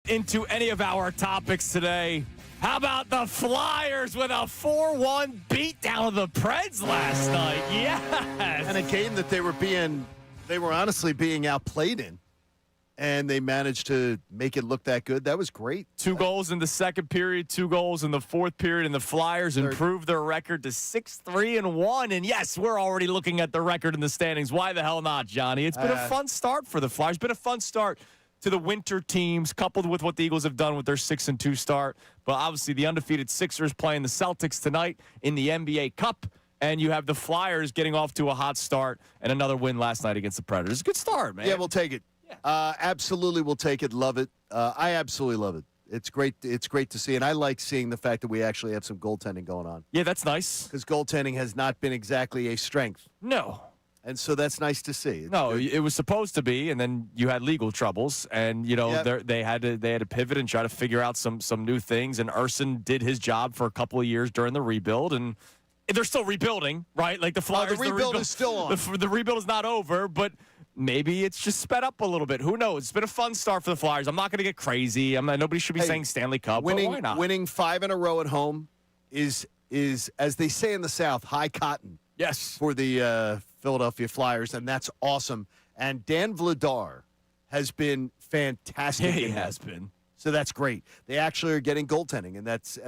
into any of our topics today. How about the Flyers with a 4-1 beatdown of the Preds last night? Yes. And a game that they were honestly being outplayed in. And they managed to make it look that good. That was great. 2 goals in the second period, 2 goals in the fourth period, and the Flyers improved their record to 6-3-1. And yes, we're already looking at the record in the standings. Why the hell not, Johnny? It's been a fun start for the Flyers. Been a fun start to the winter teams, coupled with what the Eagles have done with their 6-2 start. But obviously, the undefeated Sixers playing the Celtics tonight in the NBA Cup. And you have the Flyers getting off to a hot start and another win last night against the Predators. Good start, man. Yeah, we'll take it. Absolutely, we'll take it. Love it. I absolutely love it. It's great. It's great to see, and I like seeing the fact that we actually have some goaltending going on. Yeah, that's nice. Because goaltending has not been exactly a strength. No. And so that's nice to see. It was supposed to be, and then you had legal troubles, and they had to pivot and try to figure out some new things. And Urson did his job for a couple of years during the rebuild, and they're still rebuilding, right? Like the Flyers, the rebuild is still on. The rebuild is not over, but maybe it's just sped up a little bit. Who knows? It's been a fun start for the Flyers. I'm not going to get crazy. Nobody should be saying Stanley Cup. But why not? Winning 5 in a row at home is, as they say in the South, high cotton. Yes. For the Philadelphia Flyers, and that's awesome. And Dan Vladar has been fantastic. Yeah, he has been. So that's great. They actually are getting goaltending, and that's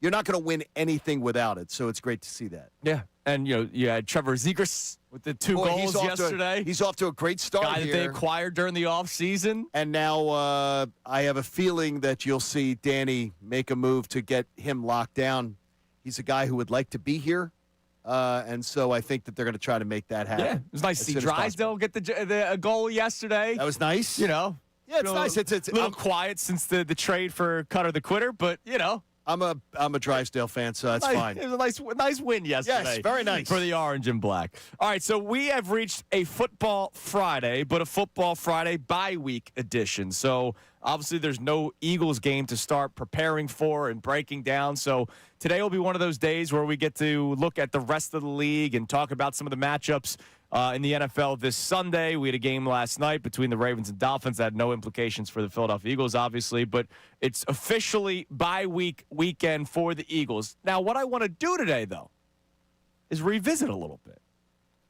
you're not going to win anything without it. So it's great to see that. Yeah, and you had Trevor Zegras with the 2 goals yesterday. He's off to a great start. Guy that they acquired during the offseason. And now I have a feeling that you'll see Danny make a move to get him locked down. He's a guy who would like to be here. And so I think that they're going to try to make that happen. Yeah, it was nice to see Drysdale get a goal yesterday. That was nice. Yeah, it's nice. It's a little quiet since the trade for Cutter the Quitter, but I'm a Drysdale fan, so that's fine. It was a nice win yesterday. Yes, very nice for the orange and black. All right, so we have reached a Football Friday, but a Football Friday bye-week edition. So obviously, there's no Eagles game to start preparing for and breaking down. So today will be one of those days where we get to look at the rest of the league and talk about some of the matchups in the NFL this Sunday. We had a game last night between the Ravens and Dolphins that had no implications for the Philadelphia Eagles, obviously, but it's officially bye-week weekend for the Eagles. Now, what I want to do today, though, is revisit a little bit.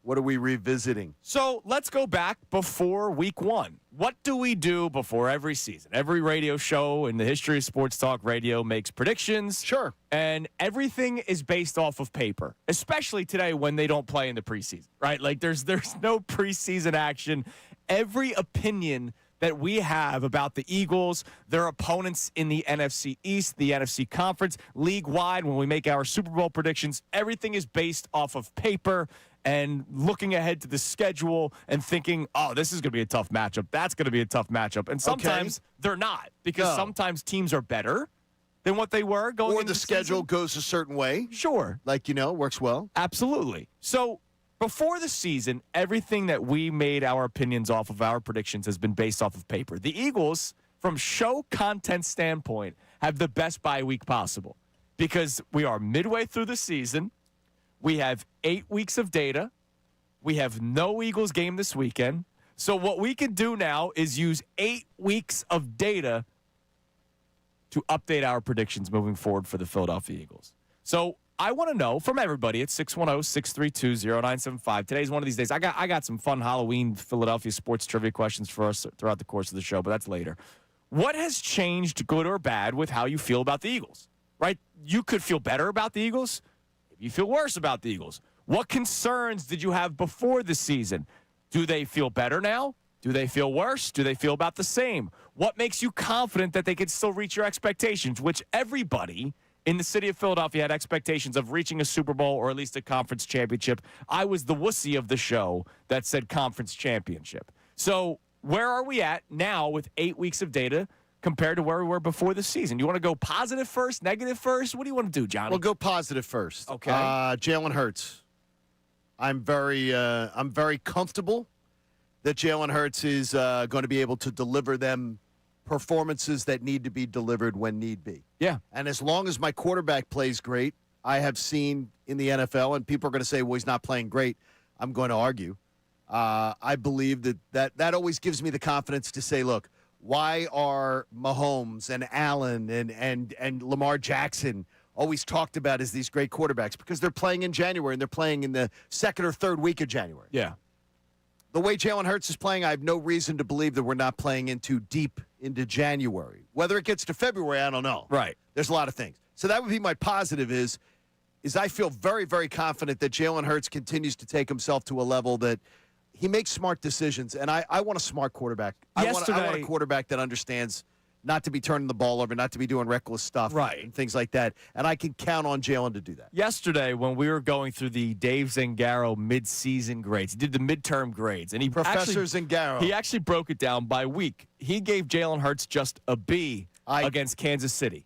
What are we revisiting? So let's go back before week 1. What do we do before every season? Every radio show in the history of sports talk radio makes predictions. Sure. And everything is based off of paper, especially today when they don't play in the preseason, right? Like there's no preseason action. Every opinion that we have about the Eagles, their opponents in the NFC East, the NFC Conference, league-wide, when we make our Super Bowl predictions, everything is based off of paper and looking ahead to the schedule and thinking, oh, this is going to be a tough matchup. That's going to be a tough matchup. And sometimes they're not, because sometimes teams are better than what they were going into the schedule season. Goes a certain way. Sure. Like, works well. Absolutely. So before the season, everything that we made our opinions off of our predictions has been based off of paper. The Eagles, from show content standpoint, have the best bye week possible because we are midway through the season. We have 8 weeks of data. We have no Eagles game this weekend. So what we can do now is use 8 weeks of data to update our predictions moving forward for the Philadelphia Eagles. So I want to know from everybody at 610-632-0975. Today's one of these days. I got some fun Halloween Philadelphia sports trivia questions for us throughout the course of the show, but that's later. What has changed, good or bad, with how you feel about the Eagles? Right? You could feel better about the Eagles. You feel worse about the Eagles. What concerns did you have before the season? Do they feel better now? Do they feel worse? Do they feel about the same? What makes you confident that they could still reach your expectations, which everybody in the city of Philadelphia had expectations of reaching a Super Bowl or at least a conference championship. I was the wussy of the show that said conference championship. So where are we at now with 8 weeks of data compared to where we were before the season? You want to go positive first, negative first? What do you want to do, Johnny? We'll go positive first. Okay. Jalen Hurts. I'm very comfortable that Jalen Hurts is going to be able to deliver them performances that need to be delivered when need be. Yeah. And as long as my quarterback plays great, I have seen in the NFL, and people are going to say, well, he's not playing great. I'm going to argue. I believe that always gives me the confidence to say, look, Why are Mahomes and Allen and Lamar Jackson always talked about as these great quarterbacks? Because they're playing in January, and they're playing in the second or third week of January. Yeah. The way Jalen Hurts is playing, I have no reason to believe that we're not playing into deep into January. Whether it gets to February, I don't know. Right. There's a lot of things. So that would be my positive is I feel very, very confident that Jalen Hurts continues to take himself to a level that he makes smart decisions. And I want a smart quarterback. I want a quarterback that understands not to be turning the ball over, not to be doing reckless stuff, right, and things like that. And I can count on Jalen to do that. Yesterday, when we were going through the Dave Zangaro midseason grades, he did the midterm grades, and Professor Zangaro. He actually broke it down by week. He gave Jalen Hurts just a B against Kansas City.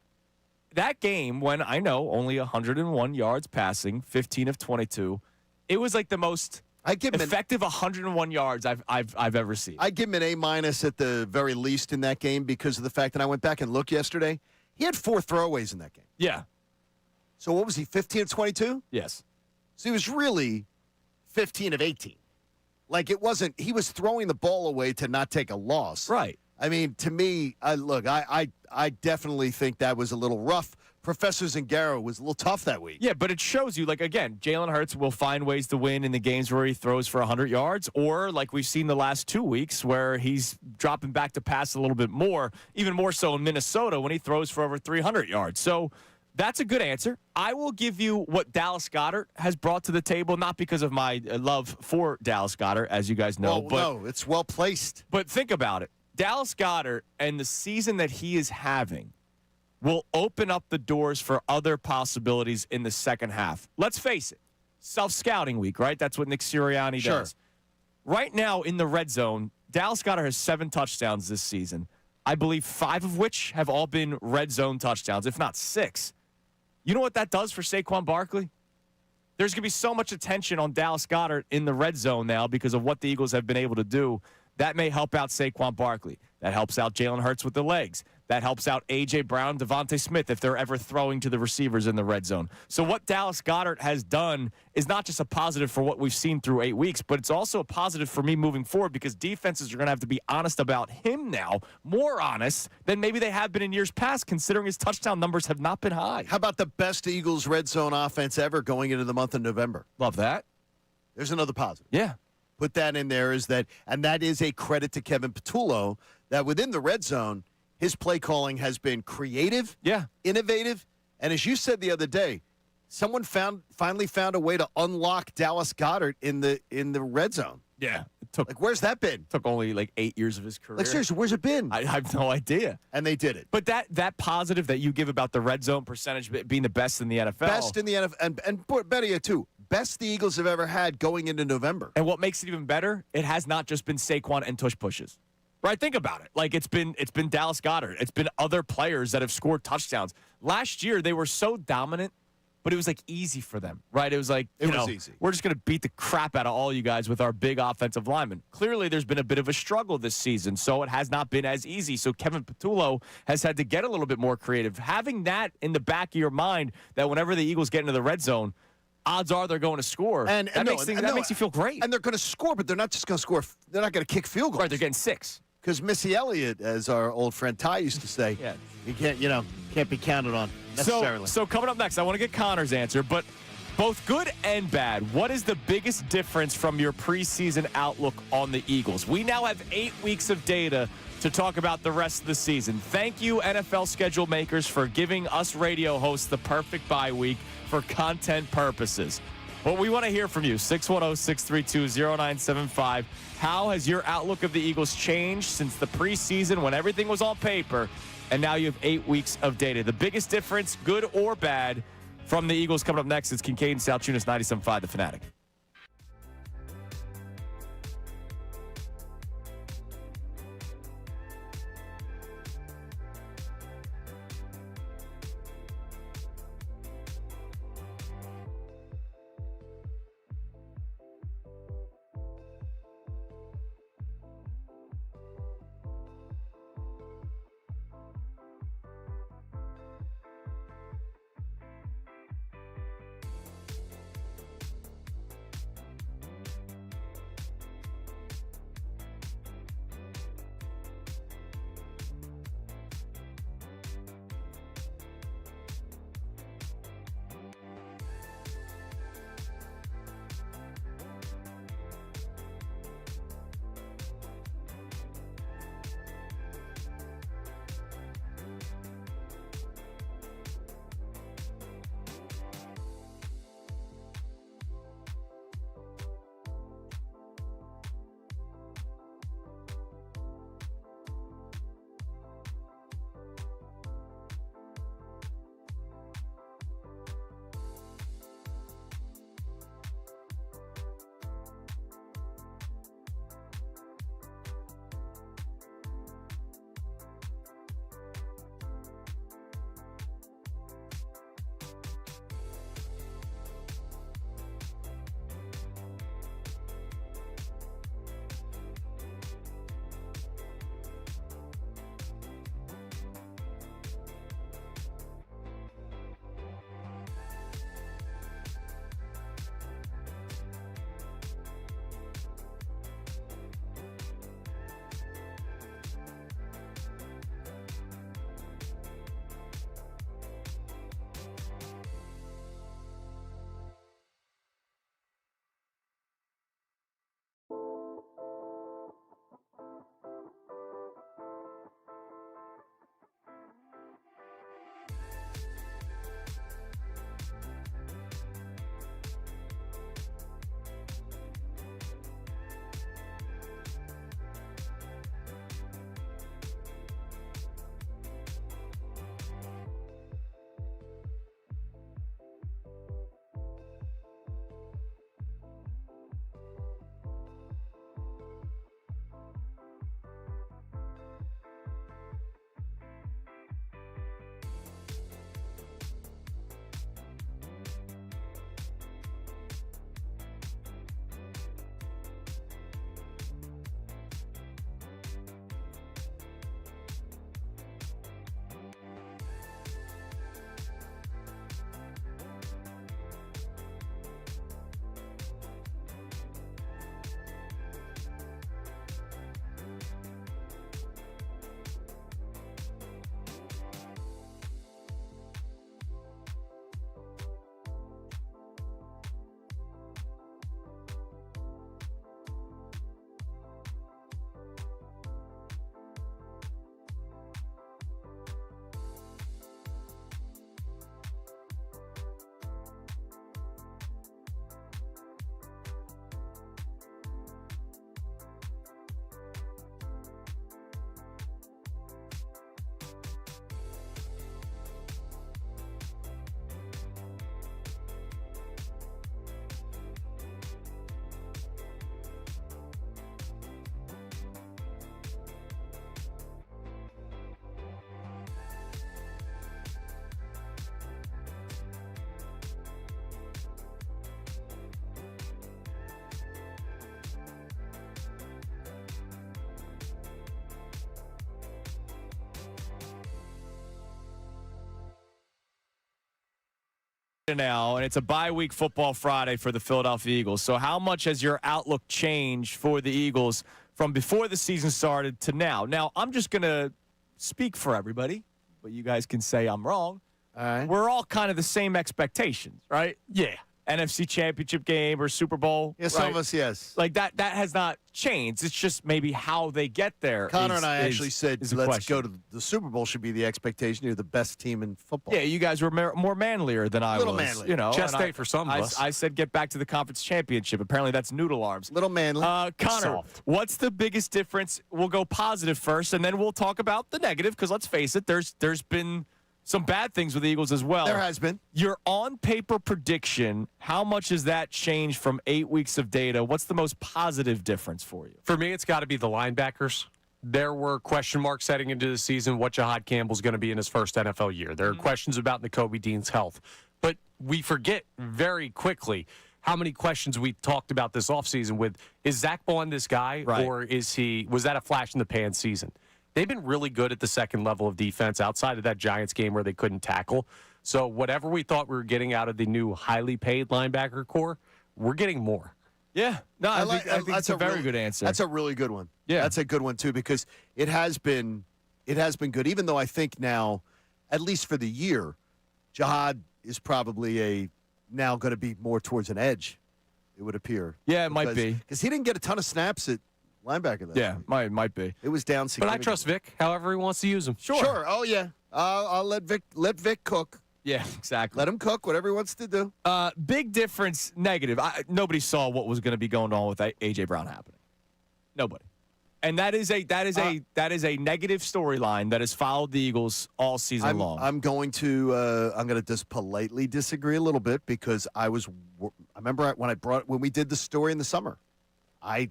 That game, when I know only 101 yards passing, 15 of 22, it was like the most effective 101 yards I've ever seen. I give him an A- at the very least in that game because of the fact that I went back and looked yesterday. He had 4 throwaways in that game. Yeah. So what was he, 15 of 22? Yes. So he was really 15 of 18. Like it wasn't, he was throwing the ball away to not take a loss. Right. I mean, to me, I definitely think that was a little rough. Professor Zangaro was a little tough that week. Yeah, but it shows you, like, again, Jalen Hurts will find ways to win in the games where he throws for 100 yards, or like we've seen the last 2 weeks where he's dropping back to pass a little bit more, even more so in Minnesota when he throws for over 300 yards. So that's a good answer. I will give you what Dallas Goedert has brought to the table, not because of my love for Dallas Goedert, as you guys know. No, it's well placed. But think about it. Dallas Goedert and the season that he is having will open up the doors for other possibilities in the second half. Let's face it, self-scouting week, right? That's what Nick Sirianni does. Right now in the red zone, Dallas Goedert has 7 touchdowns this season. I believe 5 of which have all been red zone touchdowns, if not 6. You know what that does for Saquon Barkley? There's going to be so much attention on Dallas Goedert in the red zone now because of what the Eagles have been able to do. That may help out Saquon Barkley. That helps out Jalen Hurts with the legs. That helps out A.J. Brown, Devontae Smith if they're ever throwing to the receivers in the red zone. So what Dallas Goedert has done is not just a positive for what we've seen through 8 weeks, but it's also a positive for me moving forward because defenses are going to have to be honest about him now, more honest than maybe they have been in years past, considering his touchdown numbers have not been high. How about the best Eagles red zone offense ever going into the month of November? Love that. There's another positive. Yeah. Put that in there and that is a credit to Kevin Patullo that within the red zone, his play calling has been creative, innovative, and as you said the other day, someone finally found a way to unlock Dallas Goedert in the red zone. Yeah. It took, where's that been? Took only 8 years of his career. Seriously, where's it been? I have no idea. And they did it. But that positive that you give about the red zone percentage being the best in the NFL. Best in the NFL, and better yet, too, best the Eagles have ever had going into November. And what makes it even better, it has not just been Saquon and tush pushes. Right? Think about it. Like it's been Dallas Goedert. It's been other players that have scored touchdowns. Last year, they were so dominant, but it was easy for them, right? It was easy. We're just going to beat the crap out of all you guys with our big offensive linemen. Clearly, there's been a bit of a struggle this season, so it has not been as easy. So Kevin Patullo has had to get a little bit more creative. Having that in the back of your mind that whenever the Eagles get into the red zone, odds are they're going to score. And that makes you feel great. And they're going to score, but they're not just going to score. They're not going to kick field goals. Right, they're getting 6. Because Missy Elliott, as our old friend Ty used to say, you can't be counted on necessarily. So coming up next, I want to get Connor's answer, but both good and bad, what is the biggest difference from your preseason outlook on the Eagles? We now have 8 weeks of data to talk about the rest of the season. Thank you, NFL schedule makers, for giving us radio hosts the perfect bye week for content purposes. But we want to hear from you, 610-632-0975. How has your outlook of the Eagles changed since the preseason when everything was on paper, and now you have 8 weeks of data? The biggest difference, good or bad, from the Eagles coming up next. It's Kincade Salciunas, 97.5, The Fanatic. now, and it's a bye-week football Friday for the Philadelphia Eagles. So how much has your outlook changed for the Eagles from before the season started to now? Now, I'm just going to speak for everybody, but you guys can say I'm wrong. All right. We're all kind of the same expectations, right? Yeah. NFC Championship game or Super Bowl. Yeah, some of us, yes. Like that has not changed. It's just maybe how they get there. Connor and I actually said, let's question. go to the Super Bowl should be the expectation. You're the best team in football. Yeah, you guys were more manlier than I was. Manly. You know, Chest day for some of us. I said get back to the conference championship. Apparently that's noodle arms. Little manly. Connor, Soft. what's the biggest difference? We'll go positive first, and then we'll talk about the negative, because let's face it, there's been some bad things with the Eagles as well. There has been. Your on-paper prediction, how much has that changed from 8 weeks of data? What's the most positive difference for you? For me, it's got to be the linebackers. There were question marks heading into the season what Jahad Campbell's going to be in his first NFL year. There are questions about Nakobe Dean's health. But we forget very quickly how many questions we talked about this offseason with, is Zach Bond this guy, right, or was that a flash in the pan season? They've been really good at the second level of defense outside of that Giants game where they couldn't tackle. So whatever we thought we were getting out of the new highly paid linebacker core, we're getting more. Yeah. No, I think that's a very good answer. That's a really good one. Yeah. That's a good one, too, because it has been good, even though I think now, at least for the year, Jahad is probably now going to be more towards an edge, it would appear. Yeah, it might be. Because he didn't get a ton of snaps at linebacker that week. Might be. It was down But significantly. I trust Vic, however he wants to use him. Sure. Oh, yeah. I'll let Vic cook. Yeah, exactly. Let him cook whatever he wants to do. Big difference, negative. Nobody saw what was going to be going on with A.J. Brown happening. Nobody. And that is a negative storyline that has followed the Eagles all season long. I'm going to just politely disagree a little bit, because I remember when we did the story in the summer, I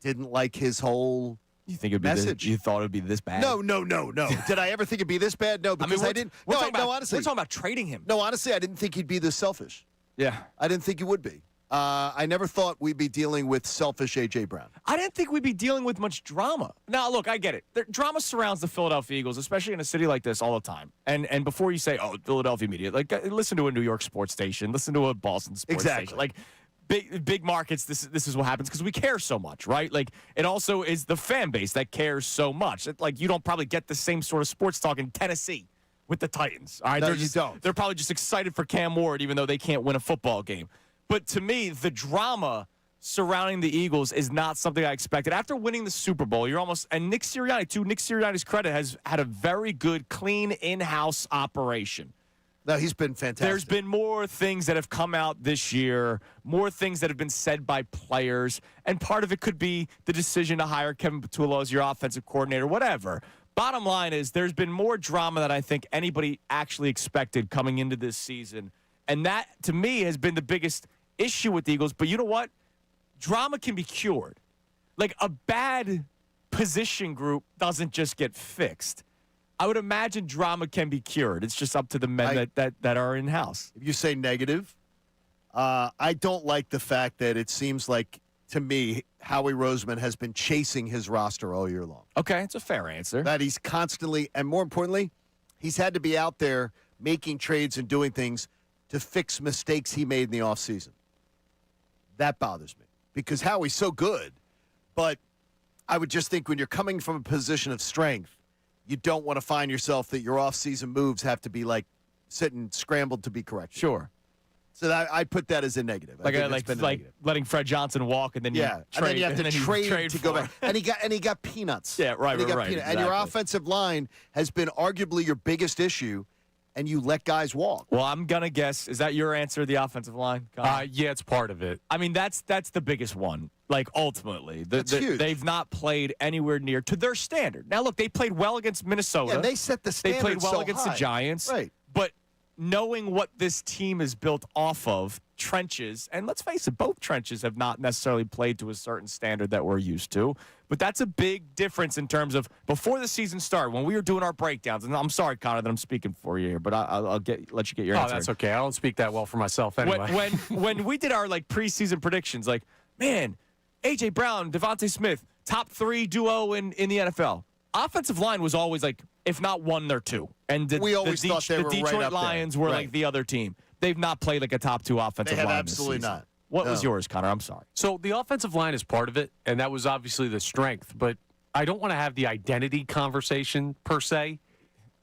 didn't like his whole you think it'd be message. You thought it'd be this bad? No. Did I ever think it'd be this bad? No, because I didn't. Honestly, we're talking about trading him. No, honestly, I didn't think he'd be this selfish. Yeah. I didn't think he would be. I never thought we'd be dealing with selfish A.J. Brown. I didn't think we'd be dealing with much drama. Now, look, I get it. Drama surrounds the Philadelphia Eagles, especially in a city like this, all the time. And before you say, oh, Philadelphia media, like, listen to a New York sports station, listen to a Boston sports station. Like, big markets, this is what happens because we care so much, right? Like, it also is the fan base that cares so much. Like, you don't probably get the same sort of sports talk in Tennessee with the Titans. All right, no, you don't. They're probably just excited for Cam Ward, even though they can't win a football game. But to me, the drama surrounding the Eagles is not something I expected. After winning the Super Bowl, and Nick Sirianni, to Nick Sirianni's credit, has had a very good, clean, in-house operation. No, he's been fantastic. There's been more things that have come out this year, more things that have been said by players, and part of it could be the decision to hire Kevin Patullo as your offensive coordinator, whatever. Bottom line is there's been more drama than I think anybody actually expected coming into this season, and that, to me, has been the biggest issue with the Eagles. But you know what? Drama can be cured. Like, a bad position group doesn't just get fixed. I would imagine drama can be cured. It's just up to the men that are in-house. If you say negative, I don't like the fact that it seems like, to me, Howie Roseman has been chasing his roster all year long. Okay, it's a fair answer. That he's constantly, and more importantly, he's had to be out there making trades and doing things to fix mistakes he made in the offseason. That bothers me because Howie's so good, but I would just think when you're coming from a position of strength, you don't want to find yourself that your offseason moves have to be like sitting scrambled to be corrected. Sure. So I put that as a negative. Like letting Fred Johnson walk and then you trade, and then you have to trade to go for back. And he got peanuts. Yeah, right. Exactly. And your offensive line has been arguably your biggest issue, and you let guys walk. Well, I'm gonna guess. Is that your answer? The offensive line? Yeah, it's part of it. I mean, that's the biggest one. Like, ultimately, that's huge. They've not played anywhere near to their standard. Now, look, they played well against Minnesota. Yeah, they set the standard. They played well so against high. the Giants. Right. But knowing what this team is built off of, trenches, and let's face it, both trenches have not necessarily played to a certain standard that we're used to. But that's a big difference in terms of before the season started, when we were doing our breakdowns. And I'm sorry, Connor, that I'm speaking for you here, but I'll let you get your answer. Oh, that's okay. I don't speak that well for myself anyway. When we did our preseason predictions, man, A.J. Brown, Devontae Smith, top 3 duo in the NFL. Offensive line was always if not one, they're two. And we always thought they were the Detroit right up Lions there. were right. the other team. they've not played like a top 2 offensive They have line this absolutely season. not. What No. was yours, Connor? I'm sorry. So the offensive line is part of it, and that was obviously the strength. But I don't want to have the identity conversation per se.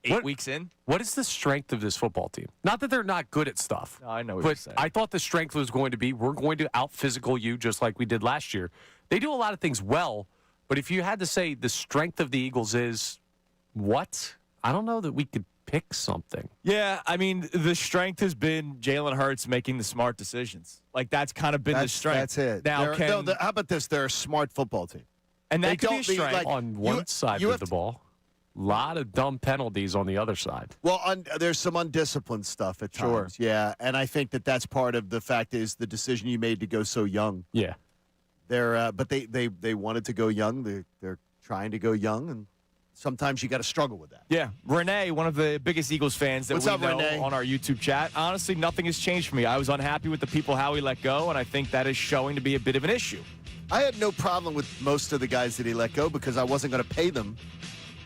8 weeks in? What is the strength of this football team? Not that they're not good at stuff. No, I know what but you're saying. I thought the strength was going to be we're going to out-physical you just like we did last year. They do a lot of things well, but if you had to say the strength of the Eagles is what? I don't know that we could pick something. Yeah, I mean, the strength has been Jalen Hurts making the smart decisions. Like, that's kind of been the strength. That's it. Now, How about this? They're a smart football team. and they that could be a don't be, strength. like- On one side you of have the to- ball, a lot of dumb penalties on the other side. Well, there's some undisciplined stuff at Sure. times. Yeah, and I think that's part of the fact is the decision you made to go so young. Yeah. But they wanted to go young. They're trying to go young, and sometimes you got to struggle with that. Yeah, Renee, one of the biggest Eagles fans that What's we up, know Renee? on our YouTube chat. Honestly, nothing has changed for me. I was unhappy with the people Howie let go, and I think that is showing to be a bit of an issue. I had no problem with most of the guys that he let go because I wasn't going to pay them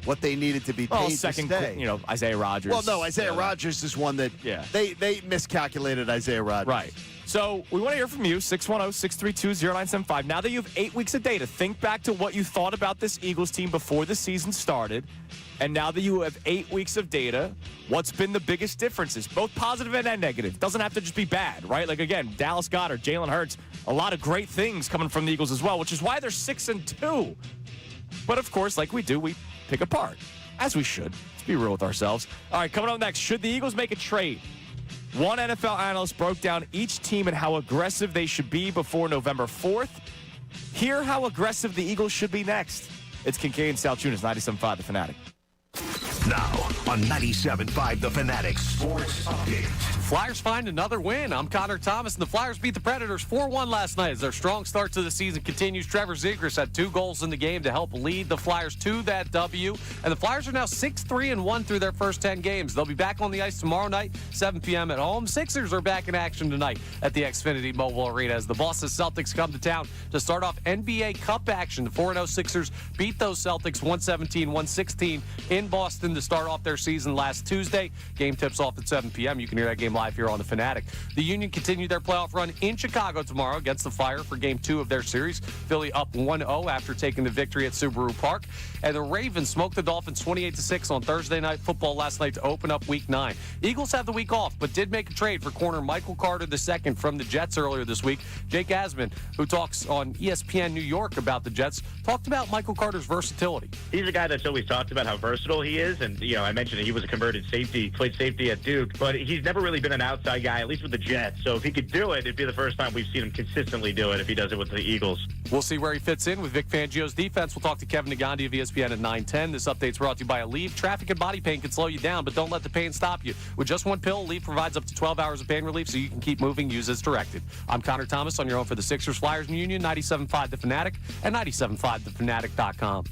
what they needed to be paid Well, to second, stay. Isaiah Rodgers. Well, no, Isaiah Yeah. Rodgers is one that Yeah. they miscalculated Isaiah Rodgers. Right. So we want to hear from you, 610-632-0975. Now that you have 8 weeks of data, think back to what you thought about this Eagles team before the season started. And now that you have 8 weeks of data, what's been the biggest differences, both positive and negative? Doesn't have to just be bad, right? Like, again, Dallas Goedert, Jalen Hurts, a lot of great things coming from the Eagles as well, which is why they're 6-2. But, of course, like we do, we pick apart, as we should. Let's be real with ourselves. All right, coming up next, should the Eagles make a trade? One NFL analyst broke down each team and how aggressive they should be before November 4th. Hear how aggressive the Eagles should be next. It's Kincade Salciunas, 97.5 The Fanatic. Now on 97.5 The Fanatic Sports Update. Flyers find another win. I'm Connor Thomas, and the Flyers beat the Predators 4-1 last night as their strong start to the season continues. Trevor Zegras had 2 goals in the game to help lead the Flyers to that W. And the Flyers are now 6-3-1 through their first 10 games. They'll be back on the ice tomorrow night, 7 p.m. at home. Sixers are back in action tonight at the Xfinity Mobile Arena as the Boston Celtics come to town to start off NBA Cup action. The 4-0 Sixers beat those Celtics 117-116 in Boston to start off their season last Tuesday. Game tips off at 7 p.m. You can hear that game live here on The Fanatic. The Union continued their playoff run in Chicago tomorrow against the Fire for Game 2 of their series. Philly up 1-0 after taking the victory at Subaru Park. And the Ravens smoked the Dolphins 28-6 on Thursday Night Football last night to open up Week 9. Eagles had the week off, but did make a trade for corner Michael Carter II from the Jets earlier this week. Jake Asman, who talks on ESPN New York about the Jets, talked about Michael Carter's versatility. He's a guy that's always talked about how versatile he is. And, I mentioned that he was a converted safety, played safety at Duke, but he's never really been an outside guy, at least with the Jets. So if he could do it, it'd be the first time we've seen him consistently do it if he does it with the Eagles. We'll see where he fits in with Vic Fangio's defense. We'll talk to Kevin Negandhi of ESPN at 9:10. This update's brought to you by Aleve. Traffic and body pain can slow you down, but don't let the pain stop you. With just one pill, Aleve provides up to 12 hours of pain relief so you can keep moving. Use as directed. I'm Connor Thomas on your own for the Sixers, Flyers, and Union, 97.5 The Fanatic and 97.5thefanatic.com.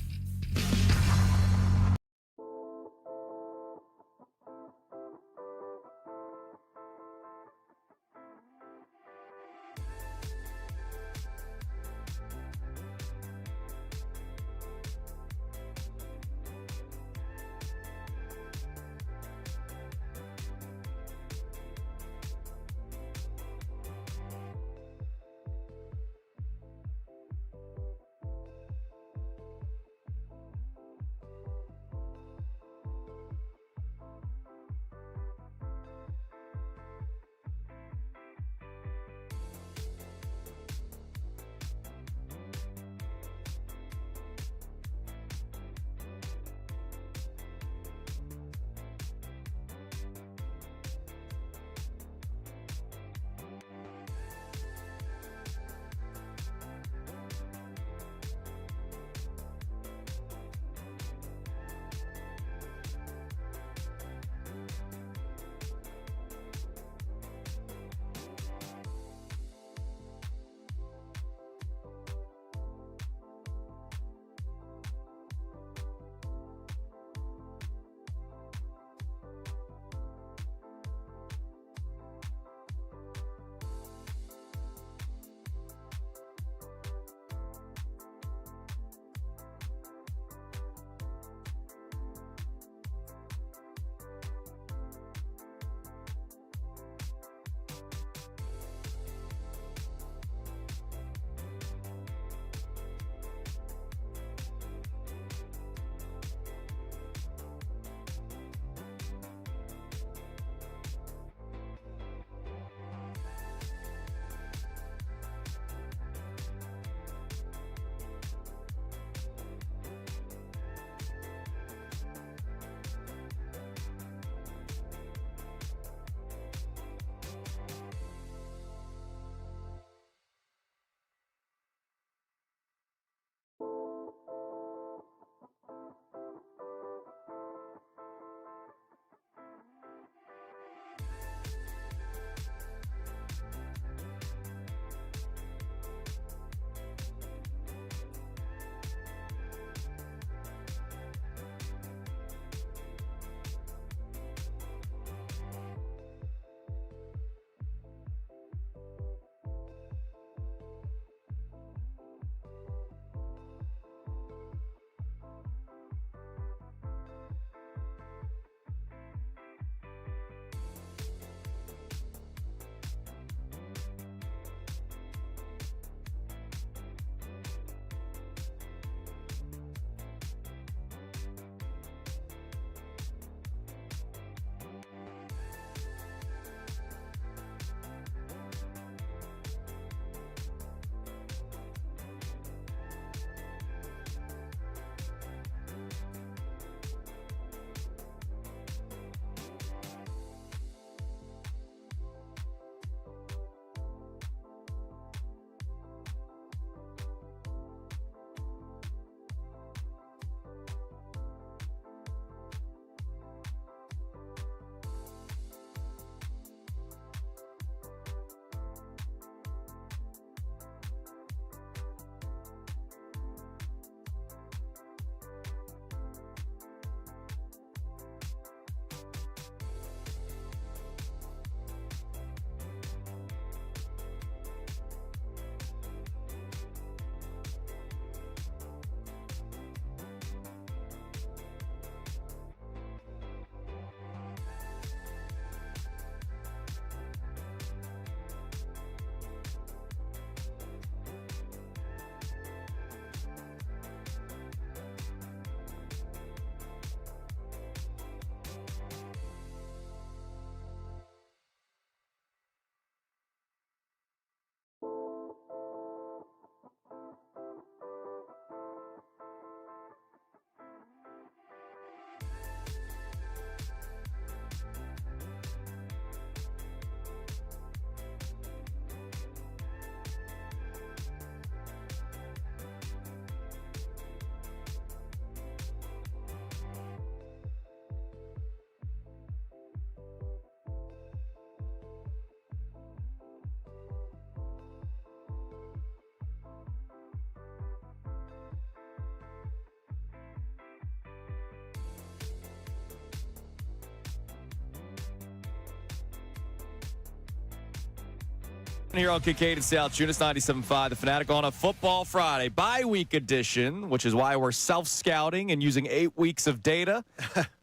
Here on Kincade Salciunas, 97.5 The Fanatic on a Football Friday bye-week edition, which is why we're self-scouting and using 8 weeks of data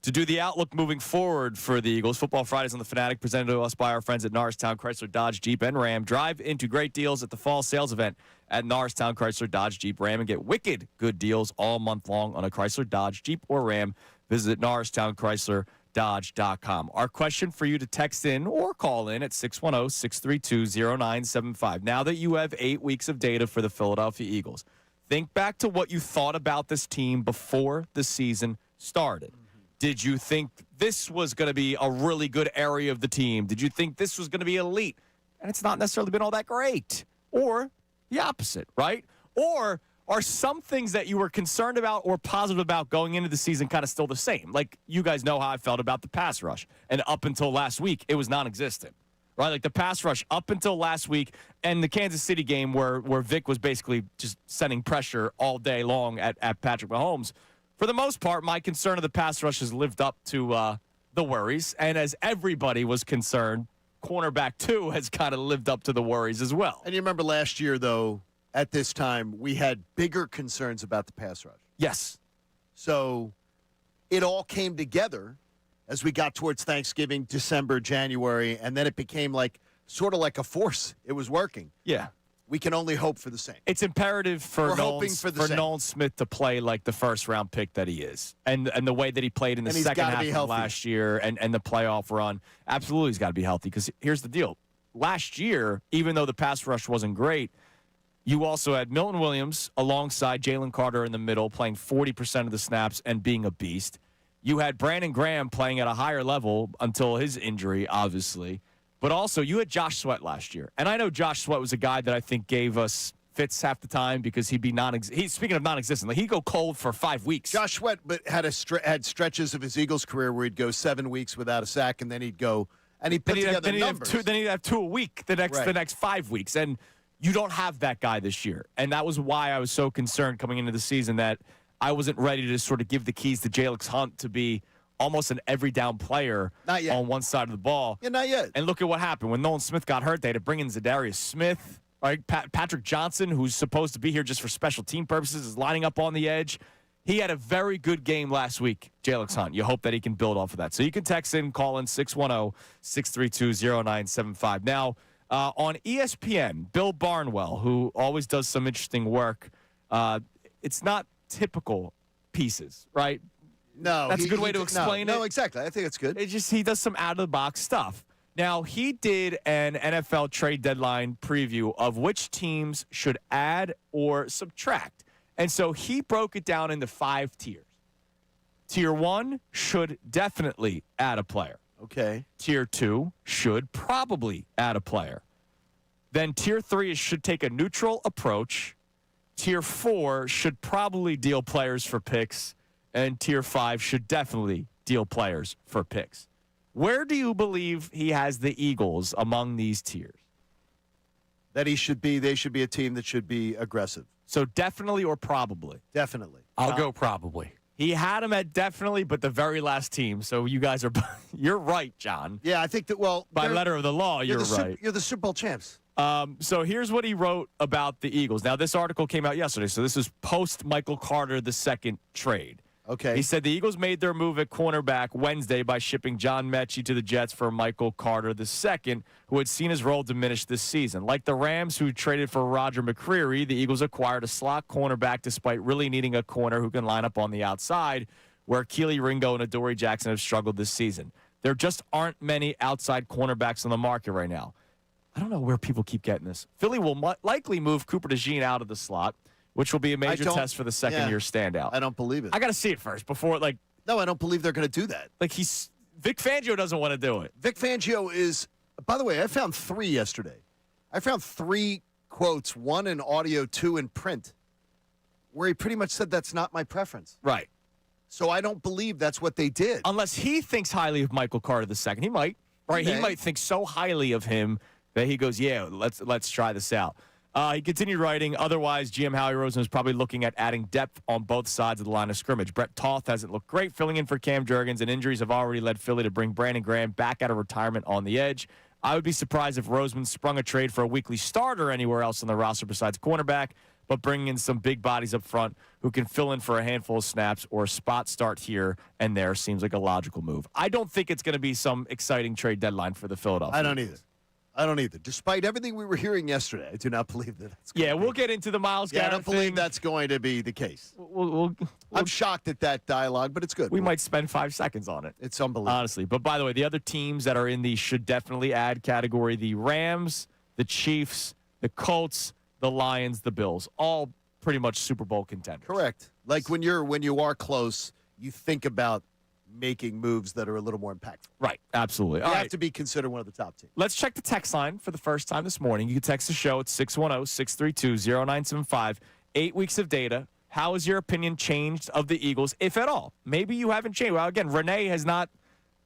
to do the outlook moving forward for the Eagles. Football Fridays on the Fanatic, presented to us by our friends at Norristown Chrysler Dodge Jeep and Ram. Drive into great deals at the fall sales event at Norristown Chrysler Dodge Jeep Ram and get wicked good deals all month long on a Chrysler Dodge Jeep or Ram. Visit NorristownChrysler.com. Dodge.com. Our question for you to text in or call in at 610-632-0975. Now that you have 8 weeks of data for the Philadelphia Eagles, think back to what you thought about this team before the season started. Did you think this was going to be a really good area of the team? Did you think this was going to be elite? And it's not necessarily been all that great. Or the opposite, right? Or are some things that you were concerned about or positive about going into the season kind of still the same? Like, you guys know how I felt about the pass rush. And up until last week, it was non-existent, right? Like, the pass rush up until last week and the Kansas City game where Vic was basically just sending pressure all day long at Patrick Mahomes. For the most part, my concern of the pass rush has lived up to the worries. And as everybody was concerned, cornerback 2 has kind of lived up to the worries as well. And you remember last year, though, at this time, we had bigger concerns about the pass rush. Yes. So it all came together as we got towards Thanksgiving, December, January, and then it became sort of like a force. It was working. Yeah. We can only hope for the same. It's imperative for Nolan Smith to play like the first-round pick that he is, and the way that he played in the second half of last year and the playoff run. Absolutely, he's got to be healthy because here's the deal. Last year, even though the pass rush wasn't great, you also had Milton Williams alongside Jalen Carter in the middle, playing 40% of the snaps and being a beast. You had Brandon Graham playing at a higher level until his injury, obviously. But also, you had Josh Sweat last year. And I know Josh Sweat was a guy that I think gave us fits half the time because he'd be speaking of non-existent, he'd go cold for 5 weeks. Josh Sweat had stretches of his Eagles career where he'd go 7 weeks without a sack, and then he'd go and he'd put together numbers. Then he'd have 2 a week the next 5 weeks. And you don't have that guy this year. And that was why I was so concerned coming into the season that I wasn't ready to sort of give the keys to Jalen Hunt to be almost an every down player on one side of the ball. Yeah, not yet. And look at what happened. When Nolan Smith got hurt, they had to bring in Zadarius Smith. Right? Patrick Johnson, who's supposed to be here just for special team purposes, is lining up on the edge. He had a very good game last week, Jalen Hunt. You hope that he can build off of that. So you can text in, call in 610-632-0975. Now, on ESPN, Bill Barnwell, who always does some interesting work, it's not typical pieces, right? No. That's a good way to explain it. No, exactly. I think it's good. It's just he does some out-of-the-box stuff. Now, he did an NFL trade deadline preview of which teams should add or subtract. And so he broke it down into 5 tiers. Tier 1 should definitely add a player. Okay. Tier 2 should probably add a player. Then Tier 3 should take a neutral approach. Tier 4 should probably deal players for picks. And Tier 5 should definitely deal players for picks. Where do you believe he has the Eagles among these tiers? That they should be a team that should be aggressive. So definitely or probably? Definitely. I'll go probably. He had him at definitely, but the very last team. So you guys are – you're right, John. Yeah, I think that, by letter of the law, you're right. You're the Super Bowl champs. So here's what he wrote about the Eagles. Now, this article came out yesterday, so this is post-Michael Carter II trade. Okay. He said the Eagles made their move at cornerback Wednesday by shipping John Mechie to the Jets for Michael Carter II, who had seen his role diminish this season. Like the Rams, who traded for Roger McCreary, the Eagles acquired a slot cornerback despite really needing a corner who can line up on the outside, where Keely Ringo and Adoree Jackson have struggled this season. There just aren't many outside cornerbacks on the market right now. I don't know where people keep getting this. Philly will likely move Cooper DeJean out of the slot, which will be a major test for the second-year standout. I don't believe it. I got to see it first before, No, I don't believe they're going to do that. Vic Fangio doesn't want to do it. Vic Fangio is, by the way, I found 3 yesterday. I found 3 quotes, 1 in audio, 2 in print, where he pretty much said that's not my preference. Right. So I don't believe that's what they did. Unless he thinks highly of Michael Carter II. He might. Right. He might think so highly of him that he goes, yeah, let's try this out. He continued writing, otherwise, GM Howie Roseman is probably looking at adding depth on both sides of the line of scrimmage. Brett Toth hasn't looked great filling in for Cam Jurgens, and injuries have already led Philly to bring Brandon Graham back out of retirement on the edge. I would be surprised if Roseman sprung a trade for a weekly starter anywhere else on the roster besides cornerback, but bringing in some big bodies up front who can fill in for a handful of snaps or a spot start here and there seems like a logical move. I don't think it's going to be some exciting trade deadline for the Philadelphia. I don't either. Despite everything we were hearing yesterday, I do not believe that. We'll get into the Myles Garrett I don't believe thing. that's going to be the case. We'll I'm shocked at that dialogue, but it's good. We might spend 5 seconds on it. It's unbelievable. Honestly. But by the way, the other teams that are in the should definitely add category, the Rams, the Chiefs, the Colts, the Lions, the Bills, all pretty much Super Bowl contenders. Correct. Like when you are close, you think about making moves that are a little more impactful. Right. Absolutely. You All have right. to be considered one of the top teams. Let's check the text line for the first time this morning. You can text the show at 610-632-0975. 8 weeks of data. How has your opinion changed of the Eagles, if at all? Maybe you haven't changed. Well, again, Renee has not.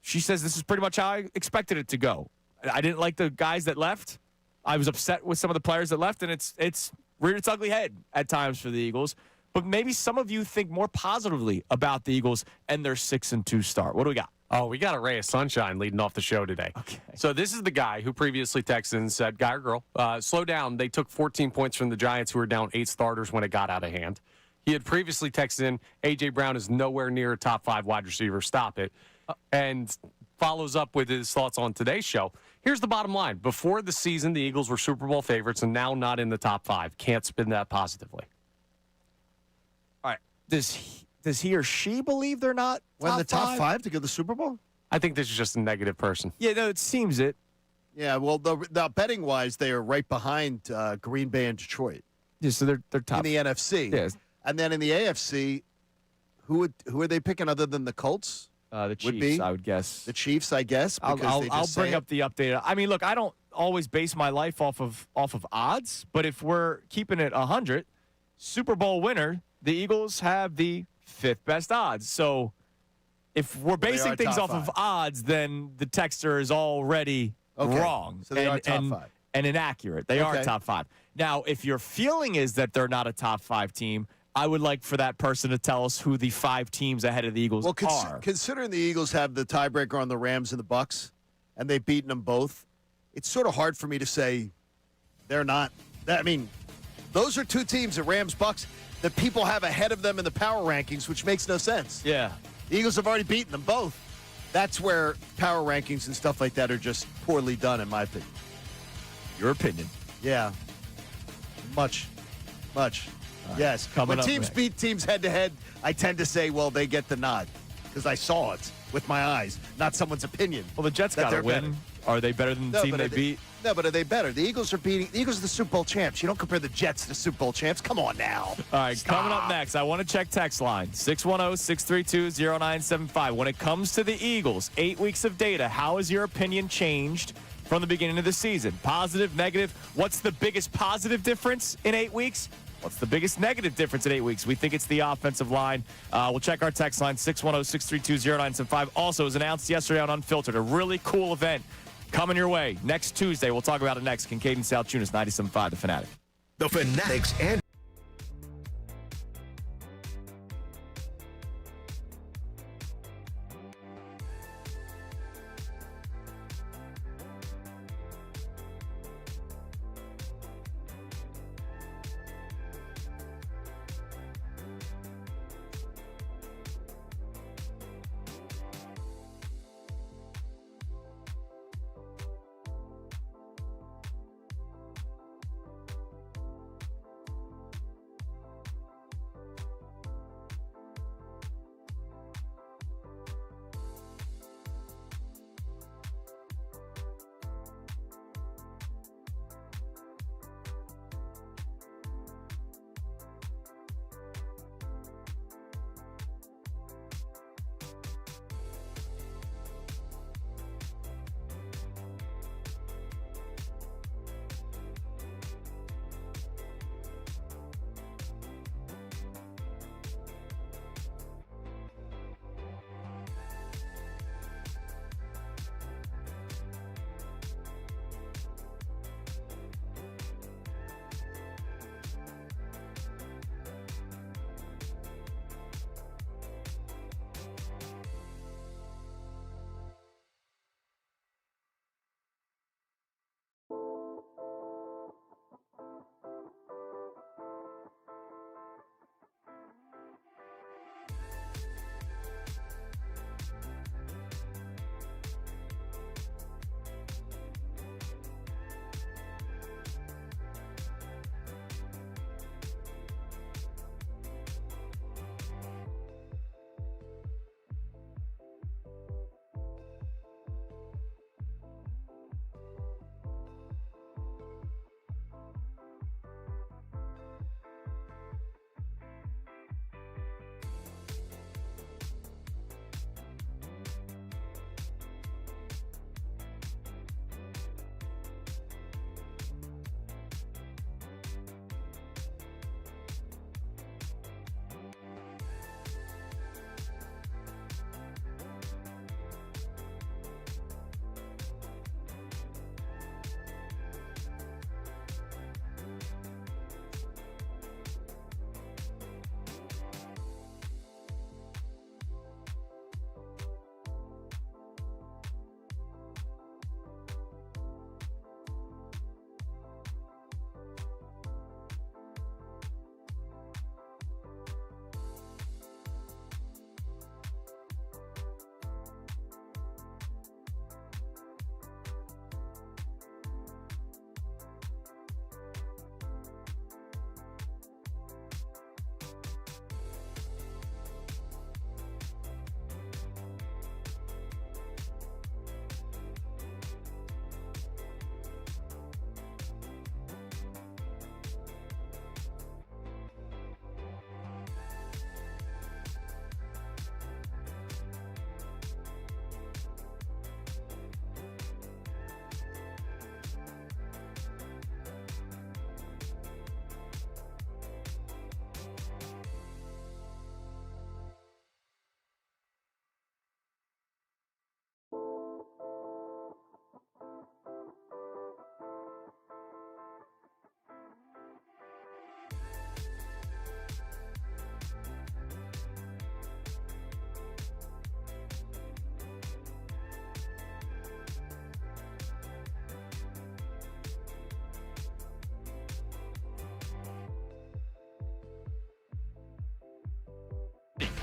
She says this is pretty much how I expected it to go. I didn't like the guys that left. I was upset with some of the players that left, and it's reared its ugly head at times for the Eagles. But maybe some of you think more positively about the Eagles and their 6-2 start. What do we got? Oh, we got a ray of sunshine leading off the show today. Okay. So this is the guy who previously texted and said, guy or girl, slow down. They took 14 points from the Giants, who were down 8 starters when it got out of hand. He had previously texted in, A.J. Brown is nowhere near a top 5 wide receiver. Stop it. And follows up with his thoughts on today's show. Here's the bottom line. Before the season, the Eagles were Super Bowl favorites and now not in the top 5. Can't spin that positively. All right. Does he or she believe they're not When the top five? 5 to go to the Super Bowl? I think this is just a negative person. Yeah, no, it seems it. Yeah, well, the betting wise, they are right behind Green Bay and Detroit Yeah, so they're top. in the NFC. Yes. And then in the AFC, who are they picking other than the Colts? The Chiefs, would be I would guess. The Chiefs, I guess. Because I'll bring up the update. I mean, look, I don't always base my life off of odds, but if we're keeping it 100, Super Bowl winner, the Eagles have the 5th best odds. So if we're basing things off of odds, then the texter is already wrong. So they are top 5. And inaccurate. They are top 5. Now, if your feeling is that they're not a top 5 team, I would like for that person to tell us who the 5 teams ahead of the Eagles are. Considering the Eagles have the tiebreaker on the Rams and the Bucks, and they've beaten them both, it's sort of hard for me to say they're not. I mean, those are 2 teams, the Rams, Bucks, that people have ahead of them in the power rankings, which makes no sense. Yeah. The Eagles have already beaten them both. That's where power rankings and stuff like that are just poorly done, in my opinion. Your opinion. Yeah. Much. Yes. Coming When up teams next. beat teams head-to-head, I tend to say, well, they get the nod because I saw it with my eyes, not someone's opinion. Well, the Jets that got to they're win. better. Are they better than the team but they are beat? No, but are they better? The Eagles are the Eagles are the Super Bowl champs. You don't compare the Jets to the Super Bowl champs. Come on now. All right, Stop. coming up next, I want to check text line 610-632-0975. When it comes to the Eagles, 8 weeks of data, how has your opinion changed from the beginning of the season? Positive, negative? What's the biggest positive difference in 8 weeks? What's the biggest negative difference in 8 weeks? We think it's the offensive line. We'll check our text line 610-632-0975. Also, was announced yesterday on Unfiltered, a really cool event coming your way next Tuesday. We'll talk about it next. Kincade Salciunas, 97.5, The Fanatic. The Fanatics and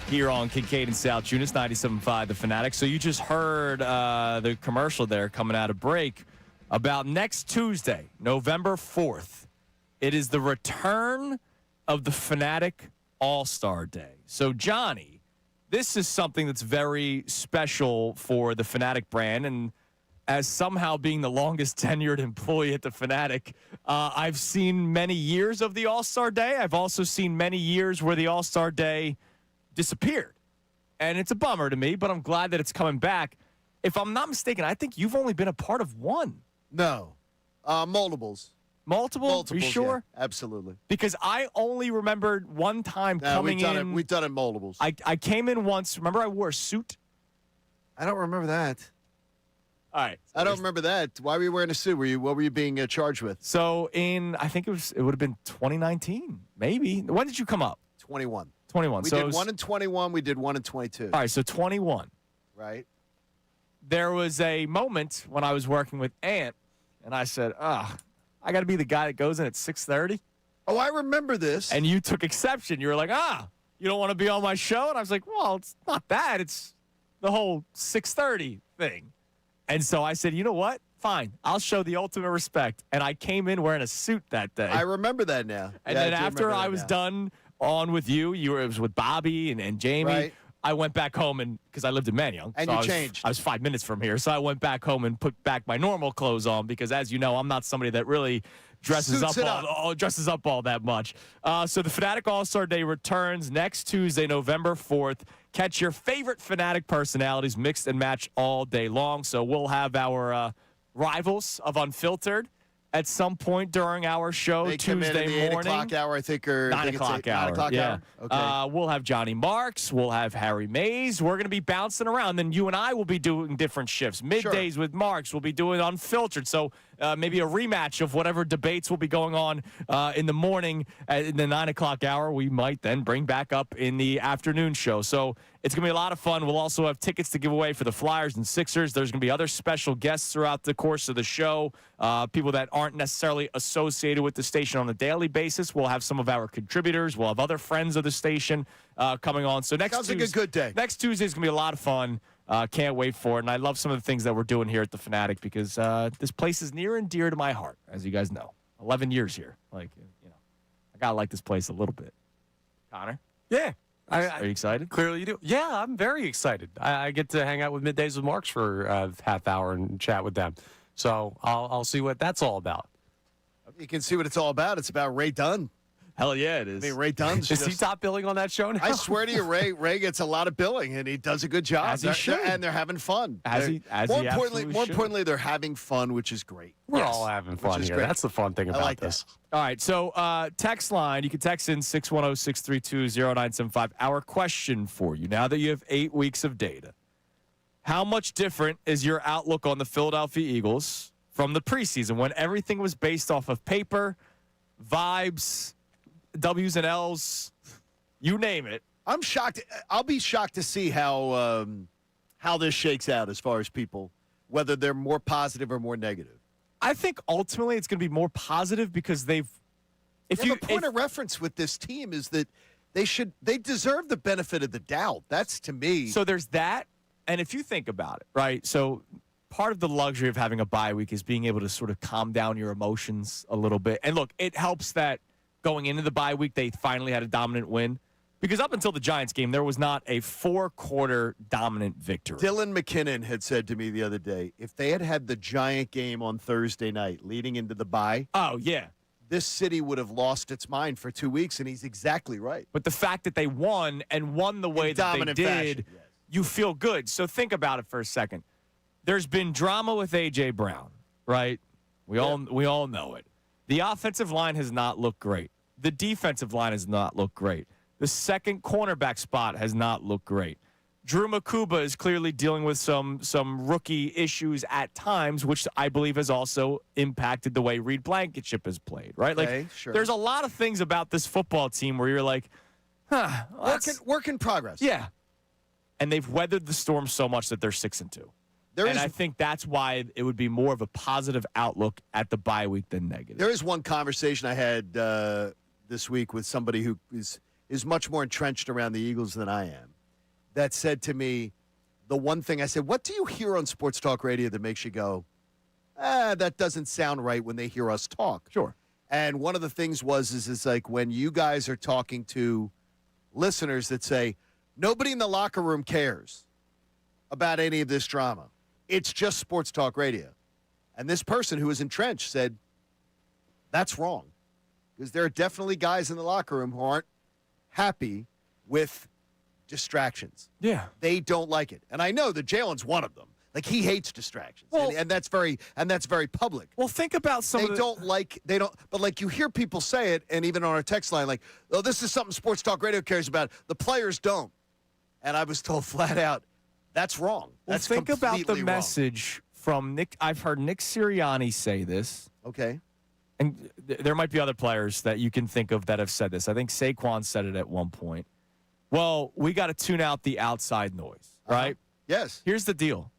here on Kincade and Salciunas, 97.5 The Fanatic. So you just heard the commercial there coming out of break about next Tuesday, November 4th. It is the return of the Fanatic All-Star Day. So, Johnny, this is something that's very special for the Fanatic brand, and as somehow being the longest tenured employee at the Fanatic, I've seen many years of the All-Star Day. I've also seen many years where the All-Star Day disappeared. And it's a bummer to me, but I'm glad that it's coming back. If I'm not mistaken, I think you've only been a part of one. No. Multiples. Multiple? Are you sure? Yeah, absolutely. Because I only remembered one time coming in. We've done it multiples. I came in once. Remember I wore a suit? I don't remember that. All right. I don't remember that. Why were you wearing a suit? What were you being charged with? So I think it would have been 2019, maybe. When did you come up? 21. 21. We did one in 21. We did one in 22. All right, so 21. Right. There was a moment when I was working with Ant, and I said, I got to be the guy that goes in at 6:30. Oh, I remember this. And you took exception. You were like, you don't want to be on my show? And I was like, well, it's not that. It's the whole 6:30 thing. And so I said, you know what? Fine. I'll show the ultimate respect. And I came in wearing a suit that day. I remember that now. And then after I was done on with you, it was with Bobby and Jamie. Right. I went back home because I lived in Manayunk. And so you changed. I was 5 minutes from here. So I went back home and put back my normal clothes on because, as you know, I'm not somebody that really dresses up all that much. So the Fanatic All-Star Day returns next Tuesday, November 4th. Catch your favorite Fanatic personalities, mixed and match all day long. So we'll have our rivals of Unfiltered at some point during our show they Tuesday come in at the morning. 8 o'clock hour, I think, or 9 o'clock hour. 9 o'clock yeah. hour? Okay. We'll have Johnny Marks. We'll have Harry Mays. We're going to be bouncing around. Then you and I will be doing different shifts. Middays with Marks. We'll be doing Unfiltered. So maybe a rematch of whatever debates will be going on in the morning in the 9 o'clock hour. We might then bring back up in the afternoon show. So it's going to be a lot of fun. We'll also have tickets to give away for the Flyers and Sixers. There's going to be other special guests throughout the course of the show, people that aren't necessarily associated with the station on a daily basis. We'll have some of our contributors. We'll have other friends of the station coming on. So next Sounds like a good day. Next Tuesday is going to be a lot of fun. Can't wait for it. And I love some of the things that we're doing here at the Fanatic because this place is near and dear to my heart, as you guys know. 11 years here. I got to like this place a little bit. Connor? Yeah. Are you excited? Clearly you do. Yeah, I'm very excited. I get to hang out with Middays with Marks for a half hour and chat with them. So I'll see what that's all about. You can see what it's all about. It's about Ray Dunn. Hell yeah, it is. I mean, Ray Dunn's Is he top billing on that show now? I swear to you, Ray gets a lot of billing, and he does a good job. As he should. And they're having fun. More importantly, they're having fun, which is great. We're all having fun here. Great. That's the fun thing about this. All right, so text line. You can text in 610-632-0975. Our question for you, now that you have 8 weeks of data, how much different is your outlook on the Philadelphia Eagles from the preseason when everything was based off of paper, vibes, W's and L's, you name it? I'm shocked. I'll be shocked to see how this shakes out as far as people, whether they're more positive or more negative. I think ultimately it's going to be more positive because the point of reference with this team is that they deserve the benefit of the doubt. That's to me. So there's that, and if you think about it, right? So part of the luxury of having a bye week is being able to sort of calm down your emotions a little bit. And look, it helps that going into the bye week, they finally had a dominant win. Because up until the Giants game, there was not a 4-quarter dominant victory. Dylan McKinnon had said to me the other day, if they had had the Giant game on Thursday night leading into the bye, this city would have lost its mind for 2 weeks, and he's exactly right. But the fact that they won and won the way that they did, fashion, yes. You feel good. So think about it for a second. There's been drama with A.J. Brown, right? We all know it. The offensive line has not looked great. The defensive line has not looked great. The second cornerback spot has not looked great. Drew Makuba is clearly dealing with some rookie issues at times, which I believe has also impacted the way Reed Blankenship has played, right? Okay, sure. There's a lot of things about this football team where you're like, work in progress. Yeah. And they've weathered the storm so much that they're 6-2. I think that's why it would be more of a positive outlook at the bye week than negative. There is one conversation I had this week with somebody who is much more entrenched around the Eagles than I am. that said to me the one thing. I said, what do you hear on sports talk radio that makes you go, that doesn't sound right when they hear us talk? Sure. And one of the things is like when you guys are talking to listeners that say, nobody in the locker room cares about any of this drama. It's just sports talk radio. And this person who was entrenched said, that's wrong. Because there are definitely guys in the locker room who aren't happy with distractions. Yeah. They don't like it. And I know that Jalen's one of them. Like, he hates distractions. Well, and that's very public. Well, think about some of the... But like you hear people say it, and even on our text line, like, oh, this is something sports talk radio cares about. The players don't. And I was told flat out, that's wrong. That's Well, think about the completely wrong. message from Nick. I've heard Nick Sirianni say this. Okay. And there might be other players that you can think of that have said this. I think Saquon said it at one point. Well, we got to tune out the outside noise, right? Yes. Here's the deal.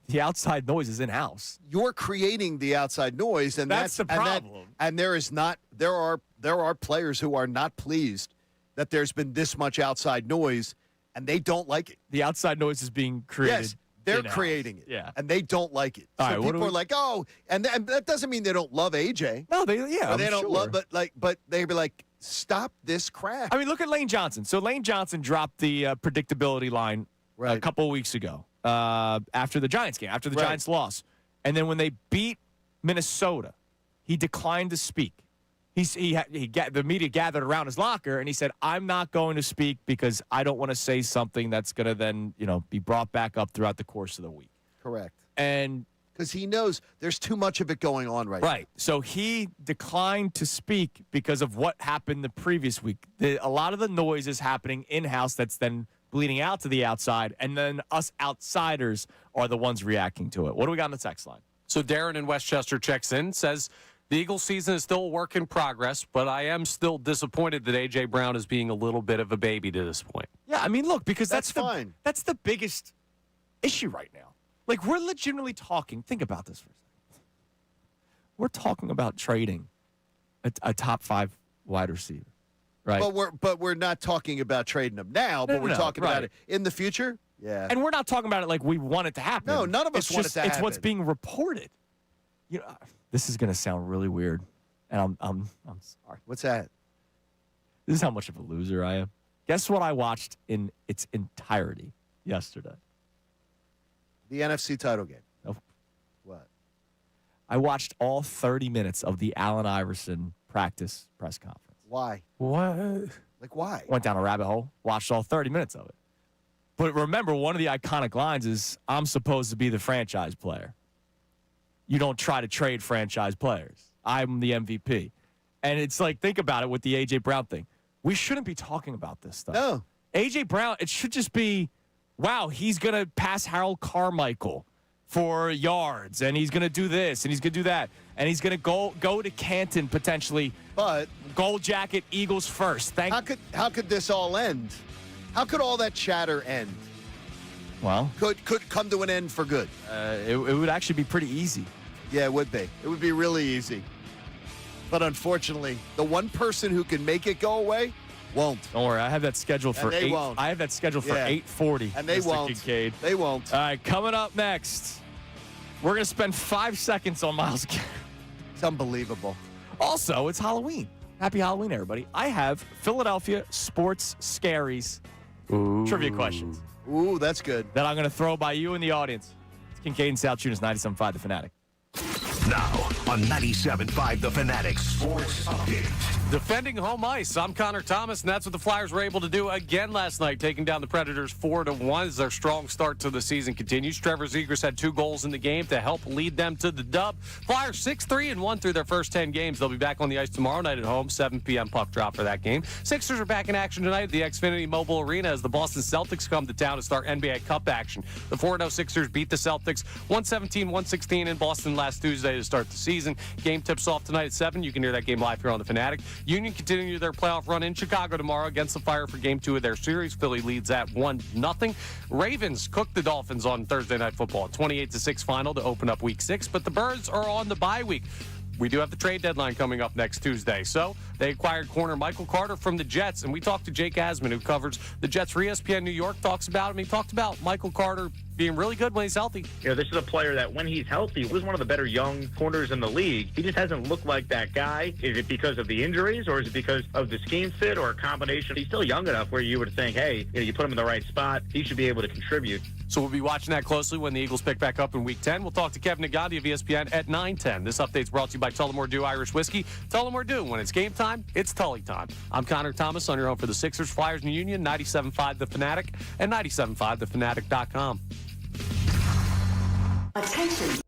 The outside noise is in-house. You're creating the outside noise, and That's the problem. And there are players who are not pleased that there's been this much outside noise, and they don't like it. The outside noise is being created. Yes, they're in-house. creating it. Yeah. And they don't like it. All So right, what people do are we- like, oh, and that doesn't mean they don't love AJ. No, they Or they I'm don't sure. love, but they'd be like, stop this crap. I mean, look at Lane Johnson. So Lane Johnson dropped the predictability line a Right. couple of weeks ago after the Giants game, after the Right. Giants lost. And then when they beat Minnesota, he declined to speak. The media gathered around his locker, and he said, I'm not going to speak because I don't want to say something that's going to then, be brought back up throughout the course of the week. Correct. And Because he knows there's too much of it going on right now. Right. So he declined to speak because of what happened the previous week. A lot of the noise is happening in-house that's then bleeding out to the outside, and then us outsiders are the ones reacting to it. What do we got on the text line? So Darren in Westchester checks in, says, the Eagles season is still a work in progress, but I am still disappointed that A.J. Brown is being a little bit of a baby to this point. Yeah, I mean, look, because That's fine. That's the biggest issue right now. Like, we're legitimately talking. Think about this for a second. We're talking about trading a top 5 wide receiver, right? But we're not talking about trading them now, but we're talking about right. it in the future. Yeah. And we're not talking about it like we want it to happen. No, none of us want it to It's what's happen. being reported. This is going to sound really weird, and I'm sorry. What's that? This is how much of a loser I am. Guess what I watched in its entirety yesterday? The NFC title game. Nope. What? I watched all 30 minutes of the Allen Iverson practice press conference. Why? What? Like, why? Went down a rabbit hole, watched all 30 minutes of it. But remember, one of the iconic lines is, I'm supposed to be the franchise player. You don't try to trade franchise players. I'm the MVP. And it's like, think about it with the A.J. Brown thing. We shouldn't be talking about this stuff. No. A.J. Brown, it should just be, wow, he's going to pass Harold Carmichael for yards, and he's going to do this, and he's going to do that, and he's going to go to Canton potentially. But Gold jacket, Eagles first. how could this all end? How could all that chatter end? Well, Could come to an end for good. it would actually be pretty easy. Yeah, it would be. It would be really easy. But unfortunately, the one person who can make it go away won't. Don't worry, I have that scheduled for they won't. I have that scheduled for Yeah. 8:40. And they Mr. won't. Kincade. They won't. All right, coming up next, we're gonna spend 5 seconds on Miles Garrett. It's unbelievable. Also, it's Halloween. Happy Halloween, everybody. I have Philadelphia sports scaries trivia questions Ooh, that's good. that I'm gonna throw by you in the audience. It's Kincade Salciunas, 97.5 The Fanatic. Now on 97.5 The Fanatic Sports Update. Defending home ice, I'm Connor Thomas, and that's what the Flyers were able to do again last night, taking down the Predators 4-1 as their strong start to the season continues. Trevor Zegras had 2 goals in the game to help lead them to the dub. Flyers 6-3-1 through their first 10 games. They'll be back on the ice tomorrow night at home, 7 p.m. puck drop for that game. Sixers are back in action tonight at the Xfinity Mobile Arena as the Boston Celtics come to town to start NBA Cup action. The 4-0 Sixers beat the Celtics 117-116 in Boston last Tuesday to start the season. Game tips off tonight at 7. You can hear that game live here on the Fanatic. Union continue their playoff run in Chicago tomorrow against the Fire for Game 2 of their series. Philly leads at 1-0. Ravens cooked the Dolphins on Thursday Night Football, 28-6 final to open up Week 6. But the Birds are on the bye week. we do have the trade deadline coming up next Tuesday. So they acquired corner Michael Carter from the Jets, and we talked to Jake Asman, who covers the Jets for ESPN New York, talks about him. He talked about Michael Carter being really good when he's healthy. This is a player that when he's healthy was one of the better young corners in the league. He just hasn't looked like that guy. Is it because of the injuries, or is it because of the scheme fit, or a combination? He's still young enough where you would think, hey, you put him in the right spot, he should be able to contribute. So we'll be watching that closely when the Eagles pick back up in Week 10. We'll talk to Kevin Nagandi of ESPN at 9:10. This update's brought to you by Tullamore Dew Irish Whiskey. Tullamore Dew, when it's game time, it's Tully time. I'm Connor Thomas on your home for the Sixers, Flyers, and Union, 97.5 The Fanatic, and 97.5thefanatic.com. Attention.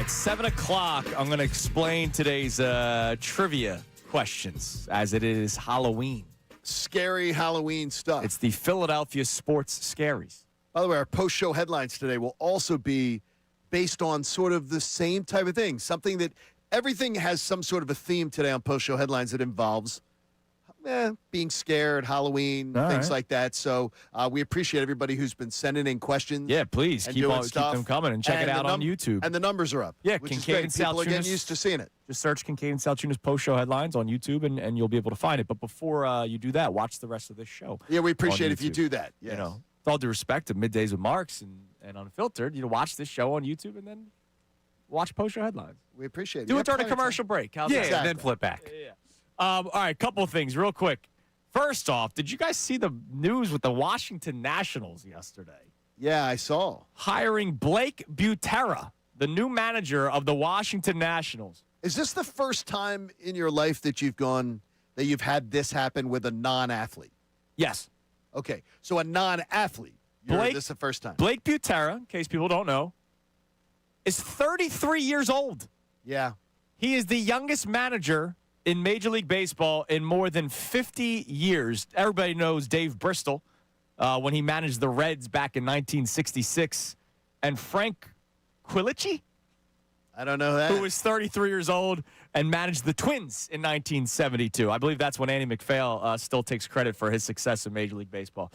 At 7 o'clock, I'm going to explain today's trivia questions as it is Halloween. Scary Halloween stuff. It's the Philadelphia Sports Scaries. By the way, our post-show headlines today will also be based on sort of the same type of thing. Something that everything has some sort of a theme today on post-show headlines that involves being scared, Halloween, things like that. So we appreciate everybody who's been sending in questions. Yeah, please and keep doing stuff. them coming and check it out on YouTube. And the numbers are up. Yeah, which is Kincade great. and People are getting Salciunas. used to seeing it. Just search Kincade and Salciunas post-show headlines on YouTube, and you'll be able to find it. But before you do that, watch the rest of this show. Yeah, we appreciate if you YouTube. do that. Yes. You know, with all due respect to Middays with Marks and Unfiltered, watch this show on YouTube and then watch post-show headlines. We appreciate it. Do You it have during a plenty of commercial break. How's Yeah, that? and then flip back. Yeah. All right, couple of things real quick. First off, did you guys see the news with the Washington Nationals yesterday? Yeah, I saw. Hiring Blake Butera, the new manager of the Washington Nationals. Is this the first time in your life that you've had this happen with a non-athlete? Yes. Okay, so a non-athlete. This is the first time. Blake Butera, in case people don't know, is 33 years old. Yeah. He is the youngest manager in Major League Baseball in more than 50 years. Everybody knows Dave Bristol when he managed the Reds back in 1966. And Frank Quilici, I don't know that. who was 33 years old and managed the Twins in 1972. I believe that's when Andy McPhail still takes credit for his success in Major League Baseball.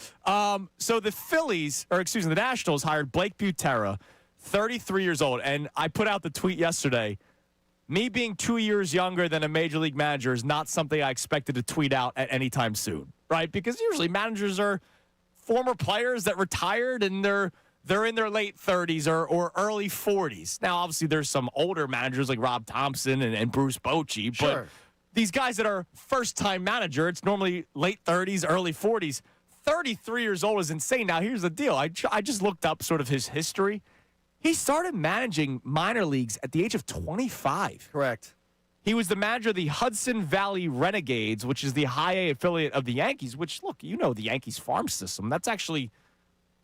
So the Nationals hired Blake Butera, 33 years old. And I put out the tweet yesterday. Me being 2 years younger than a Major League manager is not something I expected to tweet out at any time soon, right? Because usually managers are former players that retired and they're in their late 30s or early 40s. Now, obviously, there's some older managers like Rob Thompson and Bruce Bochy, Sure. but these guys that are first-time manager, it's normally late 30s, early 40s. 33 years old is insane. Now, here's the deal. I just looked up sort of his history. He started managing minor leagues at the age of 25. Correct. He was the manager of the Hudson Valley Renegades, which is the high A affiliate of the Yankees, which, look, the Yankees farm system. That's actually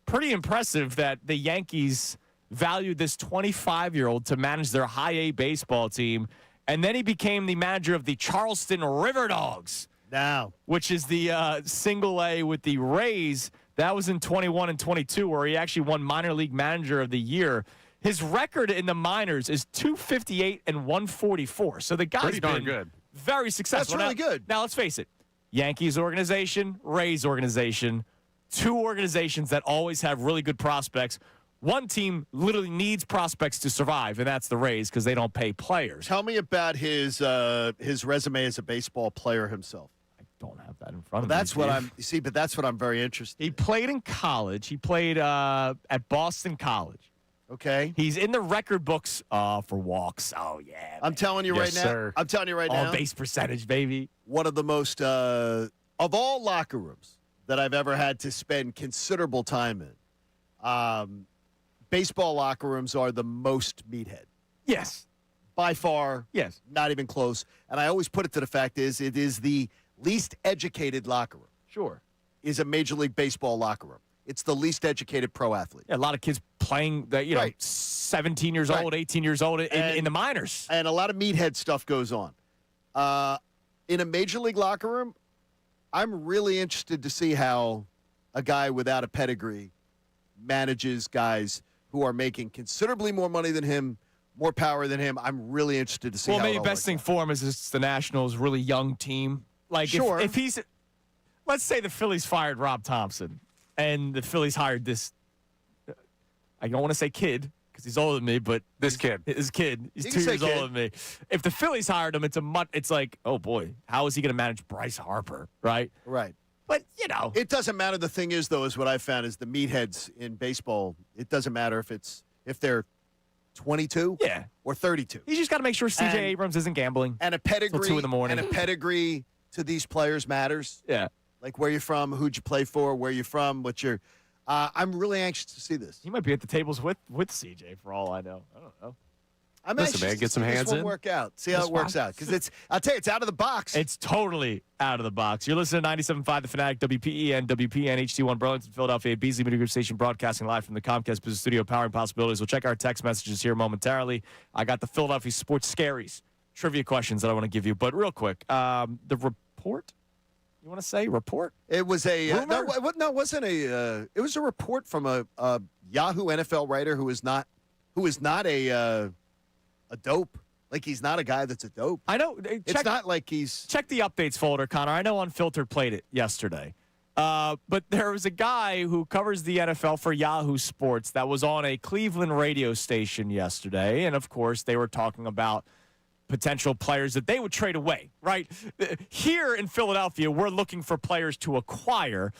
pretty impressive that the Yankees valued this 25-year-old to manage their high A baseball team. And then he became the manager of the Charleston River Dogs, Now. which is the single A with the Rays. That was in 21 and 22, where he actually won minor league manager of the year. His record in the minors is 258 and 144. So the guy's Pretty darn been good. very successful. That's really good. Now, let's face it. Yankees organization, Rays organization, two organizations that always have really good prospects. One team literally needs prospects to survive, and that's the Rays because they don't pay players. Tell me about his resume as a baseball player himself. Don't have that in front of That's me. what that's what I'm very interested He in. played in college. He played at Boston College. Okay. He's in the record books for walks. Oh, yeah. I'm telling you Yes, right now. sir. I'm telling you right now. On base percentage, baby. One of the most of all locker rooms that I've ever had to spend considerable time in. Baseball locker rooms are the most meathead. Yes. By far. Yes. Not even close. And I always put it to the fact is it is the least educated locker room Sure. is a Major League Baseball locker room. It's the least educated pro athlete. Yeah, a lot of kids playing, Right. 17 years Right. old, 18 years old And- in the minors. And a lot of meathead stuff goes on. In a Major League locker room, I'm really interested to see how a guy without a pedigree manages guys who are making considerably more money than him, more power than him. I'm really interested to see Well, how maybe it all best works thing out. for him is it's the Nationals' really young team. Like, Sure. if he's, let's say the Phillies fired Rob Thompson and the Phillies hired this, I don't want to say kid because he's older than me, but This kid. his kid, he's You 2 can say years kid. older than me. If the Phillies hired him, it's like, oh boy, how is he going to manage Bryce Harper, right? Right. But, It doesn't matter. The thing is, though, is what I've found is the meatheads in baseball, it doesn't matter if they're 22 yeah, or 32. he's just got to make sure C.J. And- Abrams isn't gambling. And a pedigree, 2 in the morning. and a pedigree to these players matters. Yeah. Like where you're from, who'd you play for, where you're from, what you're. I'm really anxious to see this. He might be at the tables with CJ for all I know. I don't know. I'm Listen, anxious man, to get some see hands this one in. work out. See how That's it works fine. out. Because I'll tell you, it's out of the box. It's totally out of the box. You're listening to 97.5 The Fanatic, WPEN, WPN, HD1 Burlington, Philadelphia, Beasley Media Group Station, broadcasting live from the Comcast Business Studio, powering possibilities. We'll check our text messages here momentarily. I got the Philadelphia Sports Scaries trivia questions that I want to give you. But real quick, the report? You want to say report? It was a Rumor? no, it wasn't a. It was a report from a Yahoo NFL writer who is not a dope. Like, he's not a guy that's a dope. I know. It's not like he's. Check the updates folder, Connor. I know Unfiltered played it yesterday. But there was a guy who covers the NFL for Yahoo Sports that was on a Cleveland radio station yesterday. And, of course, they were talking about potential players that they would trade away, right? Here in Philadelphia, we're looking for players to acquire.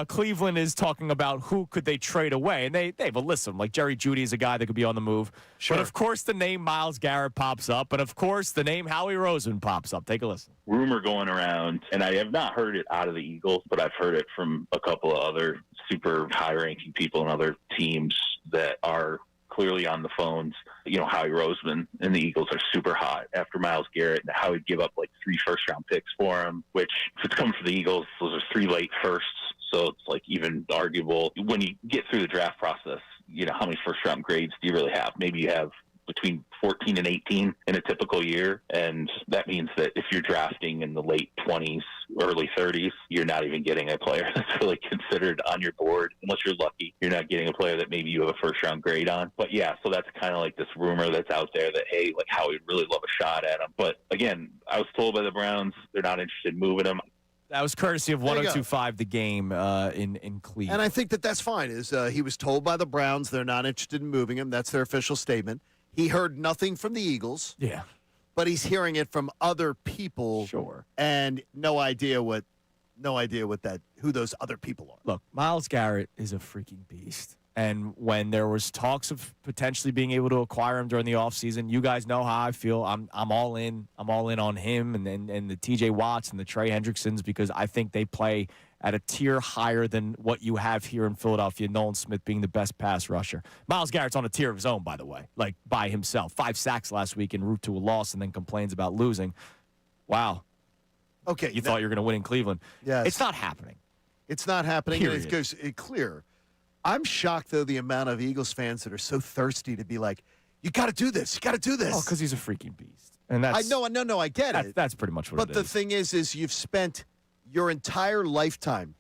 Cleveland is talking about who could they trade away. And they have a list of them. Like Jerry Jeudy is a guy that could be on the move. Sure. But, of course, the name Myles Garrett pops up. And, of course, the name Howie Roseman pops up. Take a listen. Rumor going around, and I have not heard it out of the Eagles, but I've heard it from a couple of other super high-ranking people in other teams that are clearly on the phones. You know, Howie Roseman and the Eagles are super hot after Myles Garrett, and Howie give up like 3 first-round picks for him, which, if it's coming from the Eagles, those are 3 late firsts, so it's like even arguable. When you get through the draft process, you know, how many first-round grades do you really have? Maybe you have between 14 and 18 in a typical year, and that means that if you're drafting in the late 20s, early 30s, you're not even getting a player that's really considered on your board. Unless you're lucky, you're not getting a player that maybe you have a first-round grade on. But yeah, so that's kind of like this rumor that's out there that, hey, like, Howie would really love a shot at him. But again, I was told by the Browns they're not interested in moving him. That was courtesy of There you go. 102.5 The Game in Cleveland. And I think that's fine. He was told by the Browns they're not interested in moving him. That's their official statement. He heard nothing from the Eagles, yeah, but he's hearing it from other people. sure. And no idea who those other people are. Look, Myles Garrett is a freaking beast. And when there was talks of potentially being able to acquire him during the offseason, you guys know how I feel. I'm all in. I'm all in on him and the TJ Watts and the Trey Hendricksons, because I think they play at a tier higher than what you have here in Philadelphia, Nolan Smith being the best pass rusher. Myles Garrett's on a tier of his own, by the way, like by himself. 5 sacks last week en route to a loss and then complains about losing. Wow. Okay. You thought you were going to win in Cleveland. Yes. It's not happening. It's not happening. And it Period. goes clear. I'm shocked, though, the amount of Eagles fans that are so thirsty to be like, you got to do this. You got to do this. Oh, because he's a freaking beast. And that's I get it. that's pretty much what But it the is. thing is you've spent your entire lifetime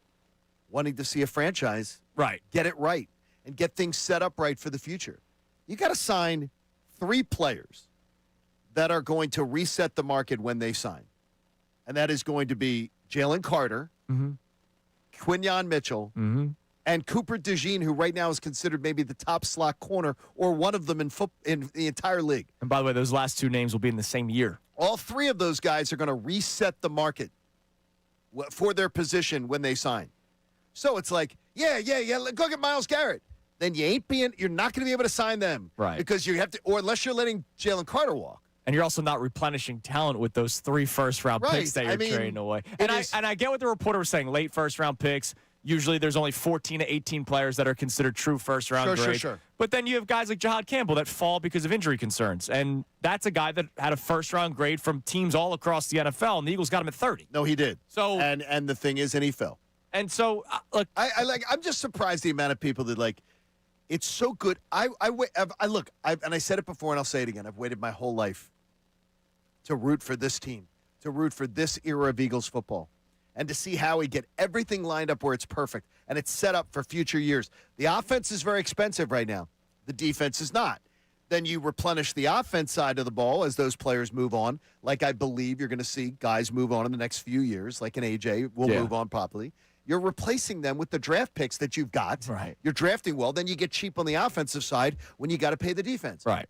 wanting to see a franchise Right. get it right and get things set up right for the future. You got to sign 3 players that are going to reset the market when they sign. And that is going to be Jalen Carter, Quinyon Mitchell, and Cooper DeJean, who right now is considered maybe the top slot corner or one of them in the entire league. And by the way, those last 2 names will be in the same year. All 3 of those guys are going to reset the market for their position when they sign. So it's like, yeah, go get Myles Garrett. Then you're not going to be able to sign them. Right. Because you have to, or unless you're letting Jalen Carter walk. And you're also not replenishing talent with those 3 first-round Right. picks that you're I mean, trading away. it And is- I get what the reporter was saying, late first-round picks. Usually there's only 14 to 18 players that are considered true first-round grade. Sure. But then you have guys like Jahad Campbell that fall because of injury concerns. And that's a guy that had a first-round grade from teams all across the NFL, and the Eagles got him at 30. No, he did. So- and the thing is, and he fell. And so, look, I'm just surprised the amount of people that like. It's so good. I said it before and I'll say it again. I've waited my whole life to root for this team, to root for this era of Eagles football, and to see Howie get everything lined up where it's perfect and it's set up for future years. The offense is very expensive right now. The defense is not. Then you replenish the offense side of the ball as those players move on. Like I believe you're going to see guys move on in the next few years, like an AJ will move on properly. You're replacing them with the draft picks that you've got. Right. You're drafting well. Then you get cheap on the offensive side when you got to pay the defense. right.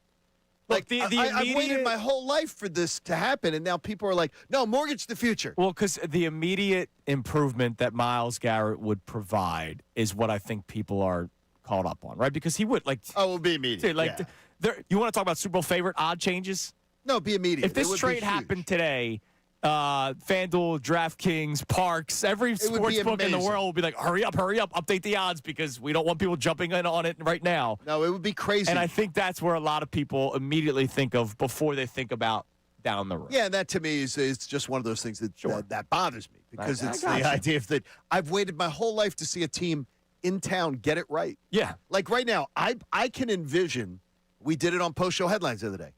Like, the I've waited immediate- my whole life for this to happen, and now people are like, no, mortgage the future. Well, because the immediate improvement that Myles Garrett would provide is what I think people are caught up on, right? Because he would, like, Oh, it will be immediate. dude, like, yeah. you want to talk about Super Bowl favorite odd changes? No, be immediate. If It this would be trade huge. happened today, FanDuel, DraftKings, Parks, every would sports be book in the amazing. world will be like, hurry up, update the odds because we don't want people jumping in on it right now. No, it would be crazy. And I think that's where a lot of people immediately think of before they think about down the road. Yeah, and that to me is just one of those things that bothers me because I it's got the you. idea of that I've waited my whole life to see a team in town get it right. Yeah. Like right now, I can envision, we did it on post-show headlines the other day,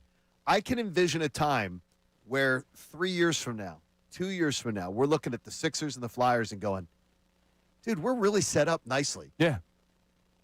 I can envision a time where 3 years from now, 2 years from now, we're looking at the Sixers and the Flyers and going, dude, we're really set up nicely. Yeah.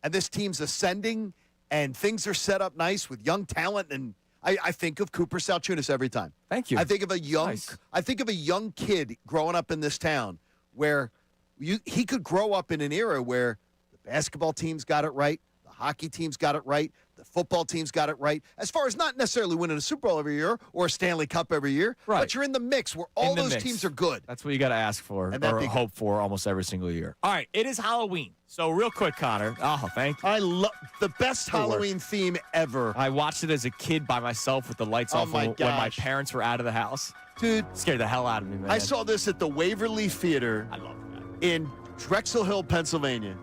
And this team's ascending and things are set up nice with young talent. And I think of Cooper Salciunas every time. Thank you. I think of a young Nice. I think of a young kid growing up in this town where he could grow up in an era where the basketball teams got it right, the hockey teams got it right, the football teams got it right. As far as not necessarily winning a Super Bowl every year or a Stanley Cup every year, Right. but you're in the mix where all In the those mix. teams are good. That's what you got to ask for And that'd or be good. hope for almost every single year. All right, it is Halloween. So real quick, Connor. Oh, thank you. I love the best Good work. Halloween theme ever. I watched it as a kid by myself with the lights Oh, off my when my gosh. parents were out of the house. Dude, Scared the hell out of me, man. I saw this at the Waverly Theater I love that. in Drexel Hill, Pennsylvania.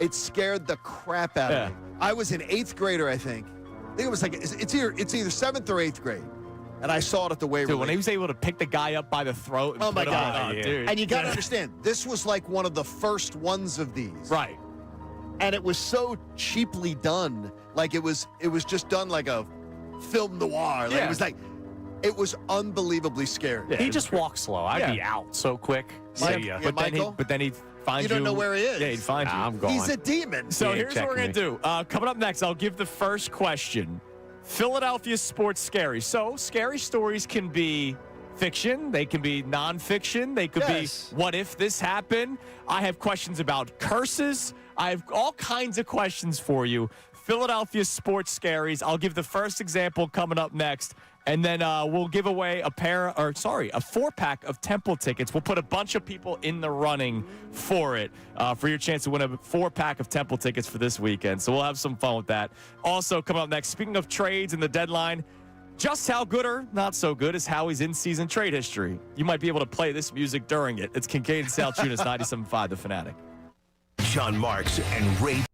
It scared the crap out Yeah. of me. I was an 8th grader, I think. I think it was like it's either 7th or 8th grade, and I saw it at the Waverly. Dude, when he was able to pick the guy up by the throat and Oh, my put him God. on, Yeah. dude. And you got to understand, this was like one of the first ones of these, Right. and it was so cheaply done. Like it was just done like a film noir. Like, Yeah. it was unbelievably scary. Yeah. He just walks slow. I'd be Yeah. out so quick. Mike, See ya. yeah, But Michael? then he'd find you. You don't know where he is. Yeah, he'd find you. I'm going. He's a demon. So Yeah, here's what we're going check to do. Coming up next, I'll give the first question. Philadelphia sports scary. So scary stories can be fiction. They can be nonfiction. They could Yes. be what if this happened. I have questions about curses. I have all kinds of questions for you. Philadelphia sports scaries. I'll give the first example coming up next. And then we'll give away a 4-pack of Temple tickets. We'll put a bunch of people in the running for it, for your chance to win a 4-pack of Temple tickets for this weekend. So we'll have some fun with that. Also, coming up next, speaking of trades and the deadline, just how good or not so good is Howie's in-season trade history. You might be able to play this music during it. It's Kincade Salciunas, 97.5 The Fanatic. John Marks and Ray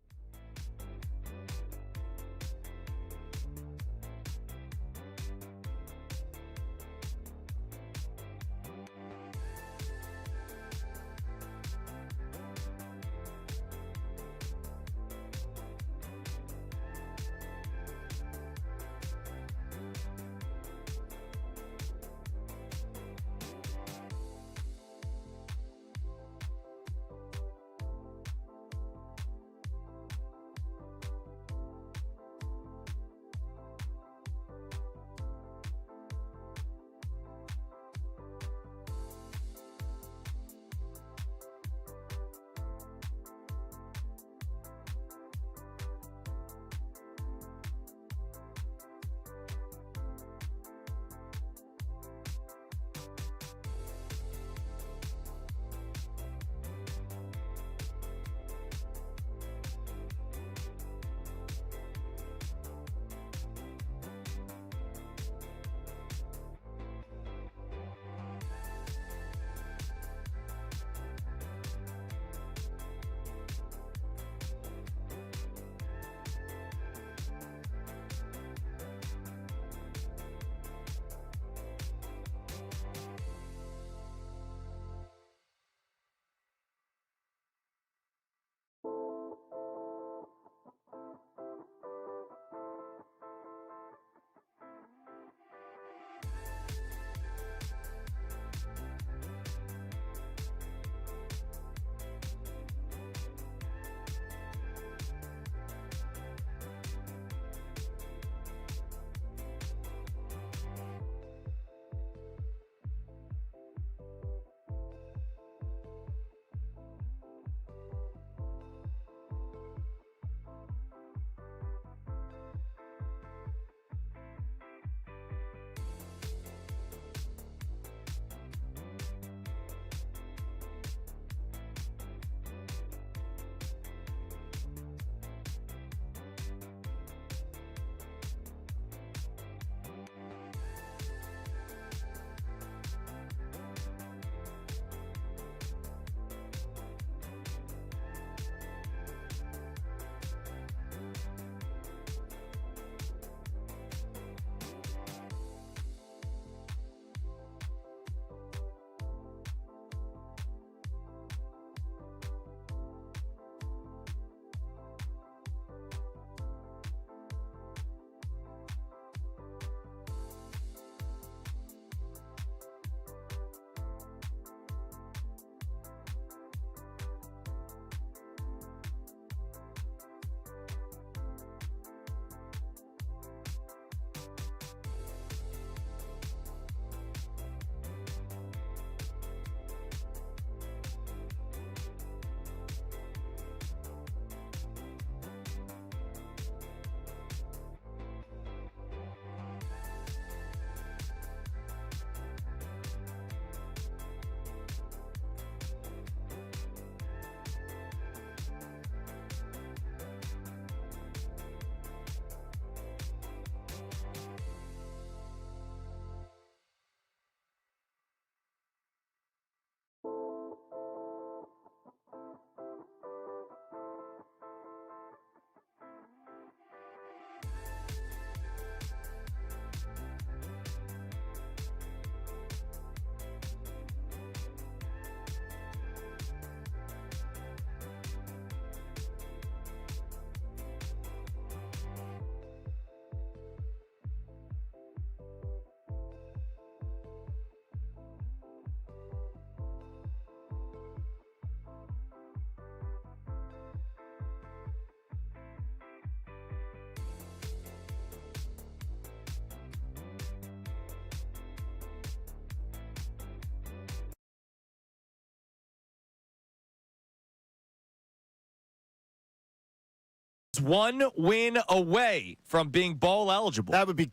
One win away from being bowl eligible. That would be.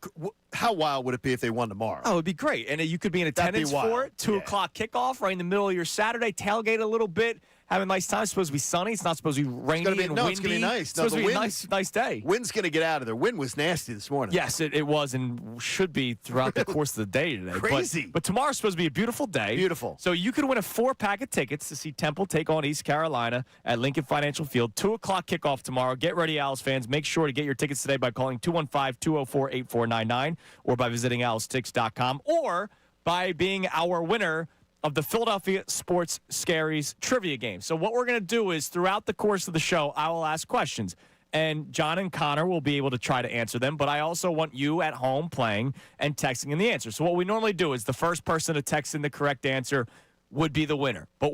How wild would it be if they won tomorrow? Oh, it would be great. And you could be in That'd be attendance wild. for it. 2 o'clock kickoff right in the middle of your Saturday. Tailgate a little bit. Have a nice time. It's supposed to be sunny. It's not supposed to be rainy and windy. It's going to be nice. It's supposed to be a nice day. Wind's going to get out of there. Wind was nasty this morning. Yes, it was and should be throughout the course of the day today. Crazy. But tomorrow's supposed to be a beautiful day. Beautiful. So you could win a 4-pack of tickets to see Temple take on East Carolina at Lincoln Financial Field. 2 o'clock kickoff tomorrow. Get ready, Owls fans. Make sure to get your tickets today by calling 215-204-8499 or by visiting owlstix.com or by being our winner of the Philadelphia Sports Scaries trivia game. So what we're going to do is throughout the course of the show, I will ask questions. And John and Connor will be able to try to answer them. But I also want you at home playing and texting in the answer. So what we normally do is the first person to text in the correct answer would be the winner. But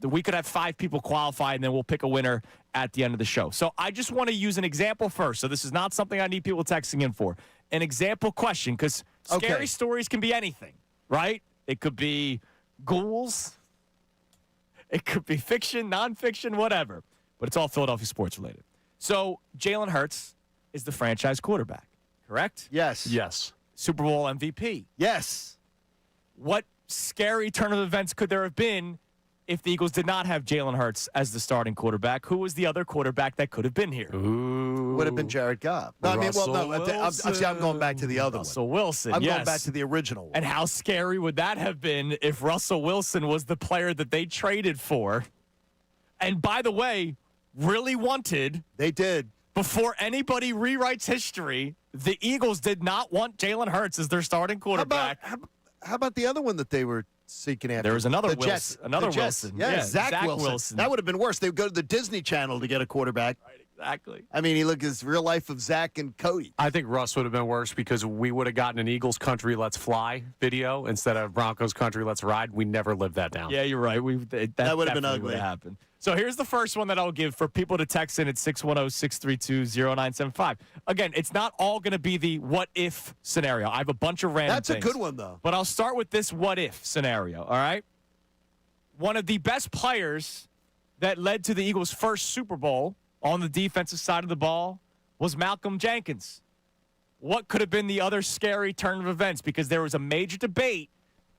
we could have 5 people qualify, and then we'll pick a winner at the end of the show. So I just want to use an example first. So this is not something I need people texting in for. An example question, because scary stories can be anything, right? It could be ghouls. It could be fiction, nonfiction, whatever. But it's all Philadelphia sports related. So Jalen Hurts is the franchise quarterback, correct? Yes. Yes. Super Bowl MVP. Yes. What scary turn of events could there have been if the Eagles did not have Jalen Hurts as the starting quarterback? Who was the other quarterback that could have been here? Ooh. Would have been Jared Goff. No, I'm going back to the other Russell one. Wilson, I'm yes. going back to the original one. And how scary would that have been if Russell Wilson was the player that they traded for? And by the way, really wanted. They did. Before anybody rewrites history, the Eagles did not want Jalen Hurts as their starting quarterback. How about the other one that they were seeking after? There was another the Wilson. Jets. Another The Jets. Wilson. Yeah, Yeah, Zach Wilson. That would have been worse. They would go to the Disney Channel to get a quarterback. Right, exactly. I mean, he looked his real life of Zach and Cody. I think Russ would have been worse because we would have gotten an Eagles Country Let's Fly video instead of Broncos Country Let's Ride. We never lived that down. Yeah, you're right. That would have been definitely ugly. would have happened. So here's the first one that I'll give for people to text in at 610-632-0975. Again, it's not all going to be the what if scenario. I have a bunch of random That's things. a good one, though. But I'll start with this what if scenario, all right? One of the best players that led to the Eagles' first Super Bowl on the defensive side of the ball was Malcolm Jenkins. What could have been the other scary turn of events? Because there was a major debate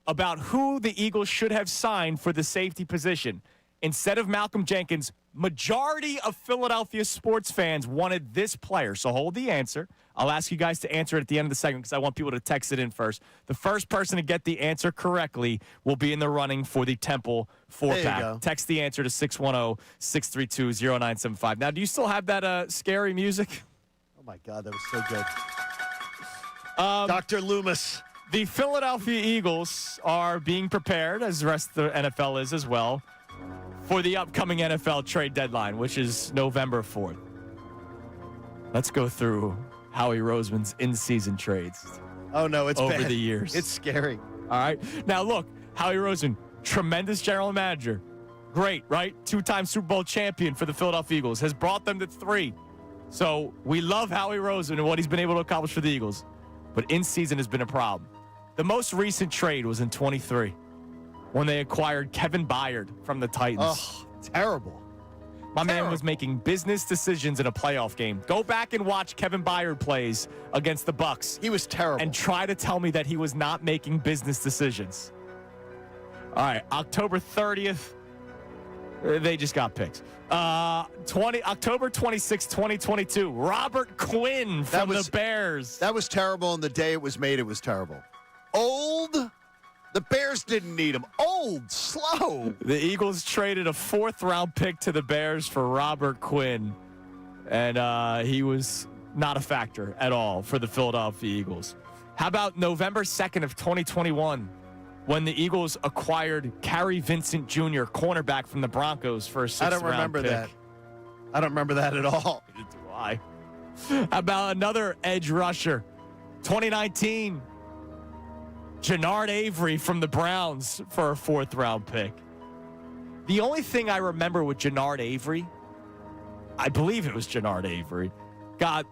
about who the Eagles should have signed for the safety position. Instead of Malcolm Jenkins, majority of Philadelphia sports fans wanted this player. So hold the answer. I'll ask you guys to answer it at the end of the segment because I want people to text it in first. The first person to get the answer correctly will be in the running for the Temple 4-pack. Text the answer to 610-632-0975. Now, do you still have that scary music? Oh, my God, that was so good. Dr. Loomis. The Philadelphia Eagles are being prepared, as the rest of the NFL is as well, for the upcoming NFL trade deadline, which is November 4th. Let's go through Howie Roseman's in-season trades. Oh, no, it's over bad. the years. It's scary. All right. Now, look, Howie Roseman, tremendous general manager. Great, right? 2-time Super Bowl champion for the Philadelphia Eagles. Has brought them to 3. So we love Howie Roseman and what he's been able to accomplish for the Eagles. But in-season has been a problem. The most recent trade was in 23 when they acquired Kevin Byard from the Titans. Oh, terrible. My man was making business decisions in a playoff game. Go back and watch Kevin Byard plays against the Bucs. He was terrible. And try to tell me that he was not making business decisions. All right, October 30th, they just got picked. October 26, 2022, Robert Quinn from the Bears. That was terrible, and the day it was made, it was terrible. Old. The Bears didn't need him. Old, slow. The Eagles traded a 4th-round pick to the Bears for Robert Quinn, and he was not a factor at all for the Philadelphia Eagles. How about November 2nd of 2021 when the Eagles acquired Cary Vincent Jr., cornerback from the Broncos, for a 6th-round pick? I don't remember that. I don't remember that at all. Neither do I. How about another edge rusher? 2019, Jannard Avery from the Browns for a 4th-round pick. The only thing I remember with Jannard Avery, I believe it was Jannard Avery, got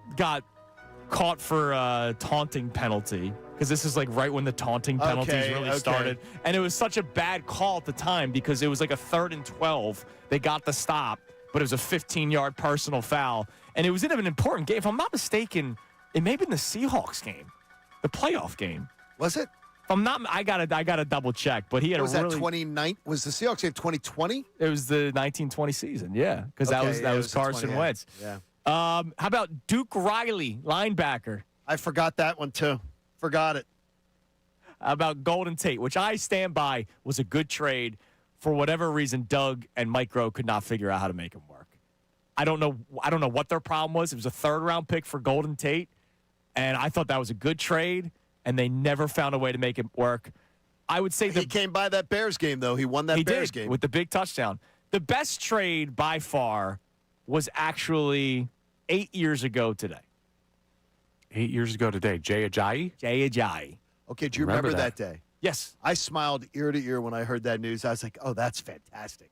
caught for a taunting penalty, because this is like right when the taunting penalties really started. And it was such a bad call at the time because it was like a 3rd and 12. They got the stop, but it was a 15-yard personal foul. And it was in an important game. If I'm not mistaken, it may have been the Seahawks game, the playoff game. Was it? If I'm not, I gotta double check. But he had Was a that really 29? Was the Seahawks game 2020? It was the 1920 season, yeah, because that was the Carson 20, Wentz. Yeah. How about Duke Riley, linebacker? I forgot that one too. Forgot it. How about Golden Tate, which I stand by was a good trade. For whatever reason, Doug and Mike Groh could not figure out how to make him work. I don't know what their problem was. It was a third-round pick for Golden Tate, and I thought that was a good trade, and they never found a way to make it work. I would say He came by that Bears game, though. He won that Bears game. With the big touchdown. The best trade by far was actually 8 years ago today. 8 years ago today, Jay Ajayi? Jay Ajayi. Okay, do you remember that day? Yes. I smiled ear to ear when I heard that news. I was like, oh, that's fantastic.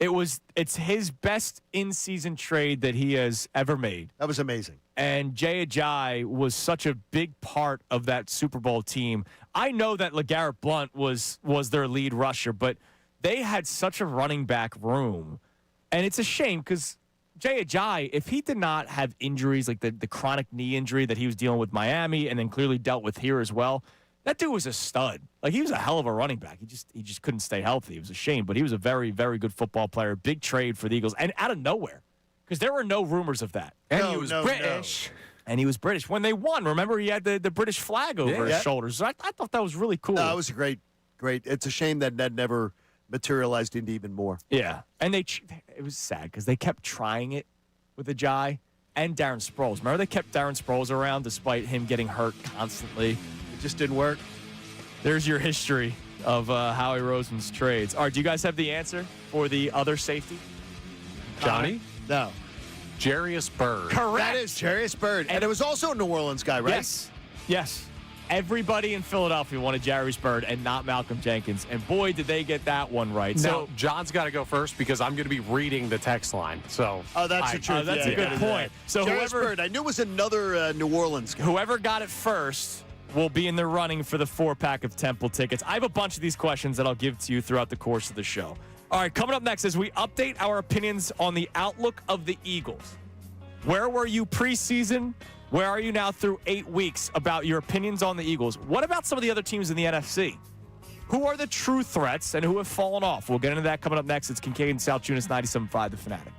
It's his best in-season trade that he has ever made. That was amazing. And Jay Ajayi was such a big part of that Super Bowl team. I know that LeGarrette Blount was their lead rusher, but they had such a running back room. And it's a shame because Jay Ajayi, if he did not have injuries like the chronic knee injury that he was dealing with Miami and then clearly dealt with here as well, that dude was a stud. Like, he was a hell of a running back. He just couldn't stay healthy. It was a shame, but he was a very, very good football player. Big trade for the Eagles, and out of nowhere, because there were no rumors of that. And he was British. And he was British. When they won, remember, he had the British flag over his shoulders. So I thought that was really cool. No, it was great. It's a shame that never materialized into even more. Yeah, and it was sad because they kept trying it with Ajayi and Darren Sproles. Remember, they kept Darren Sproles around despite him getting hurt constantly. It just didn't work. There's your history of Howie Roseman's trades. All right, do you guys have the answer for the other safety? Johnny? No. Jarius Byrd. Correct. That is Jarius Byrd. And it was also a New Orleans guy, right? Yes. Everybody in Philadelphia wanted Jarius Byrd and not Malcolm Jenkins. And boy, did they get that one right. Now, So John's got to go first because I'm going to be reading the text line. So That's the truth. that's a good point. So Jarius Byrd, I knew it was another New Orleans guy. whoever got it first will be in the running for the 4-pack of Temple tickets. I have a bunch of these questions that I'll give to you throughout the course of the show. All right, coming up next as we update our opinions on the outlook of the Eagles. Where were you preseason? Where are you now through 8 weeks about your opinions on the Eagles? What about some of the other teams in the NFC? Who are the true threats and who have fallen off? We'll get into that coming up next. It's Kincade and Salciunas, 97.5 The Fanatic.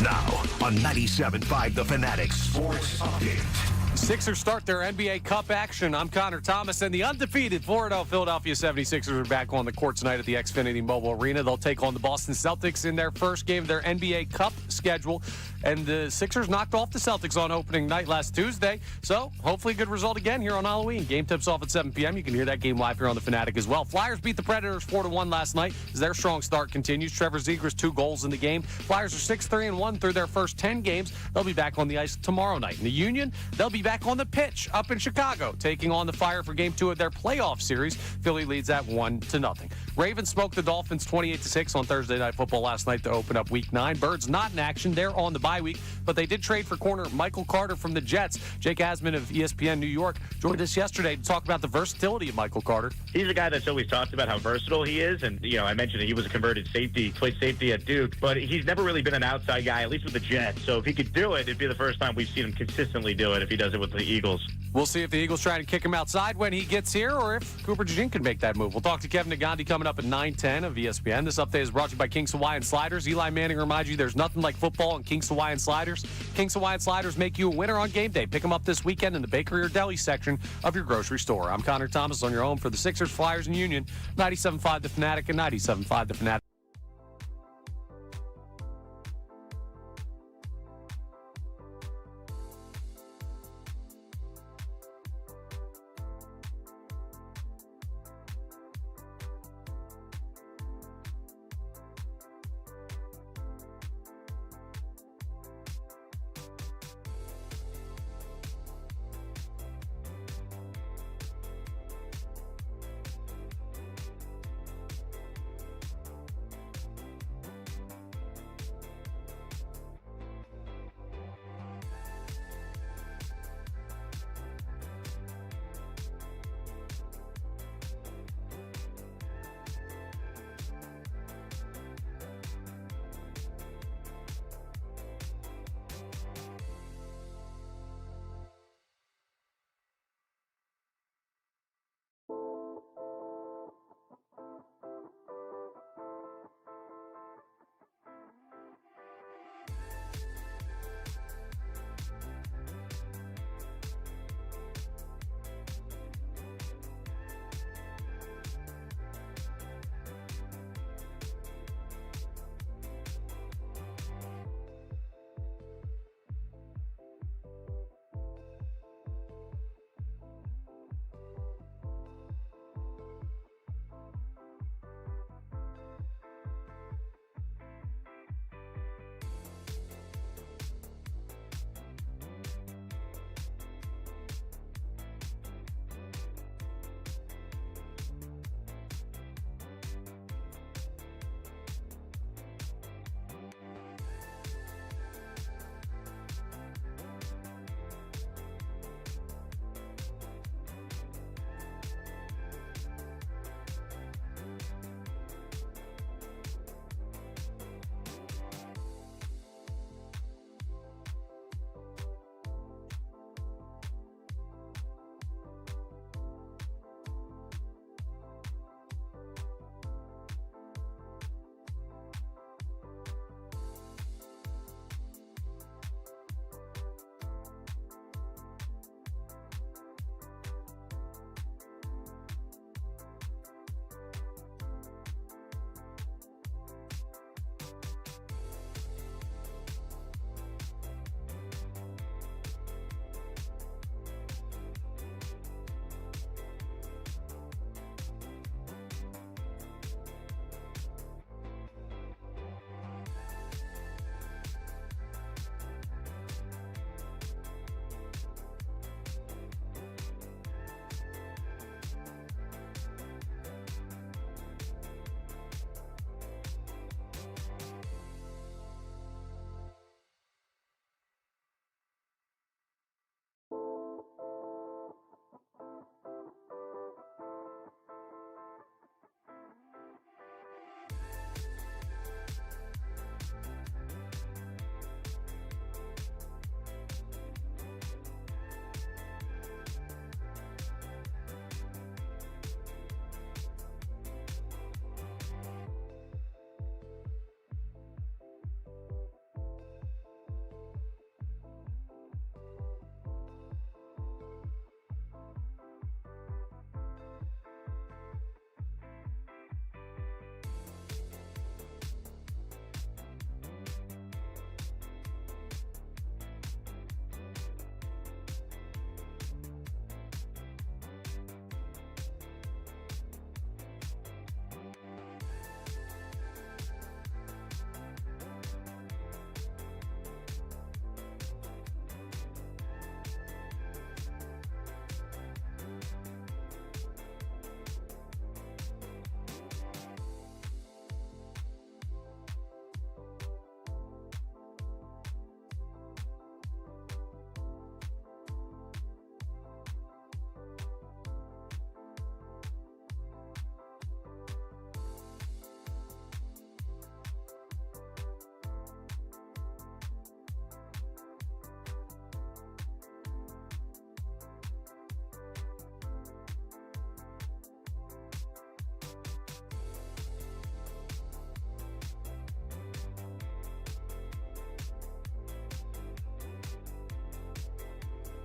Now on 97.5 The Fanatic Sports Update. Sixers start their NBA Cup action. I'm Connor Thomas, and the undefeated 4-0 Philadelphia 76ers are back on the court tonight at the Xfinity Mobile Arena. They'll take on the Boston Celtics in their first game of their NBA Cup schedule. And the Sixers knocked off the Celtics on opening night last Tuesday. So hopefully a good result again here on Halloween. Game tips off at 7 p.m. You can hear that game live here on The Fanatic as well. Flyers beat the Predators 4-1 last night as their strong start continues. Trevor Zegras 2 goals in the game. Flyers are 6-3-1 through their first 10 games. They'll be back on the ice tomorrow night. In the Union, they'll be back on the pitch up in Chicago, taking on the Fire for Game 2 of their playoff series. Philly leads at 1-0. Ravens smoked the Dolphins 28-6 on Thursday Night Football last night to open up Week 9. Birds not in action. They're on the bye week, but they did trade for corner Michael Carter from the Jets. Jake Asman of ESPN New York joined us yesterday to talk about the versatility of Michael Carter. He's a guy that's always talked about how versatile he is. And, I mentioned that he was a converted safety, played safety at Duke, but he's never really been an outside guy, at least with the Jets. So if he could do it, it'd be the first time we've seen him consistently do it if he does it with the Eagles. We'll see if the Eagles try to kick him outside when he gets here or if Cooper DeJean can make that move. We'll talk to Kevin Negandhi coming up at 9:10 of ESPN. This update is brought to you by King's Hawaiian Sliders. Eli Manning reminds you there's nothing like football and King's Hawaiian Sliders. King's Hawaiian Sliders make you a winner on game day. Pick them up this weekend in the bakery or deli section of your grocery store. I'm Connor Thomas on your home for the Sixers, Flyers, and Union. 97.5 The Fanatic and 97.5 The Fanatic.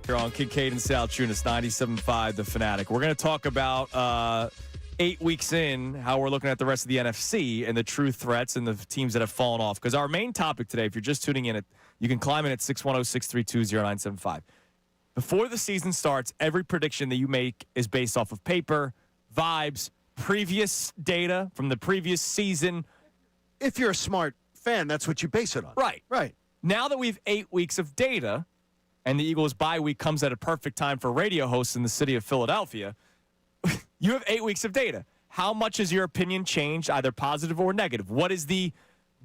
Here on Kincade and Salciunas, 97.5 The Fanatic. We're going to talk about 8 weeks in, how we're looking at the rest of the NFC and the true threats and the teams that have fallen off. Because our main topic today, if you're just tuning in, you can climb in at 610-632-0975. Before the season starts, every prediction that you make is based off of paper, vibes, previous data from the previous season. If you're a smart fan, that's what you base it on. Right. Right. Now that we have 8 weeks of data, and the Eagles' bye week comes at a perfect time for radio hosts in the city of Philadelphia, you have 8 weeks of data. How much has your opinion changed, either positive or negative? What is the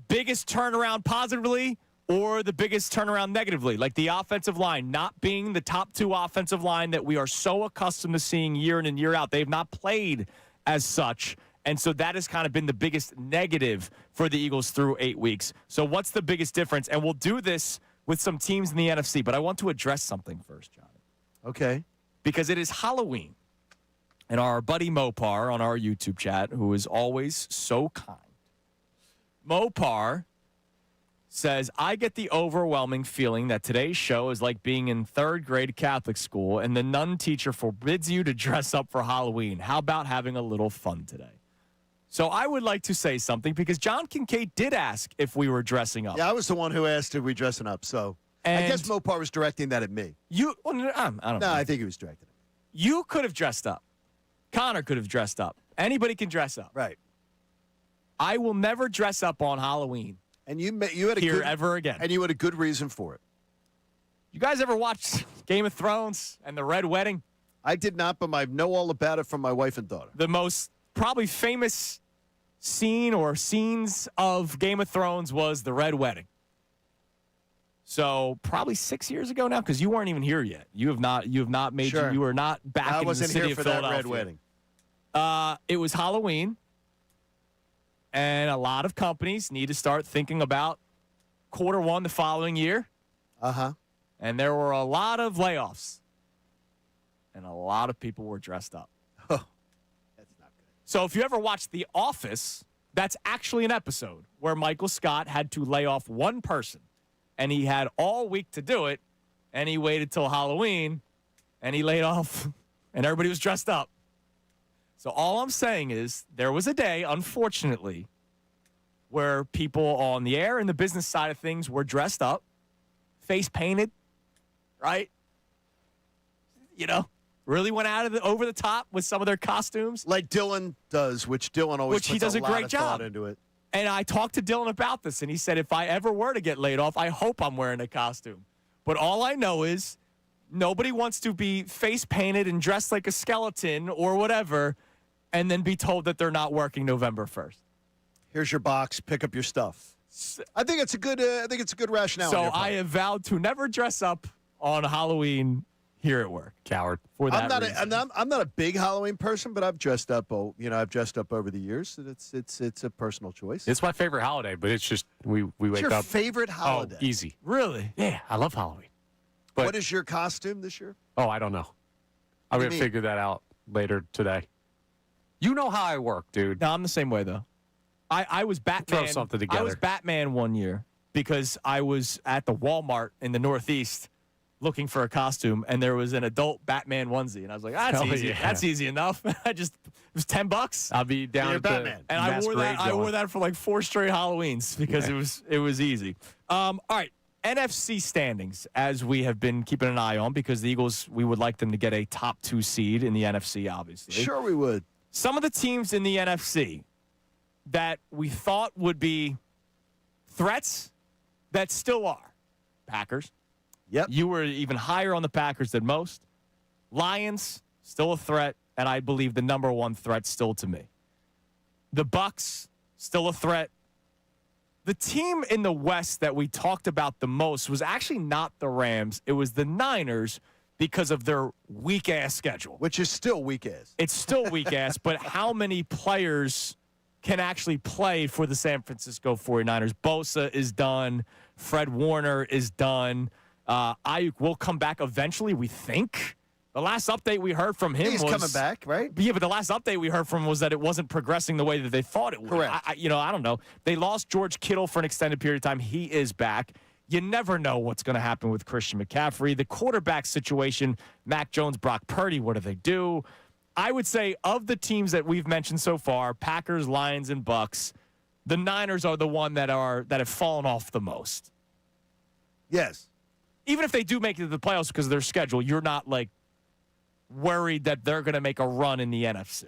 biggest turnaround positively or the biggest turnaround negatively? Like the offensive line not being the top two offensive line that we are so accustomed to seeing year in and year out. They've not played as such. And so that has kind of been the biggest negative for the Eagles through 8 weeks. So what's the biggest difference? And we'll do this with some teams in the NFC, but I want to address something first, John. Okay. Because it is Halloween. And our buddy Mopar on our YouTube chat, who is always so kind, Mopar says, I get the overwhelming feeling that today's show is like being in third grade Catholic school and the nun teacher forbids you to dress up for Halloween. How about having a little fun today? So I would like to say something because John Kincade did ask if we were dressing up. Yeah, I was the one who asked if we dressing up, so And I guess Mopar was directing that at me. Well, no, I don't know. No, I think he was directing it. You could have dressed up. Connor could have dressed up. Anybody can dress up. Right. I will never dress up on Halloween And you had a here good, ever again. and you had a good reason for it. You guys ever watch Game of Thrones and the Red Wedding? I did not, but I know all about it from my wife and daughter. The most probably famous scene or scenes of Game of Thrones was the Red Wedding. So probably 6 years ago now, because you weren't even here yet. You have not made Sure. you were not back I in wasn't the city here of for that Philadelphia. red wedding. It was Halloween, and a lot of companies need to start thinking about quarter one the following year. Uh-huh. And there were a lot of layoffs, and a lot of people were dressed up. Oh, that's not good. So if you ever watched The Office, that's actually an episode where Michael Scott had to lay off one person, and he had all week to do it, and he waited till Halloween, and he laid off, and everybody was dressed up. So all I'm saying is there was a day, unfortunately, where people on the air and the business side of things were dressed up, face painted, right? You know, really went over the top with some of their costumes. Like Dylan does, which Dylan always Which he puts does a lot great of thought job. into it. And I talked to Dylan about this, and he said, if I ever were to get laid off, I hope I'm wearing a costume. But all I know is nobody wants to be face painted and dressed like a skeleton or whatever and then be told that they're not working November 1st. Here's your box. Pick up your stuff. I think it's a good. I think it's a good rationale. So on your part. I have vowed to never dress up on Halloween here at work. Coward. For that I'm not. reason. I'm not a big Halloween person, but I've dressed up. I've dressed up over the years. And it's a personal choice. It's my favorite holiday, but it's just we What's wake your up. favorite holiday? Oh, easy. Really? Yeah, I love Halloween. But, What is your costume this year? Oh, I don't know. I'm do you going to mean? figure that out later today. You know how I work, dude. No, I'm the same way, though. I was Batman. Throw something I was together. Batman one year because I was at the Walmart in the Northeast looking for a costume, and there was an adult Batman onesie, and I was like, that's Hell easy. yeah. That's easy enough. It was $10, I'll be down You're at the Batman. and I wore that. masquerade I wore going. that for like 4 straight Halloweens because it was easy. All right. NFC standings, as we have been keeping an eye on, because the Eagles, we would like them to get a top 2 seed in the NFC, obviously. Sure, we would. Some of the teams in the NFC that we thought would be threats that still are. Packers. Yep. You were even higher on the Packers than most. Lions, still a threat, and I believe the number one threat still to me. The Bucks, still a threat. The team in the West that we talked about the most was actually not the Rams. It was the Niners because of their weak-ass schedule. Which is still weak ass. It's still weak-ass, but how many players can actually play for the San Francisco 49ers? Bosa is done. Fred Warner is done. Ayuk will come back eventually, we think. The last update we heard from him He's was... coming back, right? Yeah, but the last update we heard from was that it wasn't progressing the way that they thought it would. Correct. I don't know. They lost George Kittle for an extended period of time. He is back. You never know what's going to happen with Christian McCaffrey. The quarterback situation, Mac Jones, Brock Purdy, what do they do? I would say of the teams that we've mentioned so far, Packers, Lions, and Bucks, the Niners are the one that have fallen off the most. Yes. Even if they do make it to the playoffs because of their schedule, you're not like worried that they're going to make a run in the NFC.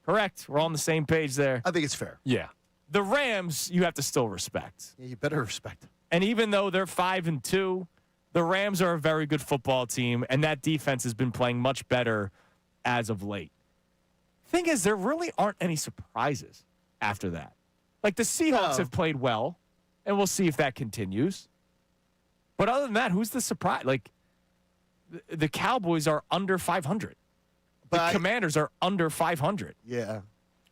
Correct? We're on the same page there. I think it's fair. Yeah. The Rams, you have to still respect. Yeah, you better respect them. And even though they're 5-2, the Rams are a very good football team, and that defense has been playing much better as of late. Thing is, there really aren't any surprises after that. Like the Seahawks have played well, and we'll see if that continues. But other than that, who's the surprise? Like the Cowboys are under 500. The Commanders are under 500. Yeah.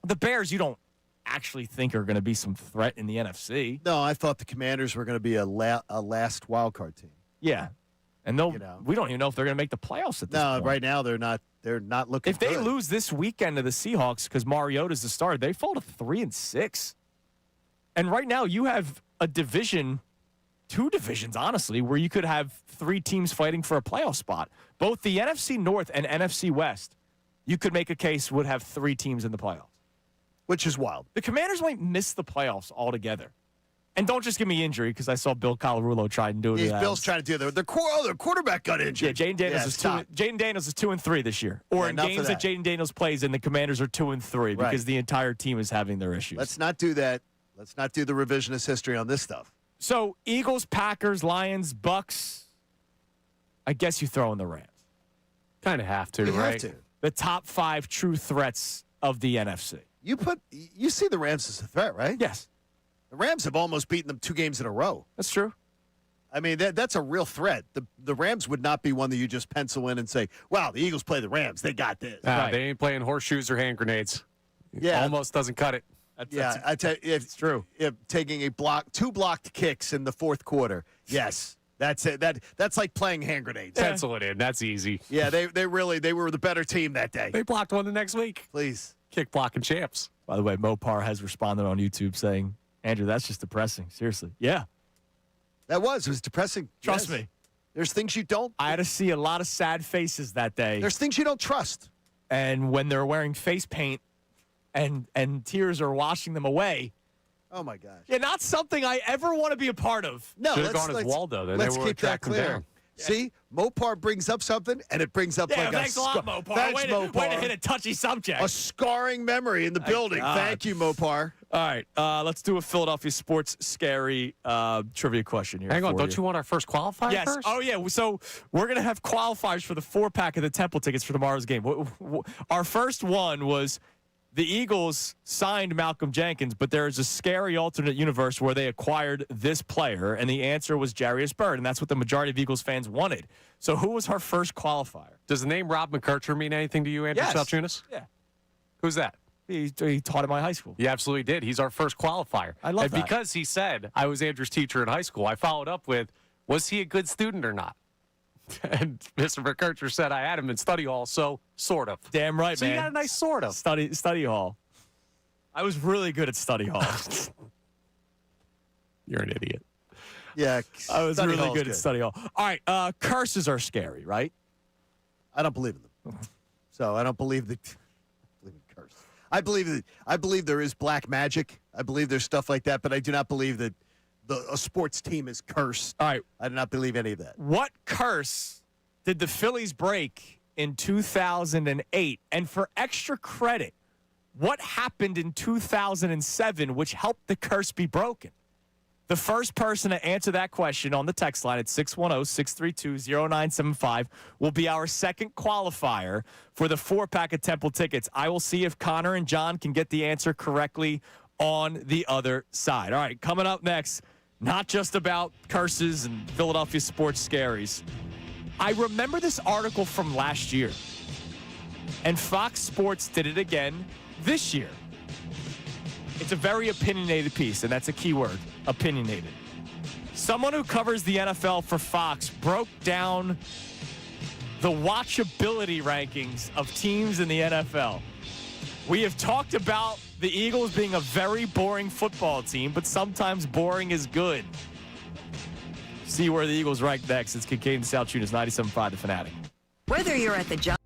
The Bears, you don't actually think are going to be some threat in the NFC. No, I thought the Commanders were going to be a last wild card team. Yeah. And we don't even know if they're going to make the playoffs at this point. No, right now they're not looking If they good. lose this weekend to the Seahawks because Mariota's the starter, they fall to 3-6. And right now you have a division, 2 divisions, honestly, where you could have 3 teams fighting for a playoff spot. Both the NFC North and NFC West, you could make a case would have 3 teams in the playoffs. Which is wild. The Commanders might miss the playoffs altogether. And don't just give me injury because I saw Bill Colarulo try and do it. Bill's trying to do that. Their quarterback got injured. Yeah, Jaden Daniels is 2-3 this year. Or in games that Jaden Daniels plays in, the Commanders are 2-3 because the entire team is having their issues. Let's not do that. Let's not do the revisionist history on this stuff. So Eagles, Packers, Lions, Bucks. I guess you throw in the Rams. Kind of have to, You right? have to. The top 5 true threats of the NFC. You see the Rams as a threat, right? Yes, The Rams have almost beaten them 2 games in a row. that's true. I mean, that's a real threat. The Rams would not be one that you just pencil in and say, wow, the Eagles play the Rams. They got this. Right. They ain't playing horseshoes or hand grenades. Yeah. Almost doesn't cut it. I tell you, it's true. If taking 2 blocked kicks in the fourth quarter, yes, that's it. That's like playing hand grenades. Pencil it in. That's easy. Yeah, they were the better team that day. They blocked one the next week. Please. Kick blocking champs. By the way, Mopar has responded on YouTube saying, Andrew, that's just depressing. Seriously. Yeah. It was depressing. Trust Yes. me. There's things you don't. I had to see a lot of sad faces that day. There's things you don't trust. And when they're wearing face paint and tears are washing them away, Oh my gosh. yeah, not something I ever want to be a part of. No, Should have gone as Waldo. Then let's they would keep that track him clear. down. See, Mopar brings up something, and it brings up Yeah, like thanks a lot, Mopar. Thanks, Way to Mopar. hit a touchy subject. A scarring memory in the building. God. Thank you, Mopar. All right, let's do a Philadelphia sports scary trivia question here. Hang on. for Don't you want our first qualifier Yes. first? Oh, yeah. So we're going to have qualifiers for the 4-pack of the Temple tickets for tomorrow's game. Our first one was the Eagles signed Malcolm Jenkins, but there is a scary alternate universe where they acquired this player, and the answer was Jarius Byrd, and that's what the majority of Eagles fans wanted. So who was our first qualifier? Does the name Rob McKercher mean anything to you, Andrew Yes. Salciunas? Yeah. Who's that? He taught at my high school. He absolutely did. He's our first qualifier. I love and that. because he said I was Andrew's teacher in high school, I followed up with, was he a good student or not? And Mr. McKercher said I had him in study hall, so sort of. Damn right, So man. you got a nice sort of. Study hall. I was really good at study hall. You're an idiot. Yeah, I was study really hall's good at study hall. All right, curses are scary, right? I don't believe in them, so I don't believe that. Curse. I believe there is black magic. I believe there's stuff like that, but I do not believe that a sports team is cursed. All right, I do not believe any of that. what curse did the Phillies break in 2008? And for extra credit, what happened in 2007 which helped the curse be broken? The first person to answer that question on the text line at 610-632-0975 will be our second qualifier for the 4-pack of Temple tickets. I will see if Connor and John can get the answer correctly on the other side. All right, coming up next, not just about curses and Philadelphia sports scaries. I remember this article from last year, and Fox Sports did it again this year. It's a very opinionated piece, and that's a key word, opinionated. Someone who covers the NFL for Fox broke down the watchability rankings of teams in the NFL. We have talked about the Eagles being a very boring football team, but sometimes boring is good. see where the Eagles rank next. It's Kincade Salciunas, 97.5 The Fanatic. Whether you're at the job.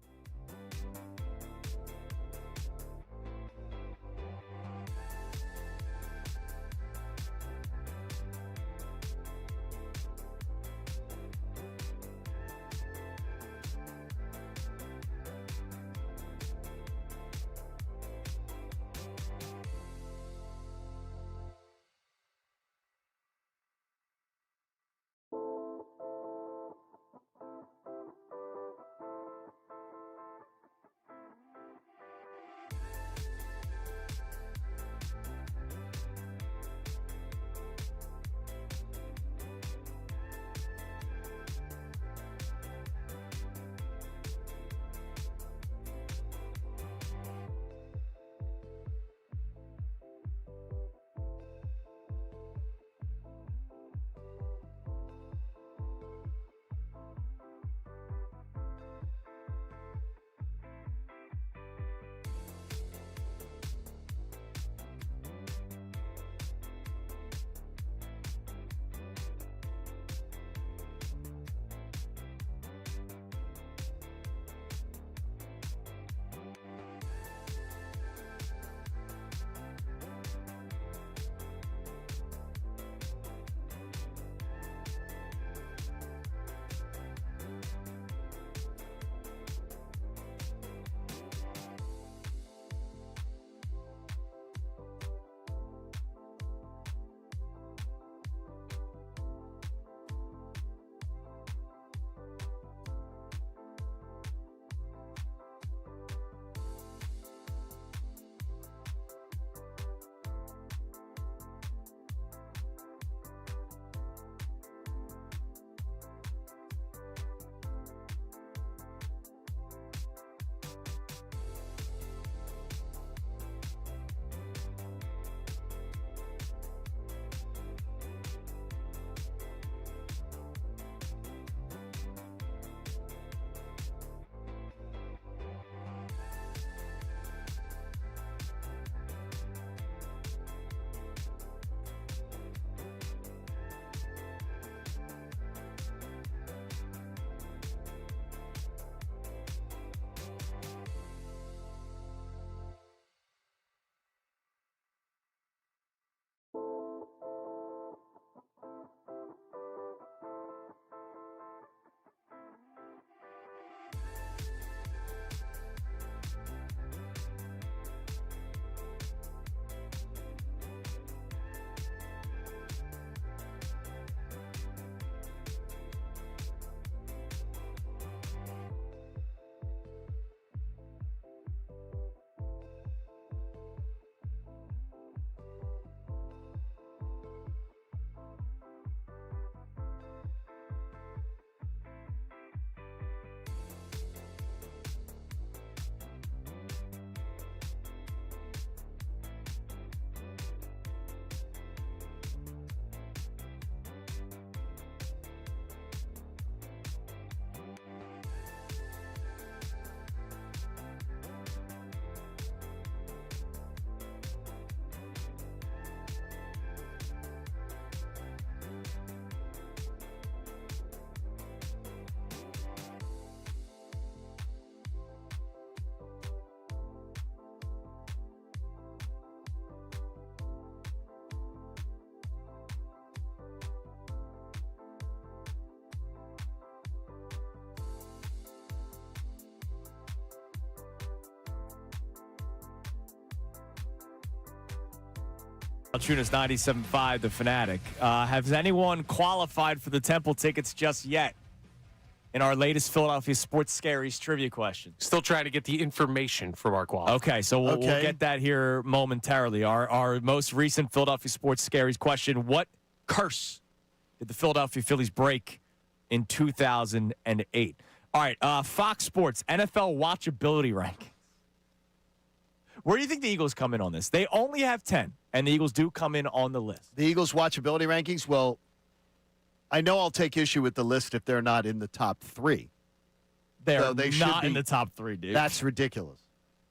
Salciunas 97.5, The Fanatic. Has anyone qualified for the Temple tickets just yet? In our latest Philadelphia Sports Scaries trivia question. Still trying to get the information from our qualifiers. Okay, so we'll get that here momentarily. Our most recent Philadelphia Sports Scaries question: what curse did the Philadelphia Phillies break in 2008? All right, Fox Sports NFL watchability rankings. Where do you think the Eagles come in on this? They only have 10, and the Eagles do come in on the list. The Eagles' watchability rankings, well, I know I'll take issue with the list if they're not in the top 3. They're they should not be. in the top 3, dude. That's ridiculous.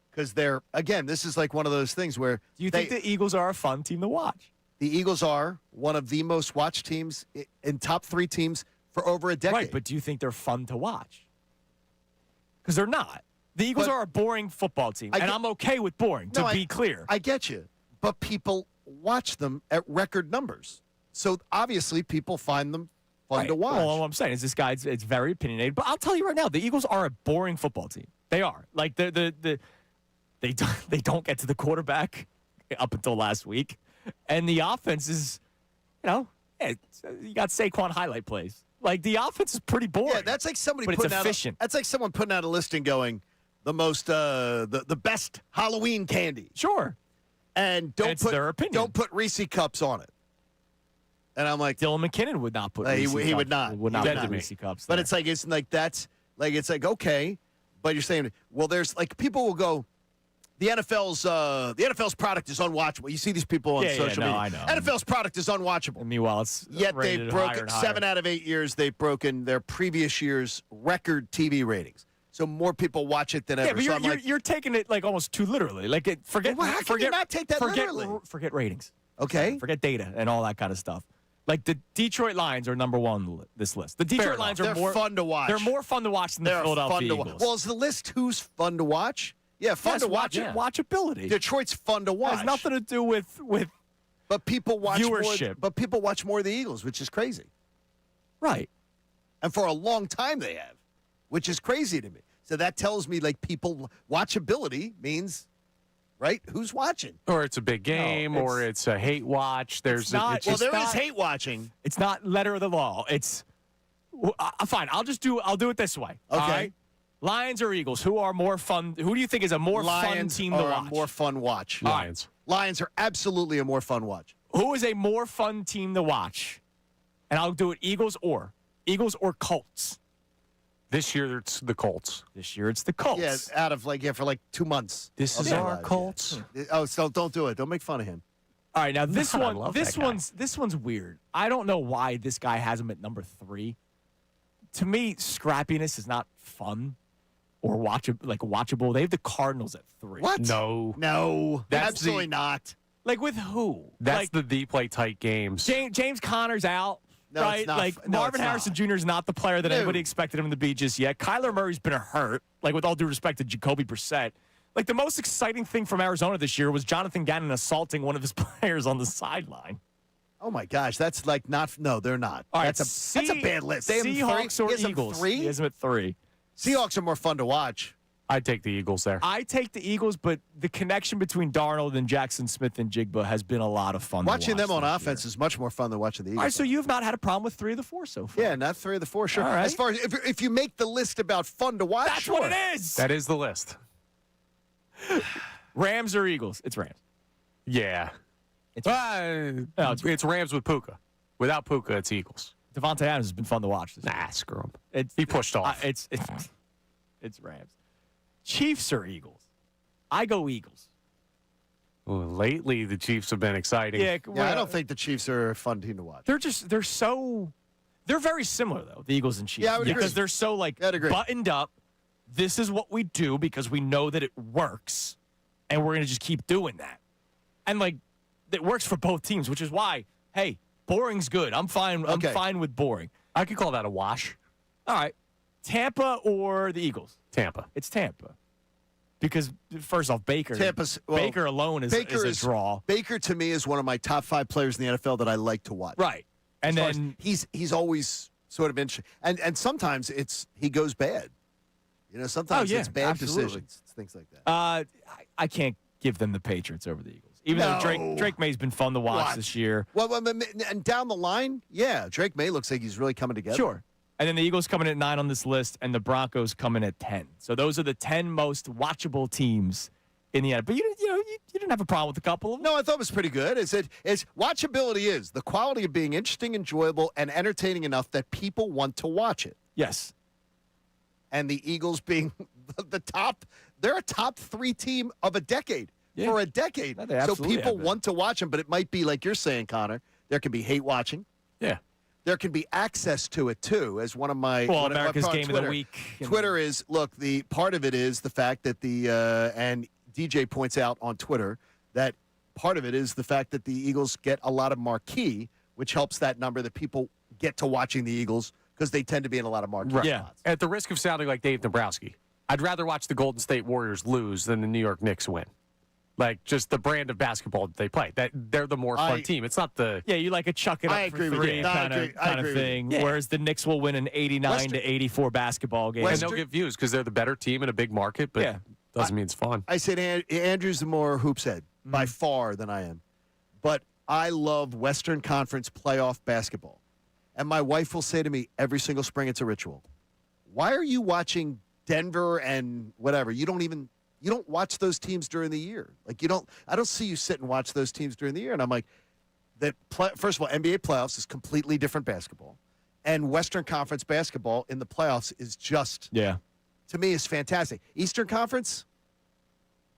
Because they're, again, this is like one of those things where do you think the Eagles are a fun team to watch? The Eagles are one of the most watched teams in top 3 teams for over a decade. Right, but do you think they're fun to watch? Because they're not. The Eagles are a boring football team, and I'm okay with boring, to be clear. I get you, but people watch them at record numbers. So obviously people find them fun to watch. Well, all I'm saying is this guy, it's very opinionated. But I'll tell you right now, the Eagles are a boring football team. They are. Like, they don't get to the quarterback up until last week. And the offense is, you got Saquon highlight plays. Like, the offense is pretty boring. Yeah, that's like somebody but putting it's efficient. that's like someone putting out a listing going, the most the best Halloween candy. Sure. And it's their opinion. Don't put Reese cups on it. And I'm like, Dylan McKinnon would not put he Reese cups. would not. Would He not would put not. Reese cups. But there. it's like okay, but you're saying, well, there's like people will go, the NFL's product is unwatchable. You see these people on social media. I know. NFL's product is unwatchable. And meanwhile, it's Yet rated they've higher broken and higher. 7 out of 8 years. They've broken their previous year's record TV ratings. So more people watch it than ever. Yeah, but So you're taking it like almost too literally. Like, forget. Well, how can you not take that literally? Forget ratings. Okay. Forget data and all that kind of stuff. Like, the Detroit Lions are number 1 this list. The Detroit Lions are They're more fun to watch. They're more fun to watch than the They're Philadelphia fun to Eagles. Well, is the list who's fun to watch? Yeah, fun Yes, to watch. watchability. Detroit's fun to watch. Has nothing to do with But people watch viewership. But people watch more of the Eagles, which is crazy. right. And for a long time they have, which is crazy to me. So that tells me like people watchability means, right? Who's watching? Or it's a big game, or it's a hate watch. There's not- it's Well, just there is hate watching. It's not letter of the law. It's fine. I'll do it this way. Okay. All right? Lions or Eagles? Who are more fun? Who do you think is a more Lions fun team to are watch? a more fun watch. Lions. Lions are absolutely a more fun watch. Who is a more fun team to watch? And I'll do it Eagles or Colts. This year it's the Colts. This year it's the Colts. Yeah, out of for like 2 months. This of is their our lives, Colts. yeah. Oh, so don't do it. Don't make fun of him. All right, now this God, I one, love this that guy. one's weird. I don't know why this guy has him at number 3. To me, scrappiness is not fun or watchable. They have the Cardinals at 3. What? No. That's absolutely not. Like, with who? That's like, the play tight games. James Conner's out. No, right? it's not. Like, No, Marvin it's Harrison not. Jr. is not the player that No. anybody expected him to be just yet. Kyler Murray's been hurt. Like, with all due respect to Jacoby Brissett. Like, the most exciting thing from Arizona this year was Jonathan Gannon assaulting one of his players on the sideline. Oh my gosh, that's like not. No, they're not. All right, that's a bad list. They have them Seahawks three? or He has them Eagles? three? He has them at 3. Seahawks are more fun to watch. I'd take the Eagles there. I take the Eagles, but the connection between Darnold and Jackson Smith and Jigba has been a lot of fun. Watching to watch them on this offense year. is much more fun than watching the Eagles. All right, so you've not had a problem with 3 of the 4 so far. yeah, not 3 of the 4, sure. All right. As far as if you make the list about fun to watch, That's sure. what it is. That is the list. Rams or Eagles? It's Rams. Yeah. It's It's Rams with Puka. Without Puka, it's Eagles. Devontae Adams has been fun to watch this year. Nah, screw him. It's, He pushed off. It's Rams. Chiefs or Eagles? I go Eagles. Well, lately, the Chiefs have been exciting. Yeah, Yeah, I don't think the Chiefs are a fun team to watch. they're very similar though, the Eagles and Chiefs. Yeah, I would agree. Because they're so like I'd agree. buttoned up. This is what we do because we know that it works, and we're gonna just keep doing that. And like it works for both teams, which is why, hey, boring's good. I'm fine. Okay. I'm fine with boring. I could call that a wash. All right, Tampa or the Eagles? Tampa. It's Tampa. Because first off, Baker alone is a draw. Baker to me is one of my top 5 players in the NFL that I like to watch. Right. And As far then as he's always sort of interesting, and sometimes he goes bad. Sometimes Oh, yeah, it's bad absolutely. decisions, it's things like that. I can't give them the Patriots over the Eagles. Even though No. Drake May's been fun to watch What? this year. Well, and down the line, yeah, Drake May looks like he's really coming together. Sure. And then the Eagles coming at 9 on this list, and the Broncos coming at 10. So those are the 10 most watchable teams in the NFL. But you didn't have a problem with a couple of them. No, I thought it was pretty good. It's watchability is the quality of being interesting, enjoyable, and entertaining enough that people want to watch it. Yes. And the Eagles being they're a top 3 team of a decade. Yeah. For a decade. No, they So absolutely people have been. want to watch them, but it might be like you're saying, Connor, there can be hate watching. Yeah. There can be access to it too, as one of my America's on Game of the Twitter. Week. Twitter is the part of it is the fact that and DJ points out on Twitter that part of it is the fact that the Eagles get a lot of marquee, which helps that number that people get to watching the Eagles because they tend to be in a lot of marquee spots. At the risk of sounding like Dave Dombrowski, I'd rather watch the Golden State Warriors lose than the New York Knicks win. Like, just the brand of basketball that they play. That they're the more fun team. It's not the... Yeah, you like a chuck it up for three kind of thing, whereas the Knicks will win an 89 to 84 basketball game. And they'll get views because they're the better team in a big market, but doesn't mean it's fun. I said Andrew's the more hoops head by far than I am. But I love Western Conference playoff basketball. And my wife will say to me every single spring, it's a ritual. Why are you watching Denver and whatever? You don't watch those teams during the year. Like, I don't see you sit and watch those teams during the year. And I'm like, first of all, NBA playoffs is completely different basketball. And Western Conference basketball in the playoffs is just, to me, is fantastic. Eastern Conference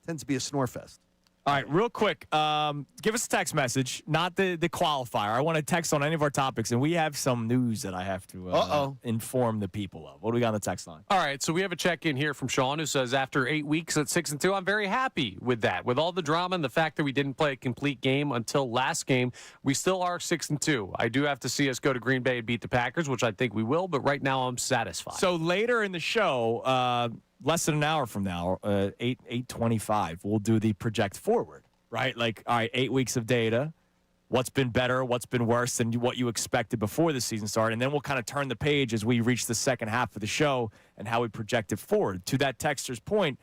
tends to be a snore fest. All right, real quick, give us a text message, not the qualifier. I want to text on any of our topics, and we have some news that I have to inform the people of. What do we got on the text line? All right, so we have a check-in here from Sean who says, after 8 weeks at 6-2, I'm very happy with that. With all the drama and the fact that we didn't play a complete game until last game, we still are 6-2. I do have to see us go to Green Bay and beat the Packers, which I think we will, but right now I'm satisfied. So later in the show, less than an hour from now, 8:25, we'll do the project forward, right? Like, all right, 8 weeks of data. What's been better? What's been worse than what you expected before the season started? And then we'll kind of turn the page as we reach the second half of the show and how we project it forward. To that texter's point,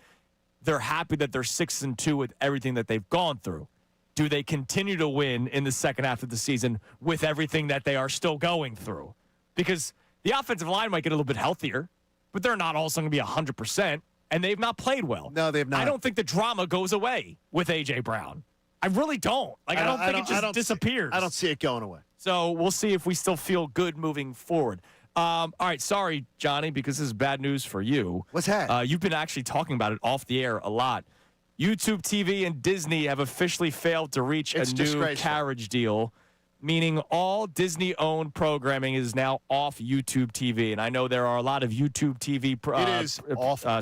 they're happy that they're 6-2 with everything that they've gone through. Do they continue to win in the second half of the season with everything that they are still going through? Because the offensive line might get a little bit healthier, but they're not also going to be 100%, and they've not played well. No, they've not. I don't think the drama goes away with A.J. Brown. I really don't. Like, I don't think it just disappears. I don't see it going away. So we'll see if we still feel good moving forward. All right, sorry, Johnny, because this is bad news for you. What's that? You've been actually talking about it off the air a lot. YouTube TV and Disney have officially failed to reach a new carriage deal, meaning all Disney-owned programming is now off YouTube TV. And I know there are a lot of YouTube TV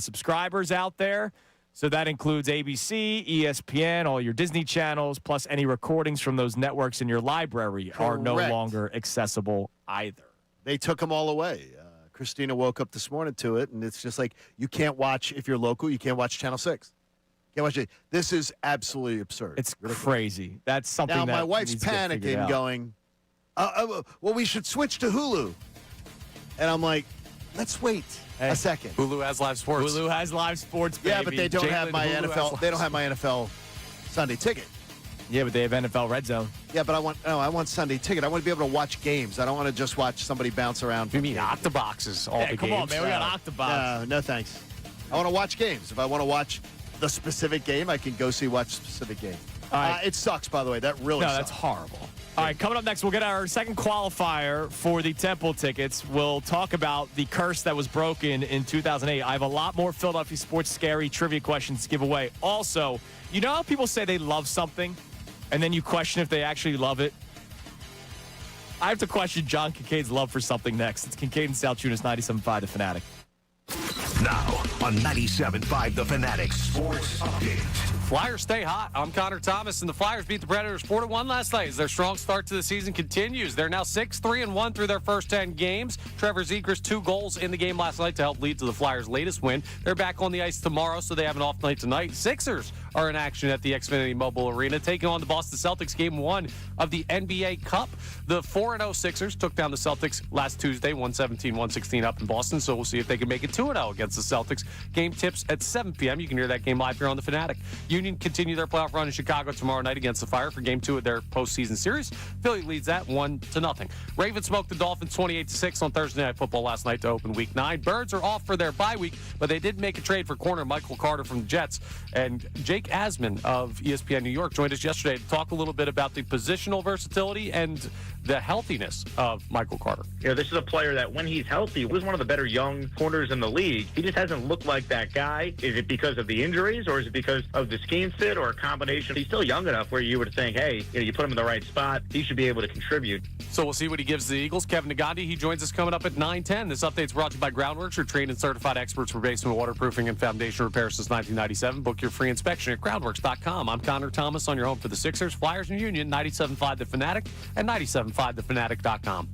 subscribers out there. So that includes ABC, ESPN, all your Disney channels, plus any recordings from those networks in your library are no longer accessible either. They took them all away. Christina woke up this morning to it, and it's just like, you can't watch, if you're local, you can't watch Channel 6. Can't watch it. This is absolutely absurd. It's crazy. That's something now, that my wife's panicking, going, well, we should switch to Hulu. And I'm like, let's wait a second. Hulu has live sports. Hulu has live sports, baby. Yeah, but they don't have my NFL. They don't have my NFL Sunday ticket. Yeah, but they have NFL Red Zone. Yeah, but I want Sunday ticket. I want to be able to watch games. I don't want to just watch somebody bounce around. You mean Octoboxes? All the come games? on, man. We got Octobox. No, thanks. I want to watch games. If I want to watch the specific game, I can go watch specific game. It sucks, by the way. That really sucks. That's horrible. All right, coming up next, we'll get our second qualifier for the Temple tickets. We'll talk about the curse that was broken in 2008. I have a lot more Philadelphia sports scary trivia questions to give away. Also, you know how people say they love something, and then you question if they actually love it? I have to question John Kincaid's love for something next. It's Kincade and Salciunas, 97.5 The Fanatic. Now on 97.5 The Fanatic Sports Update. Flyers stay hot. I'm Connor Thomas, and the Flyers beat the Predators 4-1 last night as their strong start to the season continues. They're now 6-3-1 through their first 10 games. Trevor Zegras 2 goals in the game last night to help lead to the Flyers' latest win. They're back on the ice tomorrow, so they have an off night tonight. Sixers are in action at the Xfinity Mobile Arena, taking on the Boston Celtics Game 1 of the NBA Cup. The 4-0 Sixers took down the Celtics last Tuesday, 117-116 up in Boston, so we'll see if they can make it 2-0 against the Celtics. Game tips at 7 p.m. You can hear that game live here on The Fanatic. Union continue their playoff run in Chicago tomorrow night against the Fire for Game 2 of their postseason series. Philly leads that 1-0. Ravens smoked the Dolphins 28-6 on Thursday Night Football last night to open Week 9. Birds are off for their bye week, but they did make a trade for corner Michael Carter from the Jets. And Jake Asman of ESPN New York joined us yesterday to talk a little bit about the positional versatility and the healthiness of Michael Carter. You know, this is a player that when he's healthy was one of the better young corners in the league. He just hasn't looked like that guy. Is it because of the injuries or is it because of the scheme fit or a combination. He's still young enough where you would think, hey, you put him in the right spot, he should be able to contribute. So we'll see what he gives the Eagles. Kevin Nagandi, he joins us coming up at 9:10. This update's brought to you by Groundworks, your trained and certified experts for basement waterproofing and foundation repair since 1997. Book your free inspection at groundworks.com. I'm Connor Thomas on your home for the Sixers, Flyers, and Union, 97.5 The Fanatic and 97.5thefanatic.com.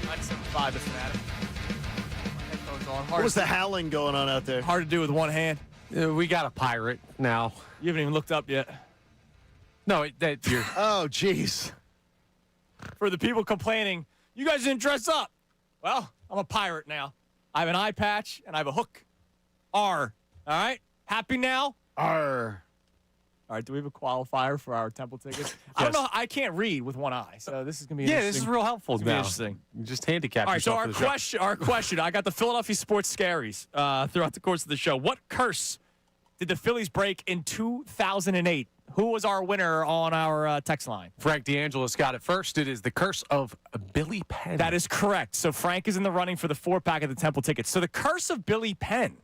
97.5 The Fanatic. Headphones on. What was the howling going on out there? Hard to do with one hand. We got a pirate now. You haven't even looked up yet. No, you're. Oh, jeez. For the people complaining, you guys didn't dress up. Well, I'm a pirate now. I have an eye patch and I have a hook. R. All right? Happy now? Arr. All right, do we have a qualifier for our Temple tickets? I don't know. I can't read with one eye, so this is going to be interesting. This is real helpful It's gonna be now. interesting. You just handicap All right, so yourself our for the show. question, I got the Philadelphia sports scaries throughout the course of the show. What curse did the Phillies break in 2008? Who was our winner on our text line? Frank DeAngelis got it first. It is the curse of Billy Penn. That is correct. So Frank is in the running for the 4-pack of the Temple tickets. So the curse of Billy Penn,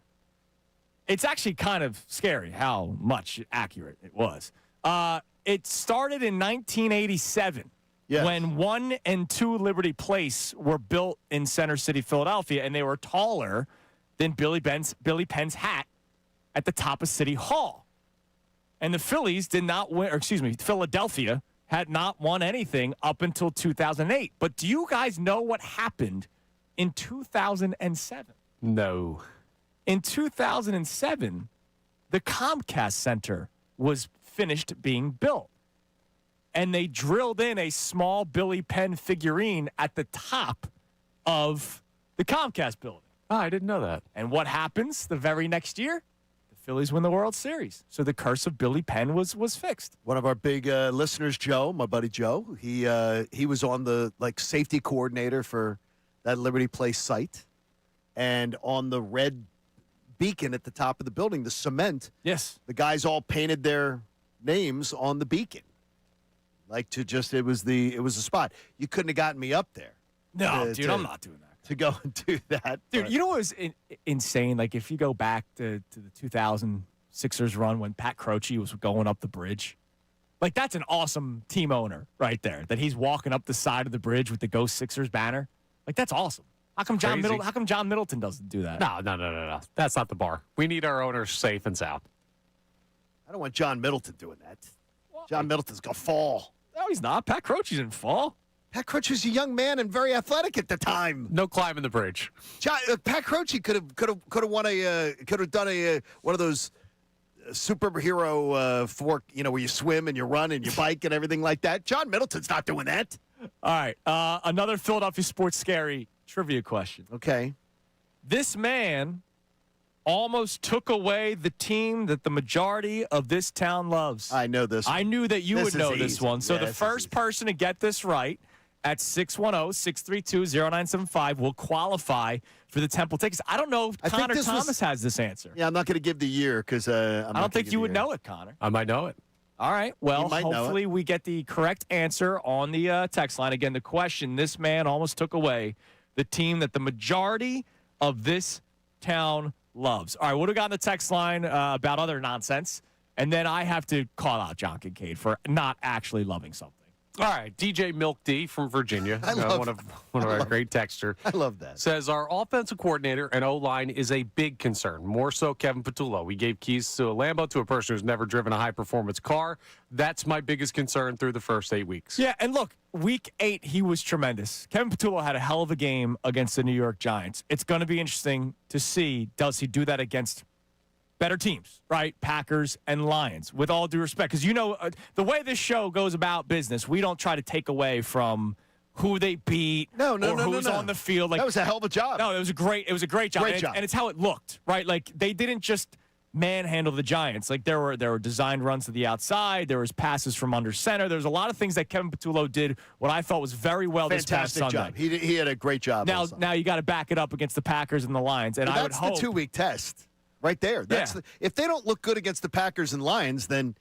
it's actually kind of scary how much accurate it was. It started in 1987 Yes. when 1 and 2 Liberty Place were built in Center City, Philadelphia, and they were taller than Billy Penn's hat at the top of City Hall. And the Phillies did not win, or excuse me, Philadelphia had not won anything up until 2008. But do you guys know what happened in 2007? No. In 2007, the Comcast Center was finished being built. And they drilled in a small Billy Penn figurine at the top of the Comcast building. Oh, I didn't know that. And what happens the very next year? The Phillies win the World Series. So the curse of Billy Penn was fixed. One of our big listeners, Joe, my buddy Joe, he was on the safety coordinator for that Liberty Place site, and on the red beacon at the top of the building, the cement. Yes. The guys all painted their names on the beacon, it was a spot. You couldn't have gotten me up there. No, dude, I'm not doing that. To go and do that, Dude, but- you know what was insane? Like, if you go back to the 2000 Sixers run when Pat Croce was going up the bridge, like, that's an awesome team owner right there, that he's walking up the side of the bridge with the Ghost Sixers banner. Like, that's awesome. How come John Middleton doesn't do that? No. That's not the bar. We need our owners safe and sound. I don't want John Middleton doing that. John Middleton's going to fall. No, he's not. Pat Croce didn't fall. Pat Croce was a young man and very athletic at the time. No climbing the bridge. Pat Croce could have won could have done one of those superhero fork, where you swim and you run and you bike and everything like that. John Middleton's not doing that. All right. Another Philadelphia sports scary trivia question. Okay. This man almost took away the team that the majority of this town loves. I know this. I knew that you This would is know this easy. one. So Yeah, the this is first easy. person to get this right at 610-632-0975 will qualify for the Temple tickets. I don't know if I think Connor this Thomas was- has this answer. Yeah, I'm not going to give the year because I don't think you would know it, Connor. I might know it. All right. Well, You might know it. hopefully we get the correct answer on the text line. Again, the question, this man almost took away the team that the majority of this town loves. All right, what do we got on the text line about other nonsense? And then I have to call out John Kincade for not actually loving something. All right, DJ Milk D from Virginia, one of our great texter, I love that. says our offensive coordinator and O-line is a big concern, more so Kevin Patullo. We gave keys to a Lambo to a person who's never driven a high-performance car. That's my biggest concern through the first 8 weeks. Yeah, and look, week 8, he was tremendous. Kevin Patullo had a hell of a game against the New York Giants. It's going to be interesting to see, does he do that against better teams, right? Packers and Lions, with all due respect. Because, the way this show goes about business, we don't try to take away from who they beat or who's on the field. Like, that was a hell of a job. No, it was a great job. Great And job. and it's how it looked, right? Like, they didn't just manhandle the Giants. Like, there were designed runs to the outside. There was passes from under center. There was a lot of things that Kevin Patullo did what I thought was very well this past Fantastic Sunday. job. He had a great job. also. Now you got to back it up against the Packers and the Lions. And But I would hope that's the 2-week test right there. That's Yeah. if they don't look good against the Packers and Lions, then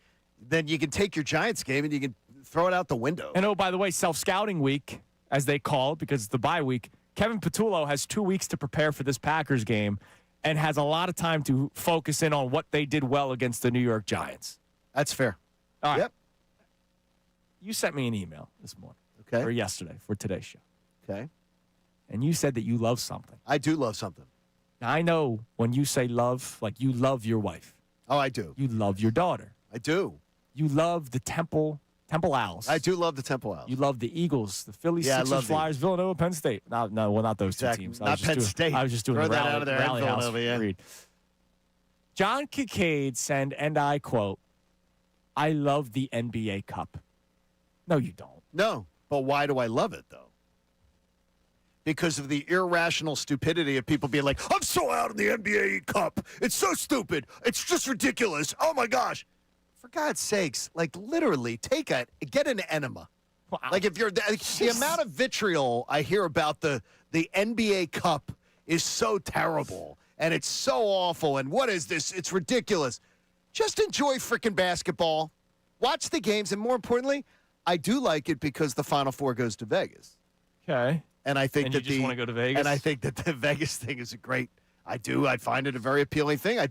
you can take your Giants game and you can throw it out the window. And, oh, by the way, self-scouting week, as they call it, because it's the bye week, Kevin Patullo has 2 weeks to prepare for this Packers game and has a lot of time to focus in on what they did well against the New York Giants. That's fair. All right. Yep. You sent me an email this morning Okay. or yesterday for today's show, Okay. and you said that you love something. I do love something. Now, I know when you say love, like you love your wife. Oh, I do. You love your daughter. I do. You love the Temple Temple Owls. I do love the Temple Owls. You love the Eagles, the Phillies, Yeah, I Sixers, love the Flyers, Villanova, Penn State. No, not those Exactly. two teams. Not Penn State. I was just doing Throw the that rally, out of there. rally house Villanova, yeah. read. John Kincade said, and I quote, "I love the NBA Cup." No, you don't. No, but why do I love it, though? Because of the irrational stupidity of people being like, I'm so out of the NBA Cup. It's so stupid. It's just ridiculous. Oh, my gosh. For God's sakes, like, literally, get an enema. Wow. Like, if you're the amount of vitriol I hear about the NBA Cup is so terrible, and it's so awful, and what is this? It's ridiculous. Just enjoy freaking basketball. Watch the games, and more importantly, I do like it because the Final Four goes to Vegas. Okay. And I think And that you just want to go to Vegas? And I think that the Vegas thing is a great. I do. I find it a very appealing thing. I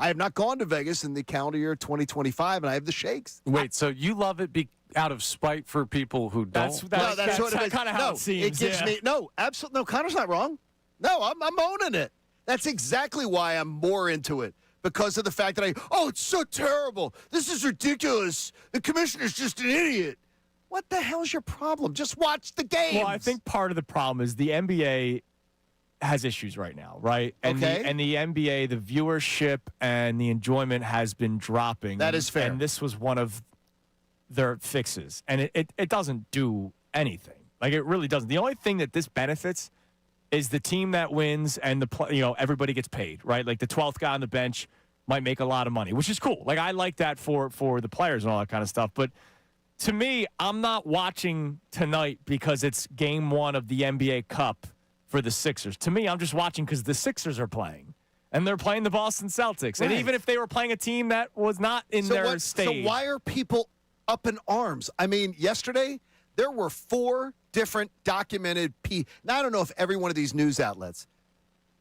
have not gone to Vegas in the calendar year 2025, and I have the shakes. Wait, so you love it out of spite for people who don't? That's what it is. kind of how No, it seems. It gives me absolutely no. Connor's not wrong. No, I'm owning it. That's exactly why I'm more into it. Because of the fact that it's so terrible. This is ridiculous. The commissioner's just an idiot. What the hell's your problem? Just watch the games. Well, I think part of the problem is the NBA has issues right now, right? And Okay. the NBA, the viewership and the enjoyment has been dropping. That is fair. And this was one of their fixes. And it doesn't do anything. Like, it really doesn't. The only thing that this benefits is the team that wins and everybody gets paid, right? Like, the 12th guy on the bench might make a lot of money, which is cool. Like, I like that for the players and all that kind of stuff. But to me, I'm not watching tonight because it's game one of the NBA Cup for the Sixers. To me, I'm just watching because the Sixers are playing. And they're playing the Boston Celtics. Right. And even if they were playing a team that was not in their stage. So why are people up in arms? I mean, yesterday, there were 4 different documented Now, I don't know if every one of these news outlets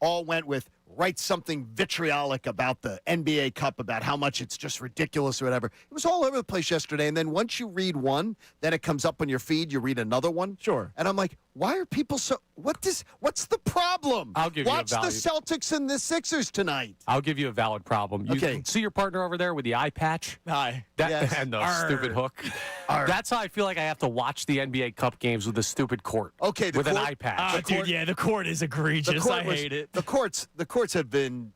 all went with write something vitriolic about the NBA Cup, about how much it's just ridiculous or whatever. It was all over the place yesterday. And then once you read one, then it comes up on your feed. You read another one. Sure. And I'm like, why are people so – what's the problem? I'll give you a Watch the value. Celtics and the Sixers tonight. I'll give you a valid problem. You Okay. see your partner over there with the eye patch? Hi. That, Yes. and the Arr. stupid hook. Arr. That's how I feel like I have to watch the NBA Cup games with a stupid court. Okay, the with an court- eye patch. Dude, yeah, the court is egregious. I hate it. The courts have been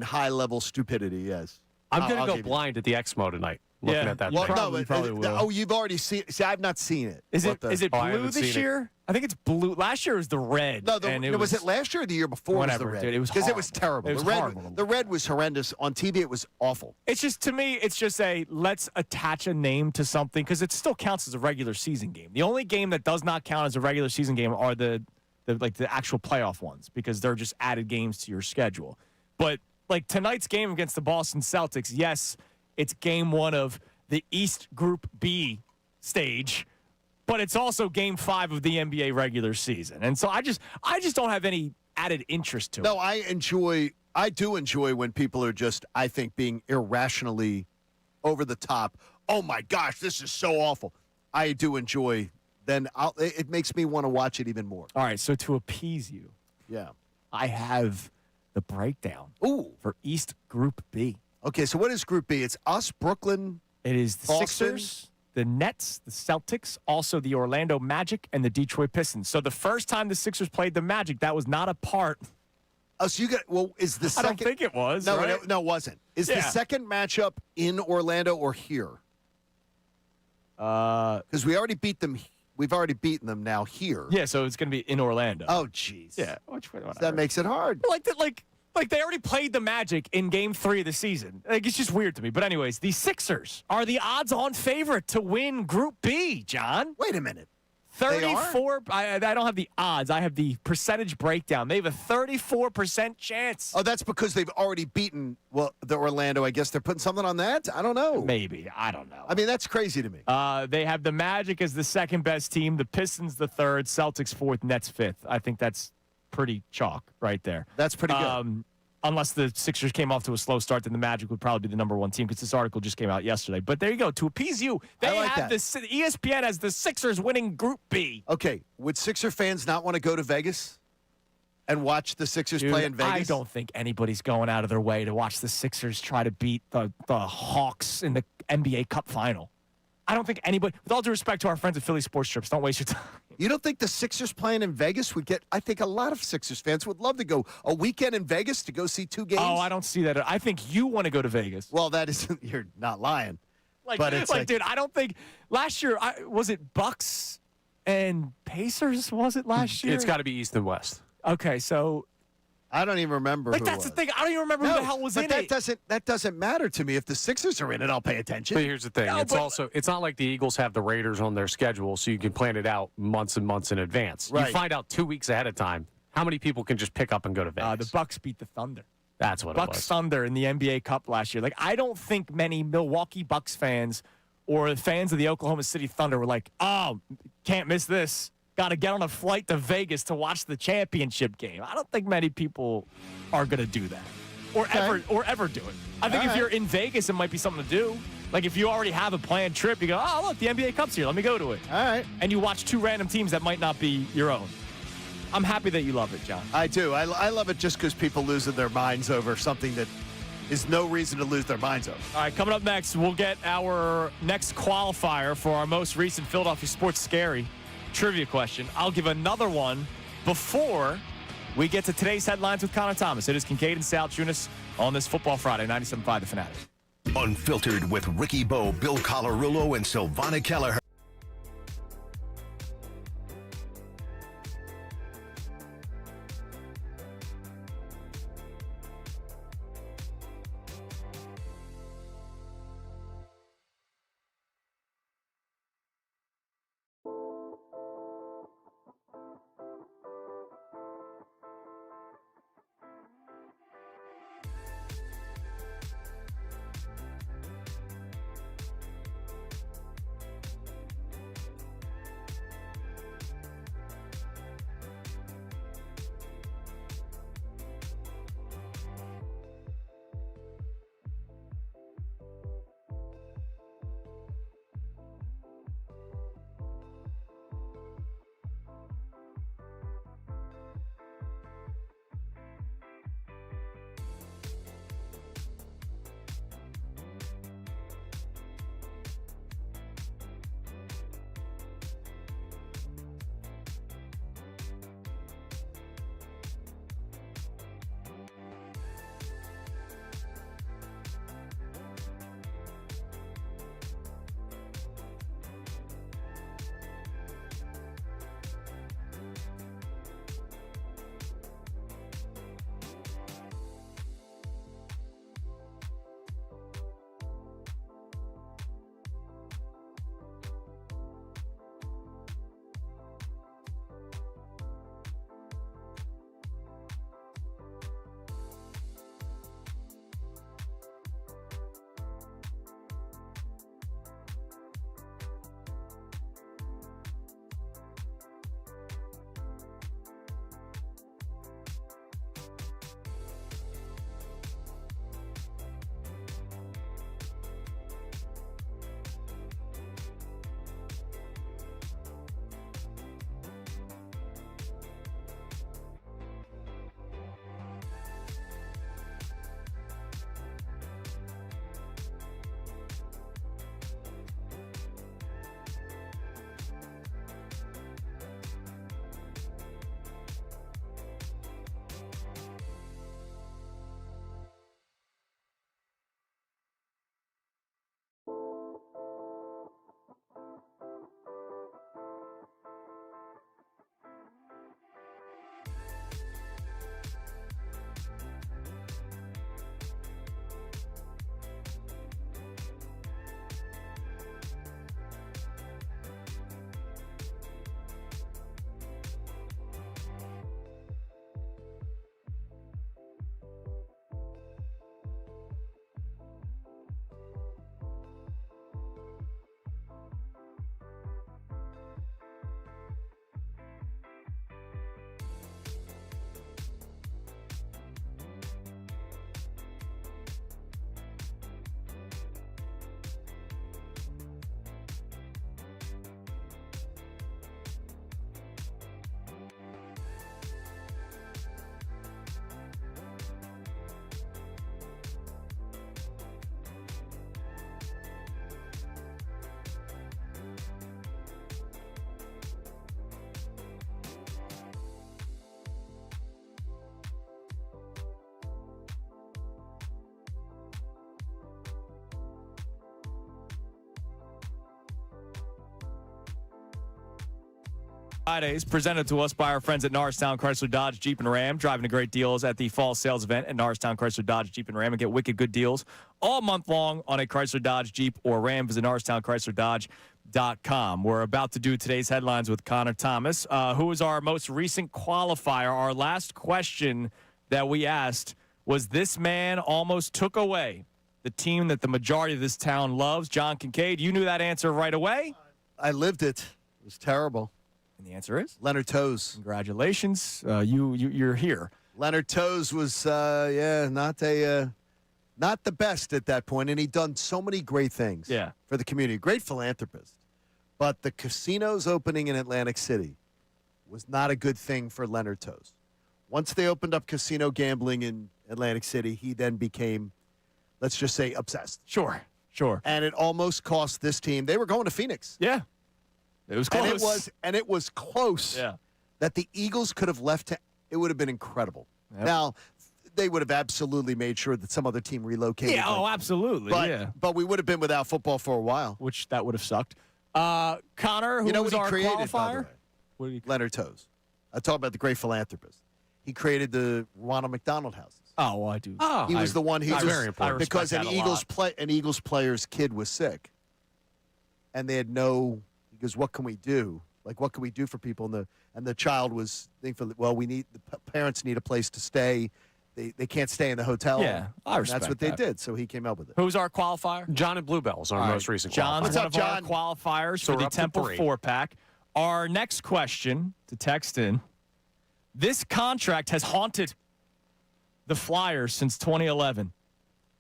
high level stupidity. Yes, I'm I'll going to go give you blind at the X Mo tonight. Looking Yeah. at that Well, thing. no, probably will. you've already seen. See, I've not seen it. Is it What the- blue I haven't this seen it. year? I think it's blue. Last year was the red. No, and was it last year or the year before? Whatever, was the red? dude, it was because it was horrible. terrible. It was the red, horrible to the look red was horrendous on TV. It was awful. It's just, to me, it's just let's attach a name to something because it still counts as a regular season game. The only game that does not count as a regular season game are the actual playoff ones because they're just added games to your schedule. But like tonight's game against the Boston Celtics, yes, it's game one of the East Group B stage, but it's also game 5 of the NBA regular season. And so I just don't have any added interest to it. No, I do enjoy when people are just, I think, being irrationally over the top. Oh my gosh, this is so awful. I do enjoy. Then it makes me want to watch it even more. All right, so to appease you, Yeah. I have the breakdown Ooh. for East Group B. Okay, so what is Group B? It's us, Brooklyn. It is the Boston. Sixers, the Nets, the Celtics, also the Orlando Magic, and the Detroit Pistons. So the first time the Sixers played the Magic, that was not a part. Oh, so you got, well, is the I second. don't think it was. No, right? no, it wasn't. Is the Yeah. second matchup in Orlando or here? Because we already beat them. We've already beaten them now here. Yeah, so it's going to be in Orlando. Oh, jeez. yeah. Whatever. That makes it hard. Like they already played the Magic in Game 3 of the season. Like, it's just weird to me. But anyways, the Sixers are the odds-on favorite to win Group B, John. Wait a minute. 34. I don't have the odds. I have the percentage breakdown. They have a 34% chance. Oh, that's because they've already beaten, the Orlando. I guess they're putting something on that? I don't know. Maybe. I don't know. I mean, that's crazy to me. They have the Magic as the second best team, the Pistons the third, Celtics fourth, Nets fifth. I think that's pretty chalk right there. That's pretty good. Unless the Sixers came off to a slow start, then the Magic would probably be the number one team because this article just came out yesterday. But there you go. To appease you, they I like have that. ESPN as the Sixers winning Group B. Okay, would Sixer fans not want to go to Vegas and watch the Sixers Dude, play in Vegas? I don't think anybody's going out of their way to watch the Sixers try to beat the Hawks in the NBA Cup final. I don't think anybody, with all due respect to our friends at Philly Sports Trips, don't waste your time. You don't think the Sixers playing in Vegas would get? I think a lot of Sixers fans would love to go a weekend in Vegas to go see 2 games. Oh, I don't see that. I think you want to go to Vegas. Well, that is you're not lying. But it's like, like- dude, I don't think last year was it Bucks and Pacers? Was it last year? It's got to be East and West. Okay, so I don't even remember. like who that's it the was. thing. I don't even remember who the hell was but in that it. That doesn't matter to me. If the Sixers are in it, I'll pay attention. But here's the thing. No, It's not like the Eagles have the Raiders on their schedule, so you can plan it out months and months in advance. Right. You find out 2 weeks ahead of time. How many people can just pick up and go to Vegas? The Bucks beat the Thunder. That's what it Bucks was. Thunder in the NBA Cup last year. Like, I don't think many Milwaukee Bucks fans or fans of the Oklahoma City Thunder were like, oh, can't miss this. Got to get on a flight to Vegas to watch the championship game. I don't think many people are going to do that or ever do it. I think if you're in Vegas, it might be something to do. Like, if you already have a planned trip, you go, oh, look, the NBA Cup's here. Let me go to it. All right. And you watch 2 random teams that might not be your own. I'm happy that you love it, John. I do. I love it just because people losing their minds over something that is no reason to lose their minds over. All right, coming up next, we'll get our next qualifier for our most recent Philadelphia Sports Scary trivia question. I'll give another one before we get to today's headlines with Connor Thomas. It is Kincade and Salciunas on this Football Friday, 97.5 The Fanatic. Unfiltered with Ricky Bo, Bill Colarulo, and Silvana Kelleher. Fridays presented to us by our friends at Norristown Chrysler Dodge Jeep and Ram, driving to great deals at the fall sales event at Norristown Chrysler Dodge Jeep and Ram, and get wicked good deals all month long on a Chrysler Dodge Jeep or Ram. Visit NorristownChryslerDodge.com. We're about to do today's headlines with Connor Thomas, who is our most recent qualifier. Our last question that we asked was, this man almost took away the team that the majority of this town loves. John Kincade, you knew that answer right away. I lived it. It was terrible. And the answer is? Leonard Toews. Congratulations. You're here. Leonard Toews was, not the best at that point, and he'd done so many great things for the community. Great philanthropist. But the casinos opening in Atlantic City was not a good thing for Leonard Toews. Once they opened up casino gambling in Atlantic City, he then became, let's just say, obsessed. Sure. And it almost cost this team. They were going to Phoenix. Yeah. It was close. And it was close. Yeah. That the Eagles could have left. It would have been incredible. Yep. Now, they would have absolutely made sure that some other team relocated. Yeah, absolutely. But we would have been without football for a while. Which that would have sucked. Connor, who was our created, qualifier? What did he create? Leonard Toews. I talk about the great philanthropist. He created the Ronald McDonald houses. Oh, well, I do. He was the one who was very important. because an Eagles player's kid was sick, and they had no. He goes, "What can we do? Like, what can we do for people?" And the child was thinking, "Well, the parents need a place to stay. They can't stay in the hotel." Yeah, I respect that's what they did. So he came up with it. Who's our qualifier? John and Bluebell's, our most recent John's qualifier. one of our qualifiers So for we're the up to Temple 3. 4-pack. Our next question to text in: this contract has haunted the Flyers since 2011,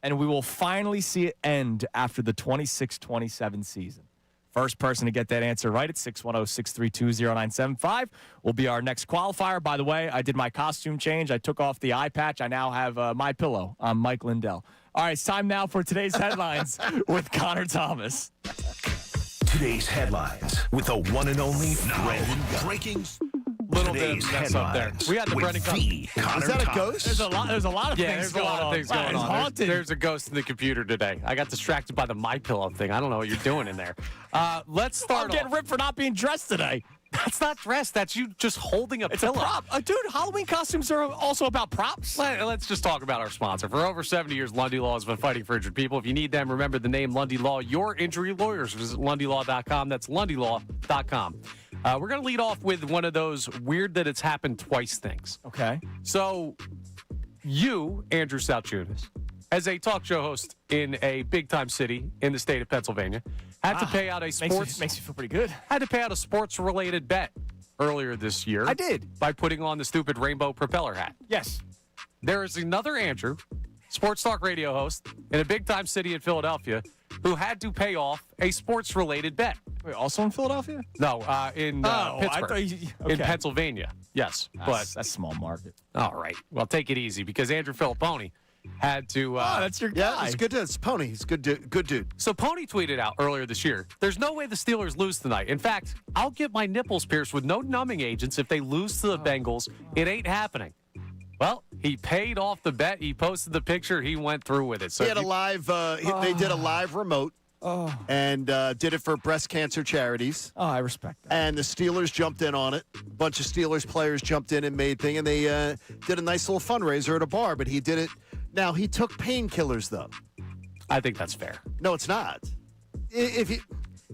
and we will finally see it end after the 26-27 season. First person to get that answer right at 610-632-0975 will be our next qualifier. By the way, I did my costume change. I took off the eye patch. I now have my pillow. I'm Mike Lindell. All right, it's time now for today's headlines with Connor Thomas. Today's headlines with the one and only Brendan Breaking. Little bit of Today's mess up there. headlines We had the with Brendan Connor Is that a Thomas. ghost? There's a lot of things there's a going lot on. of things going It's on. haunted. There's a ghost in the computer today. I got distracted by the MyPillow thing. I don't know what you're doing in there. Let's start I'm getting ripped for not being dressed today. That's not dressed. That's you just holding a It's pillow. a prop. Dude, Halloween costumes are also about props. Let's just talk about our sponsor. For over 70 years, Lundy Law has been fighting for injured people. If you need them, remember the name Lundy Law. Your injury lawyers. Visit LundyLaw.com. That's LundyLaw.com. We're going to lead off with one of those weird that it's happened twice things. Okay. So you, Andrew Salciunas, as a talk show host in a big-time city in the state of Pennsylvania, had to pay out a Makes me feel pretty good. had to pay out a sports-related bet earlier this year. I did. By putting on the stupid rainbow propeller hat. Yes. There is another Andrew, sports talk radio host in a big-time city in Philadelphia, who had to pay off a sports-related bet. Wait, also in Philadelphia? No, in Pittsburgh, in Pennsylvania. Yes, That's small market. all right. Well, take it easy because Andrew Filipponi had to. That's your guy. Yeah, it's good. It's Pony. He's good dude. So Pony tweeted out earlier this year, there's no way the Steelers lose tonight. In fact, I'll get my nipples pierced with no numbing agents if they lose to the Bengals. It ain't happening. Well, he paid off the bet. He posted the picture. He went through with it. So He had a live. They did a live remote and did it for breast cancer charities. Oh, I respect that. And the Steelers jumped in on it. A bunch of Steelers players jumped in and made thing, and they did a nice little fundraiser at a bar. But he did it. Now he took painkillers though. I think that's fair. No, it's not. If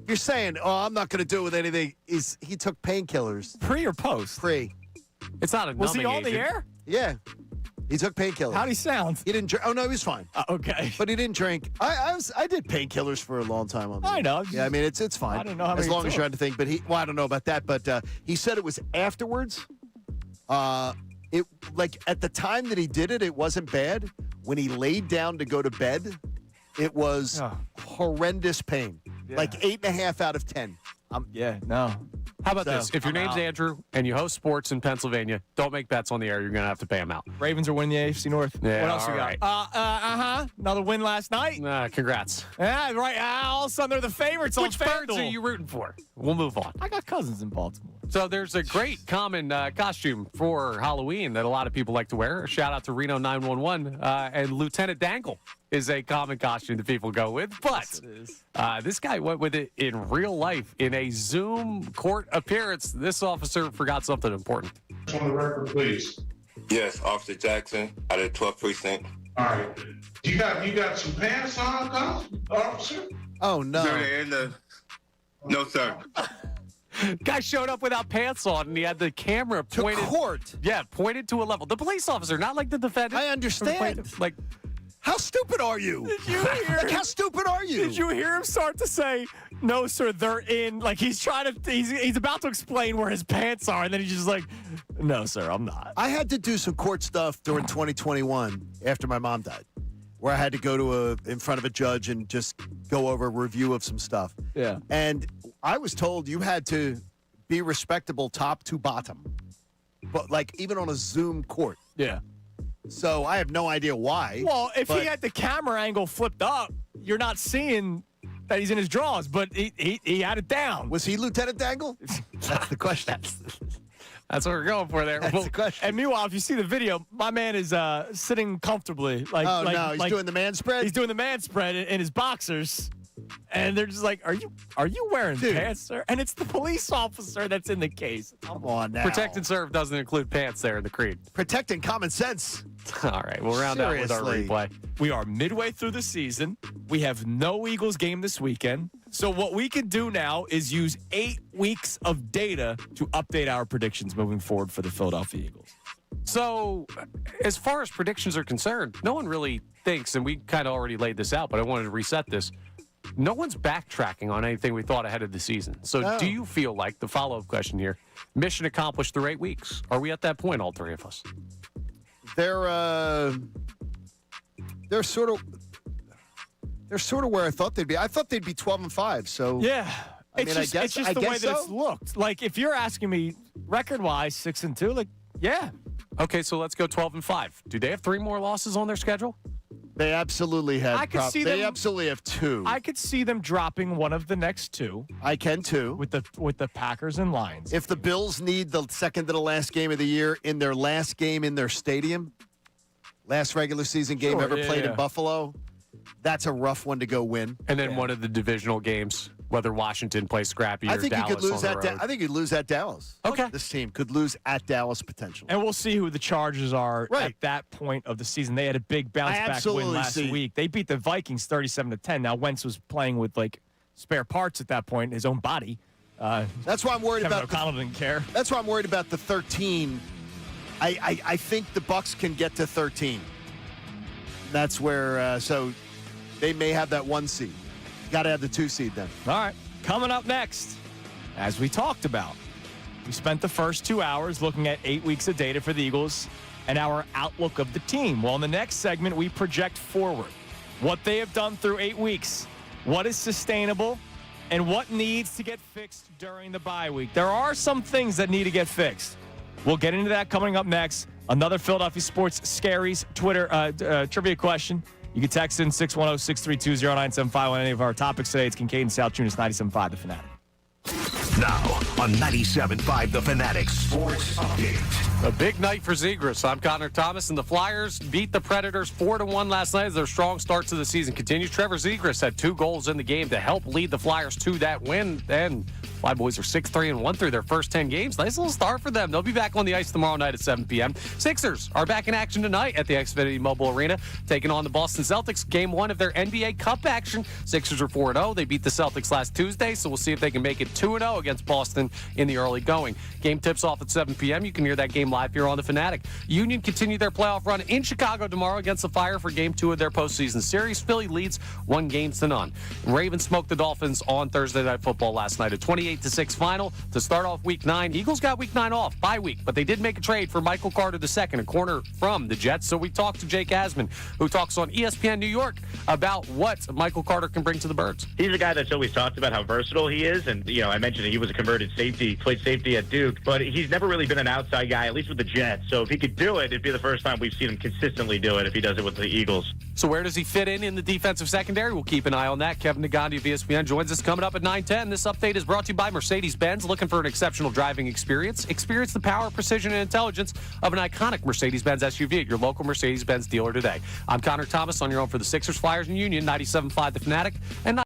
you're saying, "Oh, I'm not going to do it with anything," he took painkillers Pre or post? pre? It's not a Was he numbing on the agent. air? Yeah, he took painkillers. How'd he sound? He didn't drink. Oh no, he was fine. Okay. But he didn't drink. I did painkillers for a long time on the I know. Yeah, I mean it's fine. I didn't know how as many long you as took. you're on the thing. But I don't know about that. But he said it was afterwards. It like at the time that he did it, it wasn't bad. When he laid down to go to bed, it was horrendous pain. Yeah. Like 8.5 out of 10. Yeah, no. How about So, this? If your I'm name's out. Andrew and you host sports in Pennsylvania, don't make bets on the air. You're going to have to pay them out. Ravens are winning the AFC North. Yeah, What else we all got? right. Another win last night. Congrats. Yeah, right. All of a sudden they're the favorites Which on birds FanDuel. are you rooting for? We'll move on. I got cousins in Baltimore. So there's a great common costume for Halloween that a lot of people like to wear. A shout out to Reno 911. And Lieutenant Dangle is a common costume that people go with. But this guy went with it in real life. In a Zoom court appearance, this officer forgot something important. On the record, please. Yes, Officer Jackson out of the 12th precinct. All right. You got some pants on, officer? Oh, no. No, sir. Guy showed up without pants on, and he had the camera pointed. To court. Yeah, pointed to a level. The police officer, not like the defendant. I understand. Like, How stupid are you? Did you hear? Like, how stupid are you? Did you hear him start to say, "No, sir, they're in"? Like he's trying to, he's about to explain where his pants are, and then he's just like, "No, sir, I'm not." I had to do some court stuff during 2021 after my mom died, where I had to go to in front of a judge and just go over a review of some stuff. Yeah. And I was told you had to be respectable top to bottom, but like even on a Zoom court. Yeah. So I have no idea why. Well, if but he had the camera angle flipped up, you're not seeing that he's in his drawers, but he had it down. Was he Lieutenant Dangle? That's the question. that's what we're going for there. That's the question. And meanwhile, if you see the video, my man is sitting comfortably. Like, Oh, no, he's doing the man spread? He's doing the man spread in his boxers. And they're just like, are you wearing Dude. pants, sir? And it's the police officer that's in the case. Come on now. Protect and serve doesn't include pants there in the creed. Protecting common sense. All right, we'll round out with our Seriously. replay. We are midway through the season. We have no Eagles game this weekend. So what we can do now is use 8 weeks of data to update our predictions moving forward for the Philadelphia Eagles. So, as far as predictions are concerned, no one really thinks, and we kind of already laid this out, but I wanted to reset this. No one's backtracking on anything we thought ahead of the season. So, No. do you feel like, the follow-up question here, mission accomplished through 8 weeks? Are we at that point, all three of us? They're sort of where I thought they'd be. I thought they'd be 12-5. So Yeah. I It's mean, just, I it's guess- just I the way guess that so. it's looked. Like, if you're asking me record-wise, 6-2, like, yeah. Okay, so let's go 12-5. Do they have 3 more losses on their schedule? they absolutely have. I could see they them- absolutely have 2. I could see them dropping one of the next 2 I can too. with the Packers and Lions. If the Bills need the second to the last game of the year in their last game in their stadium, last regular season game Sure, ever yeah, played yeah. in Buffalo, that's a rough one to go win. And then one of the divisional games, whether Washington plays scrappy I or think you Dallas could lose on the at. road. I think you'd lose at Dallas. Okay. This team could lose at Dallas potentially. And we'll see who the Chargers are Right. at that point of the season. They had a big bounce back win absolutely last see. week. They beat the Vikings 37-10. Now Wentz was playing with like spare parts at that point, his own body. That's why I'm worried Kevin about. O'Connell didn't care. That's why I'm worried about the 13. I think the Bucks can get to 13. That's where. So they may have that 1 seed. Got to have the 2 seed then. All right, coming up next, as we talked about, we spent the first 2 hours looking at 8 weeks of data for the Eagles and our outlook of the team. Well, in the next segment, we project forward what they have done through 8 weeks, what is sustainable, and what needs to get fixed during the bye week. There are some things that need to get fixed. We'll get into that coming up next. Another Philadelphia Sports Scaries Twitter trivia question. You can text in 610-632-0975 on any of our topics today. It's Kincade Salciunas, 97.5 The Fanatic. Now on 97.5 The Fanatic Sports Update. A big night for Zegras. I'm Connor Thomas, and the Flyers beat the Predators 4-1 last night as their strong start to the season continues. Trevor Zegras had 2 goals in the game to help lead the Flyers to that win. And Fly Boys are 6-3-1 through their first 10 games. Nice little start for them. They'll be back on the ice tomorrow night at 7 p.m. Sixers are back in action tonight at the Xfinity Mobile Arena, taking on the Boston Celtics. Game 1 of their NBA Cup action. Sixers are 4-0. They beat the Celtics last Tuesday, so we'll see if they can make it 2-0 against Boston in the early going. Game tips off at 7 p.m. You can hear that game live here on the Fanatic. Union continue their playoff run in Chicago tomorrow against the Fire for Game 2 of their postseason series. Philly leads 1-0. Ravens smoked the Dolphins on Thursday Night Football last night. A 28-6 final to start off Week 9. Eagles got Week 9 off, bye week, but they did make a trade for Michael Carter II, a corner from the Jets. So we talked to Jake Asman, who talks on ESPN New York about what Michael Carter can bring to the Birds. He's a guy that's always talked about how versatile he is. And, I mentioned that he was a converted safety, played safety at Duke, but he's never really been an outside guy, at least with the Jets. So if he could do it, it'd be the first time we've seen him consistently do it if he does it with the Eagles. So where does he fit in the defensive secondary? We'll keep an eye on that. Kevin Nagandi of ESPN joins us coming up at 9:10. This update is brought to you by by Mercedes-Benz. Looking for an exceptional driving experience? Experience the power, precision, and intelligence of an iconic Mercedes-Benz SUV at your local Mercedes-Benz dealer today. I'm Connor Thomas on your own for the Sixers, Flyers, and Union, 97.5 The Fanatic, and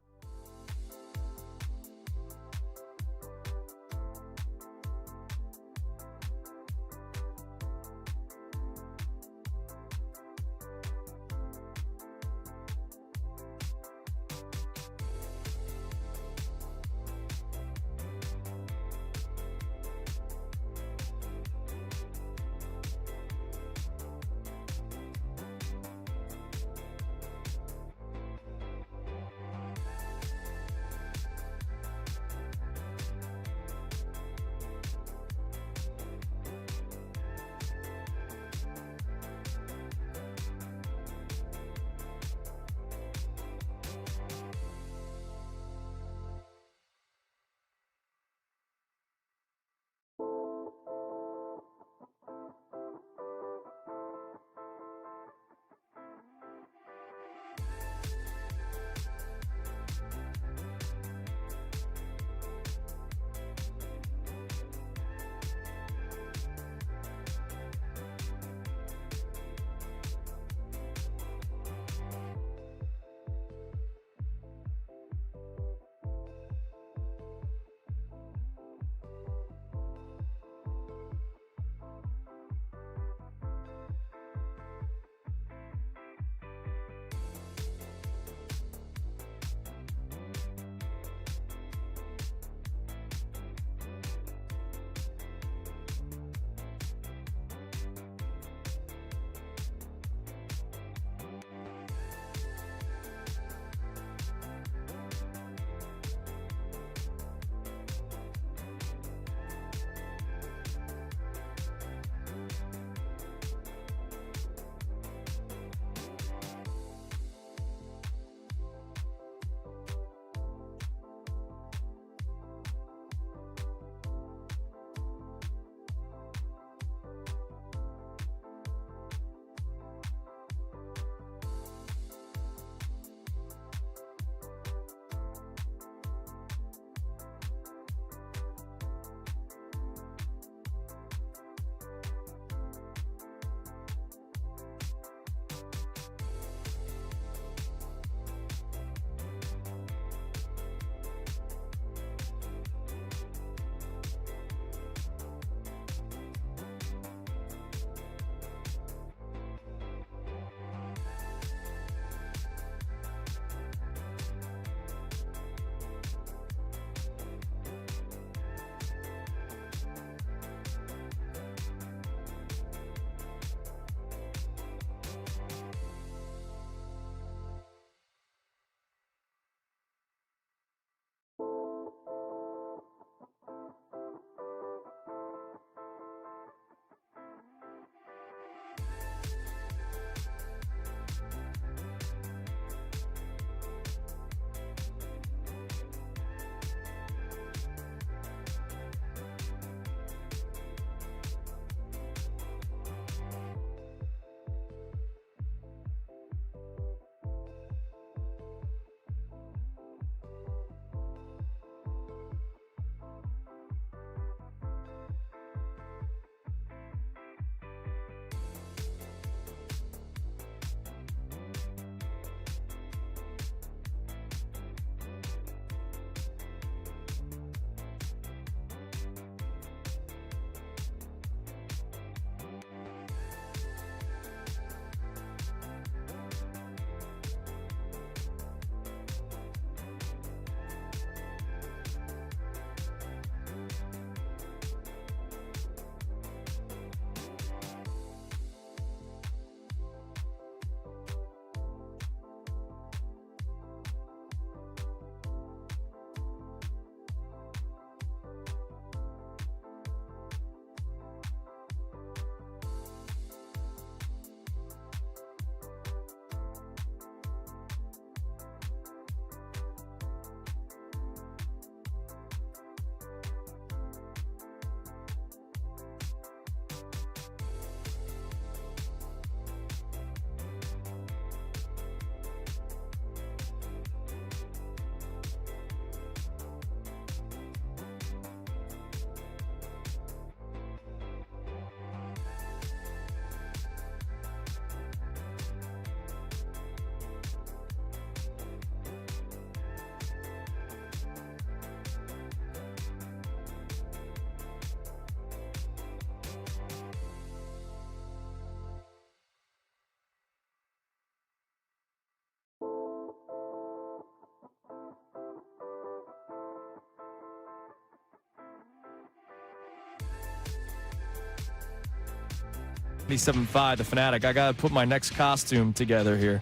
97.5, The Fanatic. I got to put my next costume together here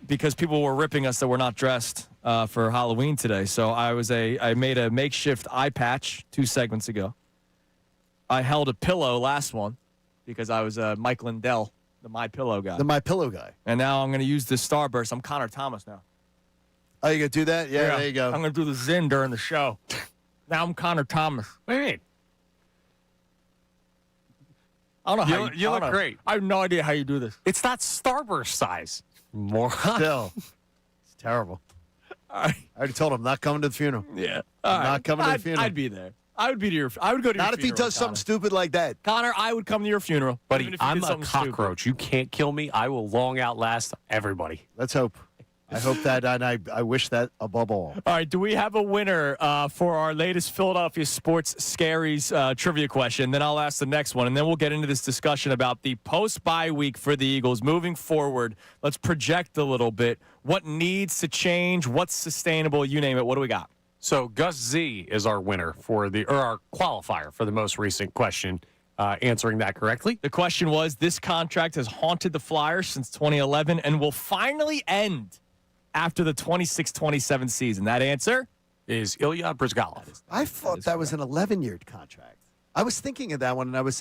because people were ripping us that we're not dressed for Halloween today. So I made a makeshift eye patch 2 segments ago. I held a pillow last one because I was Mike Lindell, the My Pillow guy. The My Pillow guy. And now I'm going to use this Starburst. I'm Connor Thomas now. Oh, you going to do that? Yeah, there you go. I'm going to do the Zen during the show. Now I'm Connor Thomas. What do you mean? I don't know how You look great. I have no idea how you do this. It's not Starburst size. Moron. Still. It's terrible. All right. I already told him, not coming to the funeral. Yeah. Not coming to the funeral. I'd be there. I would go to your funeral. Not if he does something stupid like that. Connor, I would come to your funeral. Buddy, even if you I'm did a something stupid. cockroach. You can't kill me. I will long outlast everybody. Let's hope. I hope that, and I wish that above all. All right, do we have a winner for our latest Philadelphia Sports Scaries trivia question? Then I'll ask the next one, and then we'll get into this discussion about the post-bye week for the Eagles. Moving forward, let's project a little bit. What needs to change? What's sustainable? You name it. What do we got? So Gus Z is our winner or our qualifier for the most recent question. Answering that correctly. The question was, this contract has haunted the Flyers since 2011 and will finally end after the 26-27 season. That answer Is Ilya Brizgalov. I thought that was an 11-year contract. I was thinking of that one, and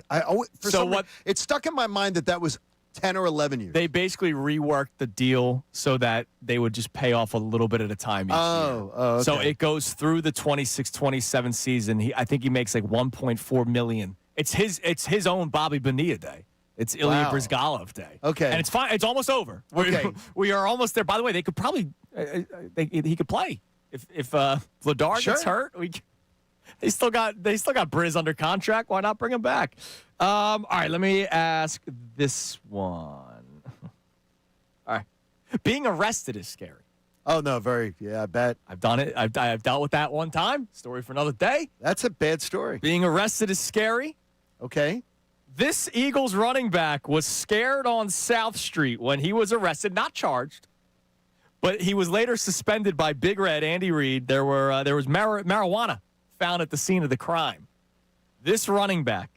it stuck in my mind that was 10 or 11 years. They basically reworked the deal so that they would just pay off a little bit at a time each year. Okay. So it goes through the 26-27 season. I think he makes like $1.4 million. It's his own Bobby Bonilla day. It's Ilya Brizgalov day. Okay. And it's fine. It's almost over. We are almost there. By the way, they could probably he could play if Vladar gets hurt. They still got Briz under contract. Why not bring him back? All right, let me ask this one. All right, being arrested is scary. Oh no, I bet. I've done it. I've dealt with that one time. Story for another day. That's a bad story. Being arrested is scary. Okay. This Eagles running back was scared on South Street when he was arrested, not charged, but he was later suspended by Big Red Andy Reid. There was marijuana found at the scene of the crime. This running back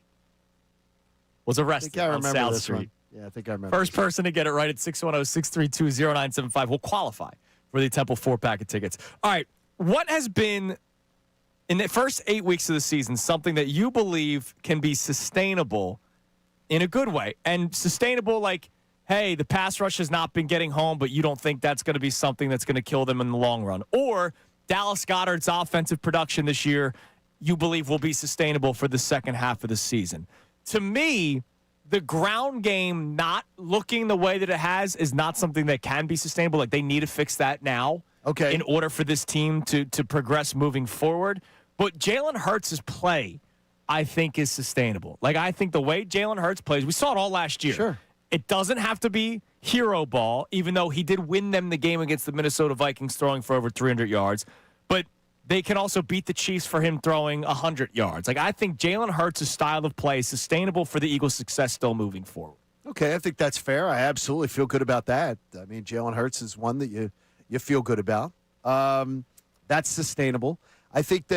was arrested on South Street. Yeah, I think I remember. First person to get it right at 610-632-0975 will qualify for the Temple 4-pack of tickets. All right, what has been in the first 8 weeks of the season something that you believe can be sustainable in a good way? And sustainable like, hey, the pass rush has not been getting home, but you don't think that's going to be something that's going to kill them in the long run. Or Dallas Goedert's offensive production this year you believe will be sustainable for the second half of the season. To me, the ground game not looking the way that it has is not something that can be sustainable. Like, they need to fix that now. Okay. In order for this team to progress moving forward. But Jalen Hurts' play, I think, is sustainable. Like, I think the way Jalen Hurts plays, we saw it all last year. Sure. It doesn't have to be hero ball, even though he did win them the game against the Minnesota Vikings throwing for over 300 yards. But they can also beat the Chiefs for him throwing 100 yards. Like, I think Jalen Hurts' style of play is sustainable for the Eagles' success still moving forward. Okay, I think that's fair. I absolutely feel good about that. I mean, Jalen Hurts is one that you feel good about. That's sustainable. I think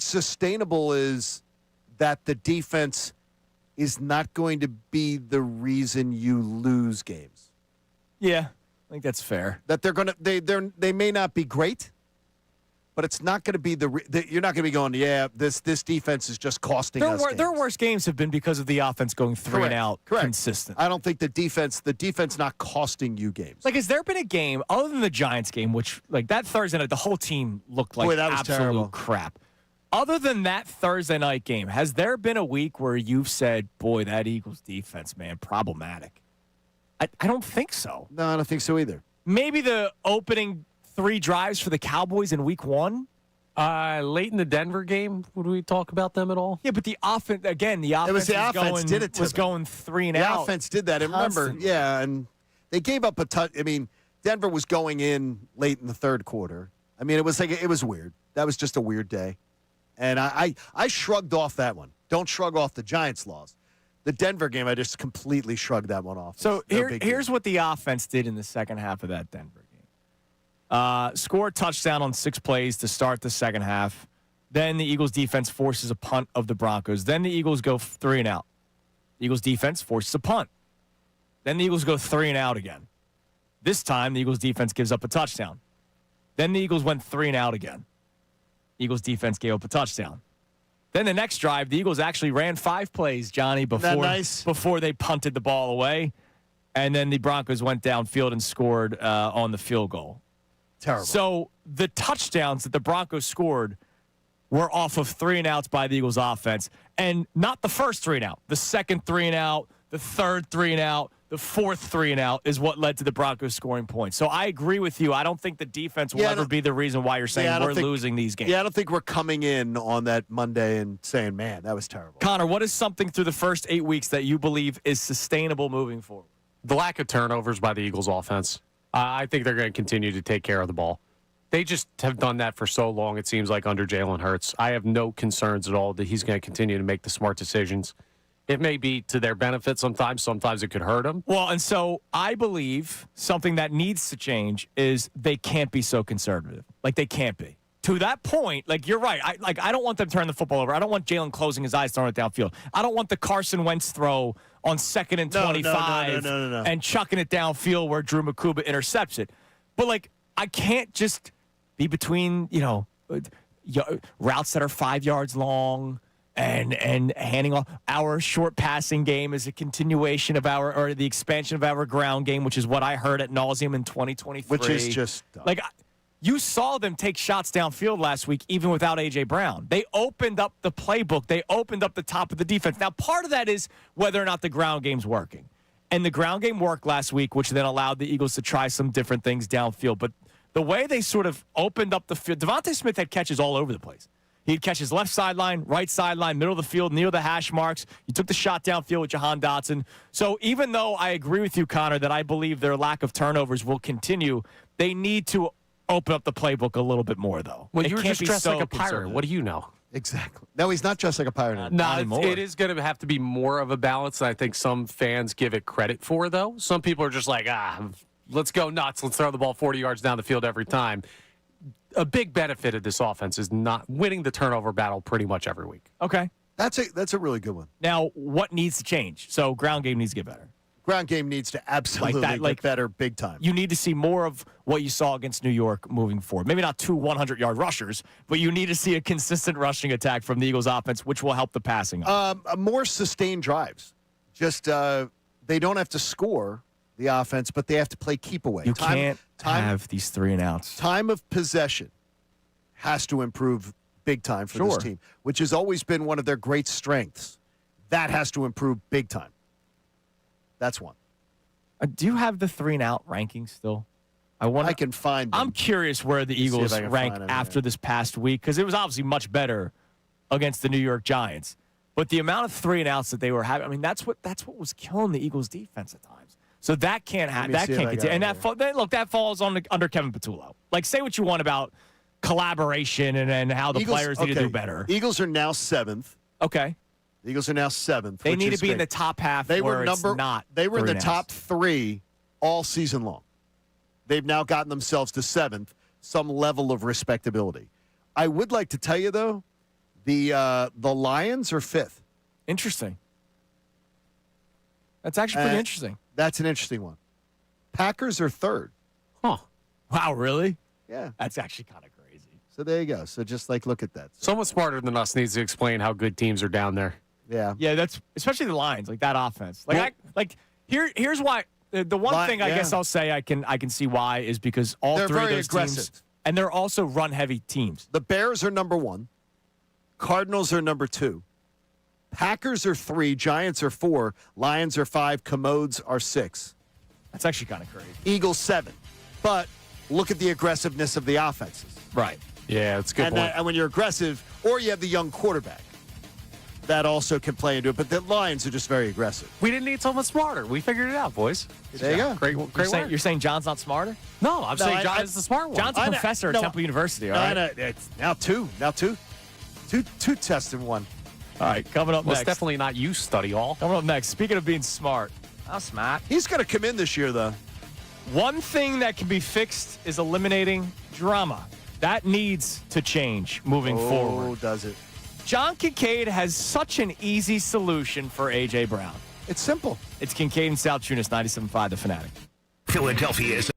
sustainable is that the defense is not going to be the reason you lose games. Yeah, I think that's fair. That they may not be great, but it's not going to be you're not going to be going, yeah, this defense is just costing us games. Their worst games have been because of the offense going three and out consistent. I don't think the defense not costing you games. Like, has there been a game other than the Giants game, which like that Thursday night, the whole team looked like that was absolute terrible. crap. Other than that Thursday night game, has there been a week where you've said, boy, that Eagles defense, man, problematic? I don't think so. No, I don't think so either. Maybe the opening 3 drives for the Cowboys in week 1. Late in the Denver game, would we talk about them at all? Yeah, but the offense was going 3 and out. The offense did that. And remember, and they gave up a touch. I mean, Denver was going in late in the third quarter. I mean, it was weird. That was just a weird day. And I shrugged off that one. Don't shrug off the Giants' loss. The Denver game, I just completely shrugged that one off. So here's what the offense did in the second half of that Denver game. Scored a touchdown on 6 plays to start the second half. Then the Eagles defense forces a punt of the Broncos. Then the Eagles go 3 and out. The Eagles defense forces a punt. Then the Eagles go 3 and out again. This time, the Eagles defense gives up a touchdown. Then the Eagles went 3 and out again. Eagles defense gave up a touchdown. Then the next drive, the Eagles actually ran 5 plays, Johnny, before they punted the ball away. And then the Broncos went downfield and scored on the field goal. Terrible. So the touchdowns that the Broncos scored were off of 3 and outs by the Eagles offense. And not the first 3 and out. The second 3 and out, the third 3 and out, the fourth 3 and out is what led to the Broncos scoring points. So I agree with you. I don't think the defense will ever be the reason why you're saying we're losing these games. Yeah, I don't think we're coming in on that Monday and saying, man, that was terrible. Connor, what is something through the first 8 weeks that you believe is sustainable moving forward? The lack of turnovers by the Eagles offense. I think they're going to continue to take care of the ball. They just have done that for so long, it seems like, under Jalen Hurts. I have no concerns at all that he's going to continue to make the smart decisions. It may be to their benefit sometimes. Sometimes it could hurt them. Well, and so I believe something that needs to change is they can't be so conservative. Like, they can't be. To that point, like, you're right. I don't want them turning the football over. I don't want Jalen closing his eyes, throwing it downfield. I don't want the Carson Wentz throw on 2nd and 25 no. and chucking it downfield where Drew Makuba intercepts it. But, like, I can't just be between, routes that are 5 yards long and handing off. Our short passing game is a continuation of the expansion of our ground game, which is what I heard at nauseum in 2023. Which is just dumb. Like, you saw them take shots downfield last week, even without A.J. Brown. They opened up the playbook. They opened up the top of the defense. Now, part of that is whether or not the ground game's working. And the ground game worked last week, which then allowed the Eagles to try some different things downfield. But the way they sort of opened up the field, Devontae Smith had catches all over the place. He'd catch his left sideline, right sideline, middle of the field, near the hash marks. You took the shot downfield with Jahan Dotson. So even though I agree with you, Connor, that I believe their lack of turnovers will continue, they need to open up the playbook a little bit more, though. Well, it you were can't just be dressed so like a pirate. conservative. What do you know? Exactly. No, he's not dressed like a pirate. No, it is going to have to be more of a balance than I think some fans give it credit for, though. Some people are just like, let's go nuts. Let's throw the ball 40 yards down the field every time. A big benefit of this offense is not winning the turnover battle pretty much every week. Okay. That's a really good one. Now, what needs to change? So ground game needs to get better. Ground game needs to absolutely get better big time. You need to see more of what you saw against New York moving forward. Maybe not 2 100-yard rushers, but you need to see a consistent rushing attack from the Eagles offense, which will help the passing. More sustained drives. Just they don't have to score the offense, but they have to play keep away. You can't have these 3 and outs. Time of possession has to improve big time for this team, which has always been one of their great strengths. That has to improve big time. That's one. Do you have the 3 and out rankings still? I can find them. I'm curious where the Eagles rank after this past week, because it was obviously much better against the New York Giants. But the amount of 3 and outs that they were having, I mean, that's what was killing the Eagles defense at times. So that can't happen. That can't continue. And that falls under Kevin Patullo. Like, say what you want about collaboration and how the players need to do better. Eagles are now 7th. Okay. The Eagles are now 7th. They need to be in the top half. They were They were in the top 3 all season long. They've now gotten themselves to 7th, some level of respectability. I would like to tell you, though, the Lions are 5th. Interesting. That's actually pretty interesting. That's an interesting one. Packers are 3rd. Huh. Wow, really? Yeah. That's actually kind of crazy. So there you go. So just look at that. Someone smarter than us needs to explain how good teams are down there. Yeah. Yeah, that's especially the Lions, like that offense. Here's why. The one thing I guess I'll say I can see why is because they're 3 of very those aggressive. teams, and they're also run-heavy teams. The Bears are number 1. Cardinals are number 2. Packers are 3. Giants are 4. Lions are 5. Commodes are 6. That's actually kind of crazy. Eagles 7. But look at the aggressiveness of the offenses. Right. Yeah, that's a good point. And when you're aggressive, or you have the young quarterback, that also can play into it. But the Lions are just very aggressive. We didn't need someone smarter. We figured it out, boys. There you go. Great work. You're saying John's not smarter? No, I'm saying John is the smart one. John's a professor at Temple University, all right? No, it's now 2. Now 2. Two tests in one. All right, coming up Well, next. it's definitely not you, study all. Coming up next, speaking of being smart. How smart. He's going to come in this year, though. One thing that can be fixed is eliminating drama. That needs to change moving forward. Oh, does it? John Kincade has such an easy solution for A.J. Brown. It's simple. It's Kincade and Salciunas, 97.5 The Fanatic. Philadelphia's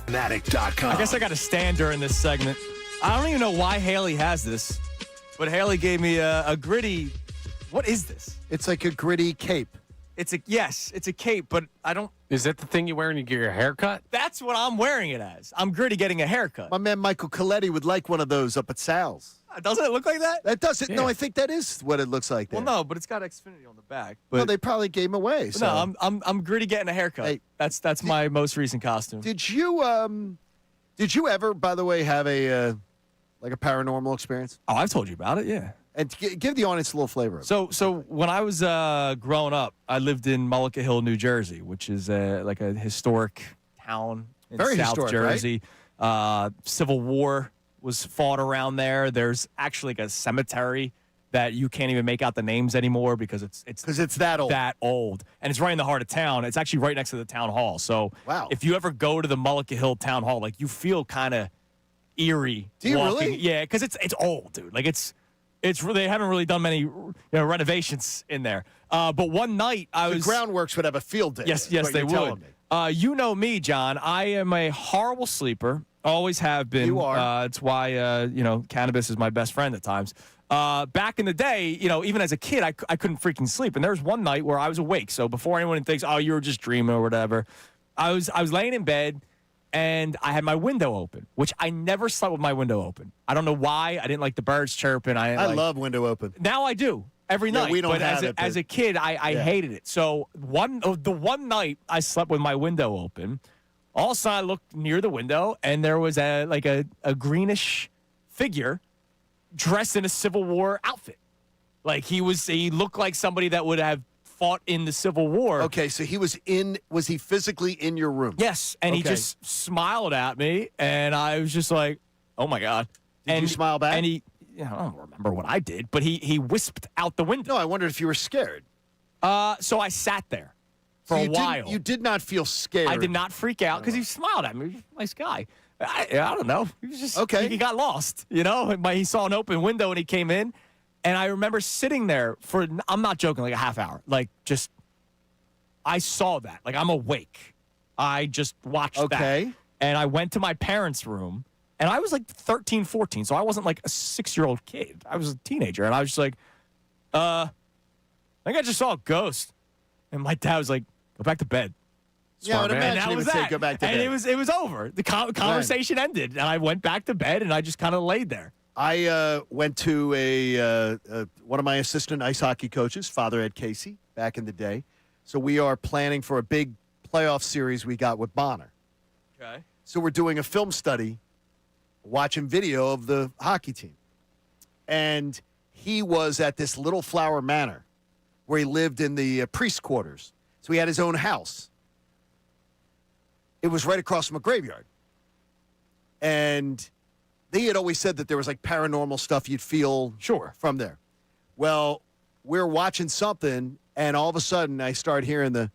Fanatic.com. I guess I got to stand during this segment. I don't even know why Haley has this, but Haley gave me a gritty. What is this? It's like a gritty cape. It's a cape, but I don't. Is that the thing you wear when you get your hair cut? That's what I'm wearing it as. I'm gritty getting a haircut. My man Michael Coletti would like one of those up at Sal's. Doesn't it look like that? That doesn't. Yeah. No, I think that is what it looks like. There. Well, no, but it's got Xfinity on the back. But Well, they probably gave him away. So. no, I'm gritty getting a haircut. Hey, that's my most recent costume. Did you ever, by the way, have a like a paranormal experience? Oh, I've told you about it. Yeah. And give the audience a little flavor of it. So when I was growing up, I lived in Mullica Hill, New Jersey, which is like a historic town in Very South historic, Jersey. Civil War was fought around there. There's actually like a cemetery that you can't even make out the names anymore because it's that old. That old. And it's right in the heart of town. It's actually right next to the town hall. So wow. If you ever go to the Mullica Hill Town Hall, like you feel kind of eerie. Do you walking. really? Yeah, because it's old, dude. Like it's really, they haven't really done many renovations in there. But one night The Groundworks would have a field day. Yes, they would. You know me, John. I am a horrible sleeper. Always have been. You are. It's why cannabis is my best friend at times. Back in the day, even as a kid, I couldn't freaking sleep. And there was one night where I was awake. So before anyone thinks, oh, you were just dreaming or whatever, I was laying in bed and I had my window open, which I never slept with my window open. I don't know why. I didn't like the birds chirping. I love window open. Now I do every night. We don't but have it. As a kid, I hated it. So the one night I slept with my window open, all of a sudden I looked near the window and there was a greenish figure dressed in a Civil War outfit. Like he looked like somebody that would have fought in the Civil War. Okay, so was he physically in your room? Yes, and he just smiled at me, and I was just like, oh my God. Did you smile back? And I don't remember what I did, but he whisked out the window. No, I wondered if you were scared. So I sat there for a while. You did not feel scared. I did not freak out because he smiled at me. He was a nice guy. I don't know. He was just okay. He got lost, He saw an open window and he came in, and I remember sitting there for, I'm not joking, like a half hour. Like just, I saw that. Like I'm awake. I just watched that. And I went to my parents' room, and I was like 13, 14, so I wasn't like a 6-year-old kid. I was a teenager, and I was just like, I think I just saw a ghost. And my dad was like, go back to bed. Yeah, I would imagine he would say go back to bed. And it was over. The conversation ended, and I went back to bed, and I just kind of laid there. I went to one of my assistant ice hockey coaches, Father Ed Casey, back in the day. So we are planning for a big playoff series we got with Bonner. Okay. So we're doing a film study, watching video of the hockey team. And he was at this Little Flower Manor where he lived in the priest quarters. So he had his own house. It was right across from a graveyard. And they had always said that there was like paranormal stuff you'd feel from there. Well, we're watching something, and all of a sudden I start hearing the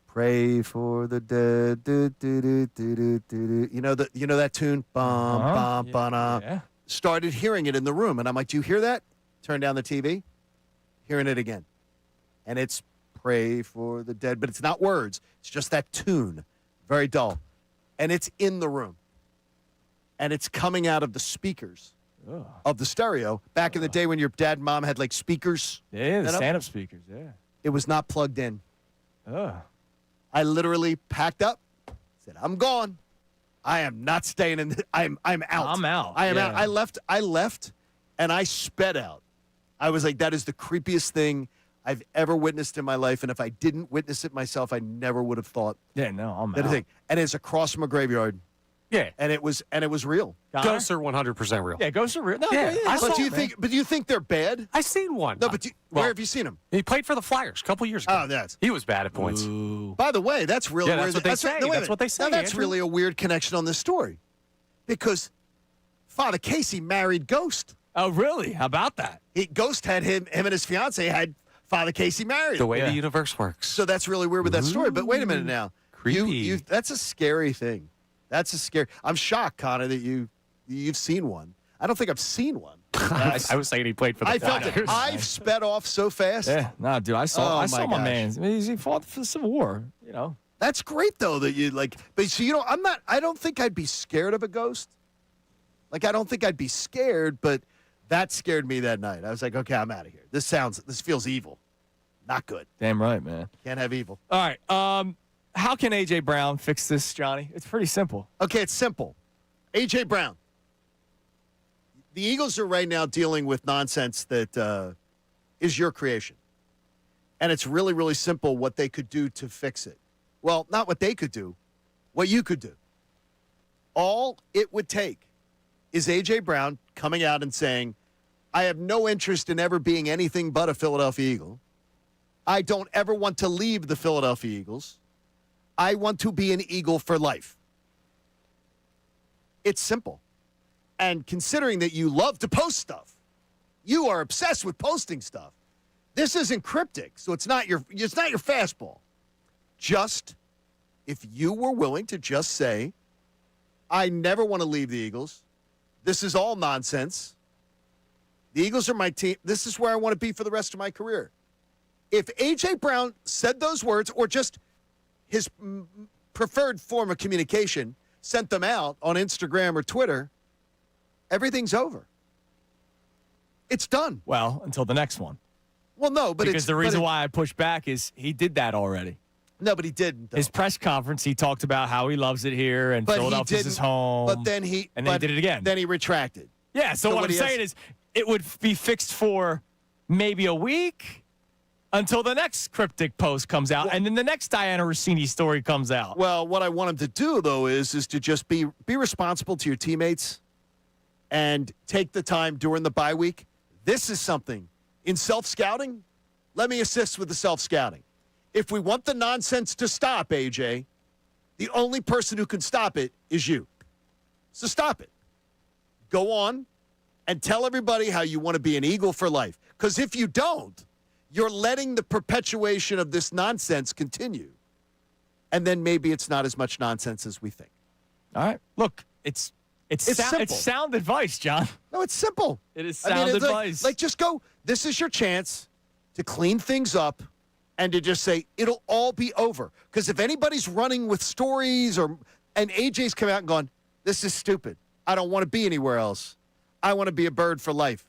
pray for the dead. Do, do, do, do, do, do. You know that tune? Bum, bum, ba-na. Yeah. Started hearing it in the room, and I'm like, do you hear that? Turn down the TV. Hearing it again. And it's pray for the dead, but it's not words. It's just that tune. Very dull. And it's in the room. And it's coming out of the speakers of the stereo. Back in the day when your dad and mom had like speakers. Yeah, the stand-up speakers, yeah. It was not plugged in. Oh. I literally packed up, said, I'm gone. I am not staying in. I'm out. I'm out. I am out. I left, and I sped out. I was like, that is the creepiest thing I've ever witnessed in my life. And if I didn't witness it myself, I never would have thought. Yeah, no, I'm that out. thing. And it's across from a graveyard. Yeah. And it was real. Ghosts are 100% real. Yeah, ghosts are real. No, Yeah, I But saw do you it, think? But do you think they're bad? I seen one. No, but where have you seen him? He played for the Flyers a couple years ago. Oh, that's. He was bad at points. Ooh. By the way, that's really Yeah, weird. that's what they say. no, wait a That's minute. what they say, Now, that's Andrew. really a weird connection on this story, because Father Casey married Ghost. Oh, really? How about that? Ghost had him and his fiance had Father Casey married. The way the universe works. So that's really weird with that story. But wait a minute now. Creepy. That's a scary thing. That's a scary. I'm shocked, Connor, that you've seen one. I don't think I've seen one. I was saying he played for the I felt Flyers. it. I've sped off so fast. Yeah, no, dude, I saw Oh, my my man. gosh. I mean, he fought for the Civil War, That's great though that you like. But so I don't think I'd be scared of a ghost. Like I don't think I'd be scared, but that scared me that night. I was like, okay, I'm out of here. This feels evil. Not good. Damn right, man. Can't have evil. All right. How can A.J. Brown fix this, Johnny? It's pretty simple. Okay, it's simple. A.J. Brown. The Eagles are right now dealing with nonsense that is your creation. And it's really, really simple what they could do to fix it. Well, not what they could do, what you could do. All it would take is A.J. Brown coming out and saying, I have no interest in ever being anything but a Philadelphia Eagle. I don't ever want to leave the Philadelphia Eagles. I want to be an Eagle for life. It's simple. And considering that you love to post stuff, You are obsessed with posting stuff. This isn't cryptic, so it's not your fastball. Just if you were willing to just say, I never want to leave the Eagles. This is all nonsense. The Eagles are my team. This is where I want to be for the rest of my career. If A.J. Brown said those words, or just his preferred form of communication, sent them out on Instagram or Twitter, everything's over. It's done. Well, until the next one. Well, no, but because the reason why I pushed back is he did that already. No, but he didn't. Though. His press conference, he talked about how he loves it here and Philadelphia's his home. But then he did it again. Then he retracted. Yeah. So what I'm saying is, it would be fixed for maybe a week until the next cryptic post comes out, and then the next Diana Rossini story comes out. Well, what I want him to do though is to just be responsible to your teammates and take the time during the bye week. This is something in self-scouting. Let me assist with the self-scouting. If we want the nonsense to stop, AJ, the only person who can stop it is you. So stop it. Go on and tell everybody how you want to be an Eagle for life. Because if you don't, you're letting the perpetuation of this nonsense continue. And then maybe it's not as much nonsense as we think. All right. Look, it's simple. It's sound advice, John. No, it's simple. It is sound advice. Like, just go, this is your chance to clean things up and to just say, it'll all be over. Because if anybody's running with stories and AJ's come out and gone, this is stupid. I don't want to be anywhere else. I want to be a Bird for life.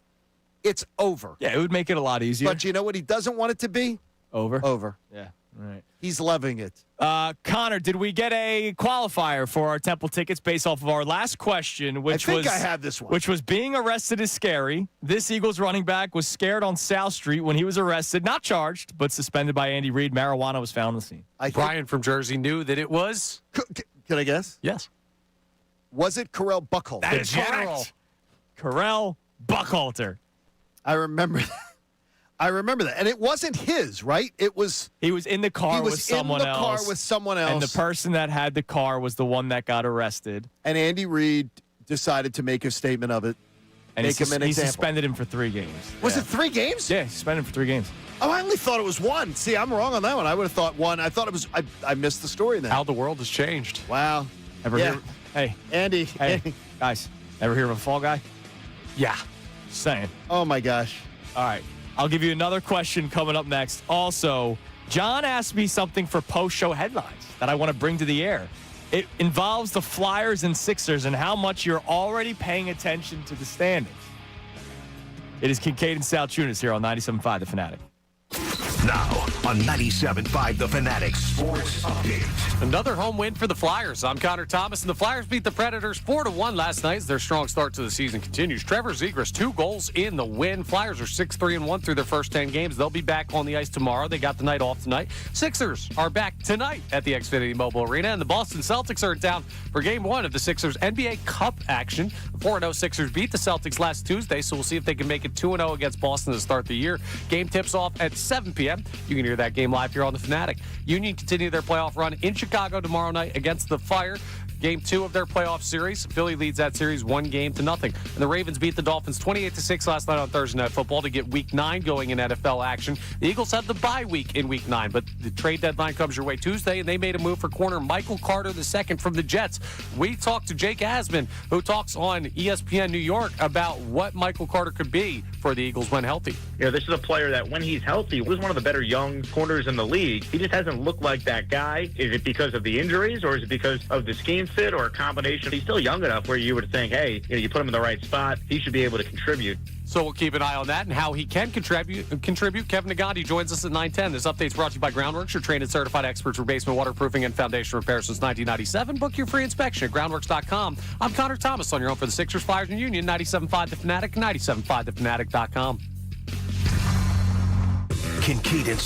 It's over. Yeah, it would make it a lot easier. But you know what he doesn't want it to be? Over. Yeah. All right. He's loving it. Connor, did we get a qualifier for our Temple tickets based off of our last question, which I think I have this one. Which was being arrested is scary. This Eagles running back was scared on South Street when he was arrested, not charged, but suspended by Andy Reid. Marijuana was found on the scene. Brian from Jersey knew that it was. Can I guess? Yes. Was it Carell Buckholter? That is correct. Carell Buckholter. I remember that. And it wasn't his, right? He was in the car with someone else. Car with someone else. And the person that had the car was the one that got arrested. And Andy Reid decided to make a statement of it. And make him an he example. suspended him for 3 games. Was it 3 games? Yeah, he suspended him for 3 games. Oh, I only thought it was 1. See, I'm wrong on that one. I would have thought 1. I thought it was. I missed the story then. How the world has changed. Wow. Hey, Andy. Hey, guys, ever hear of a fall guy? Yeah. Just saying. Oh my gosh. All right. I'll give you another question coming up next. Also, John asked me something for post-show headlines that I want to bring to the air. It involves the Flyers and Sixers and how much you're already paying attention to the standings. It is Kincade and Salciunas here on 97.5 The Fanatic. Now on 97.5 The Fanatic Sports Update. Another home win for the Flyers. I'm Connor Thomas, and the Flyers beat the Predators 4-1 last night as their strong start to the season continues. Trevor Zegras, 2 goals in the win. Flyers are 6-3-1 through their first 10 games. They'll be back on the ice tomorrow. They got the night off tonight. Sixers are back tonight at the Xfinity Mobile Arena, and the Boston Celtics are in town for Game 1 of the Sixers NBA Cup action. The 4-0 Sixers beat the Celtics last Tuesday, so we'll see if they can make it 2-0 against Boston to start the year. Game tips off at 7 p.m. You can hear that game live here on The Fanatic. Union continue their playoff run in Chicago tomorrow night against the Fire. Game 2 of their playoff series. Philly leads that series 1-0. And the Ravens beat the Dolphins 28-6 last night on Thursday Night Football to get Week 9 going in NFL action. The Eagles have the bye week in Week 9, but the trade deadline comes your way Tuesday, and they made a move for corner Michael Carter II from the Jets. We talked to Jake Asman, who talks on ESPN New York about what Michael Carter could be for the Eagles when healthy. You know, this is a player that when he's healthy was one of the better young corners in the league. He just hasn't looked like that guy. Is it because of the injuries, or is it because of the scheme fit, or a combination? He's still young enough where you would think, hey, you put him in the right spot, he should be able to contribute. So we'll keep an eye on that and how he can contribute. Kevin Nagandi joins us at 9:10. This update's brought to you by Groundworks, your trained and certified experts for basement waterproofing and foundation repair since 1997. Book your free inspection at groundworks.com. I'm Connor Thomas on your home for the Sixers, Flyers, and Union. 97.5 The Fanatic, 97.5thefanatic.com. Kincade and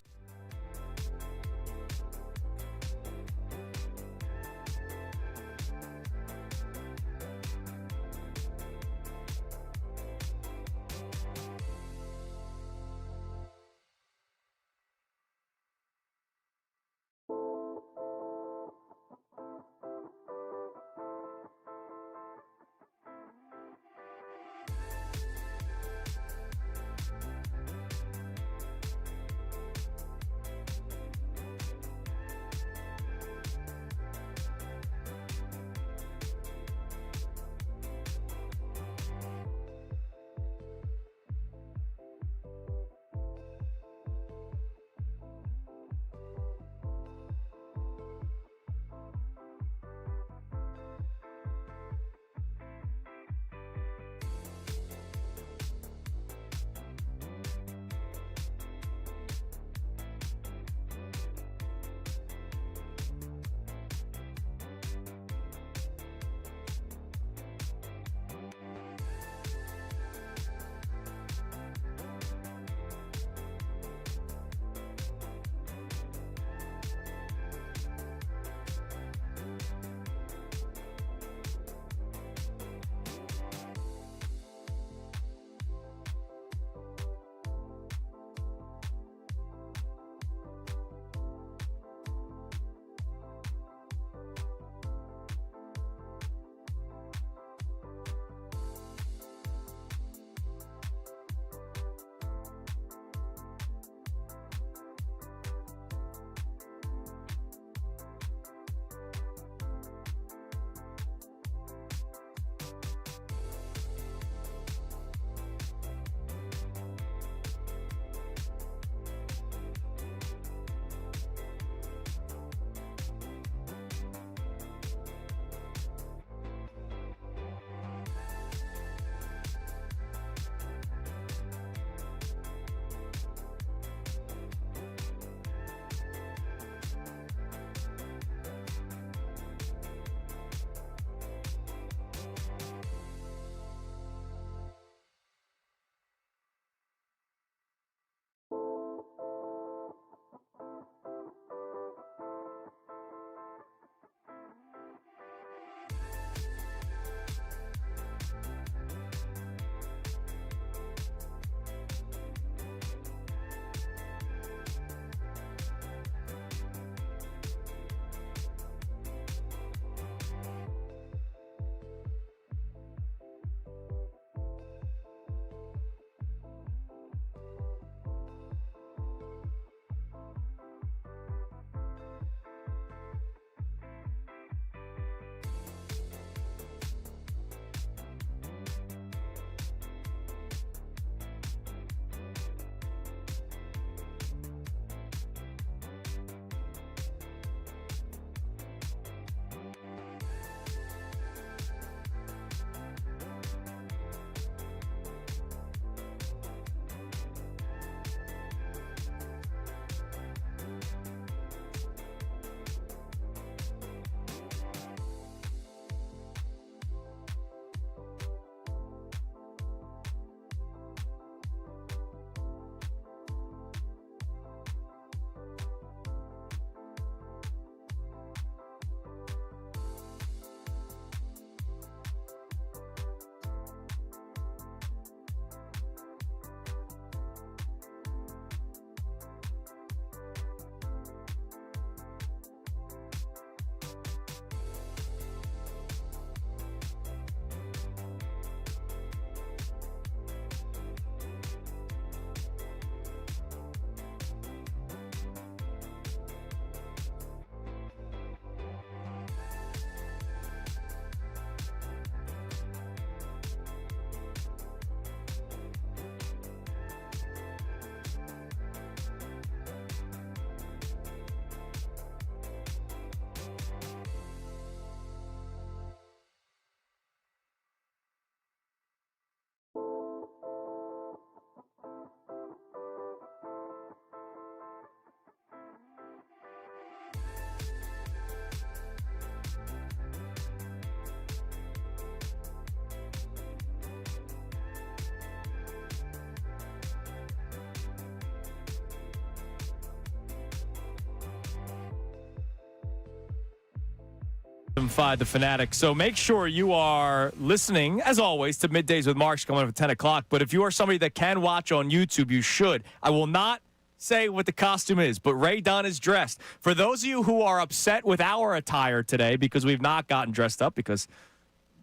5 The Fanatic. So make sure you are listening, as always, to Middays with Marks coming up at 10 o'clock. But if you are somebody that can watch on YouTube, you should. I will not say what the costume is, but Ray Dunn is dressed. For those of you who are upset with our attire today because we've not gotten dressed up because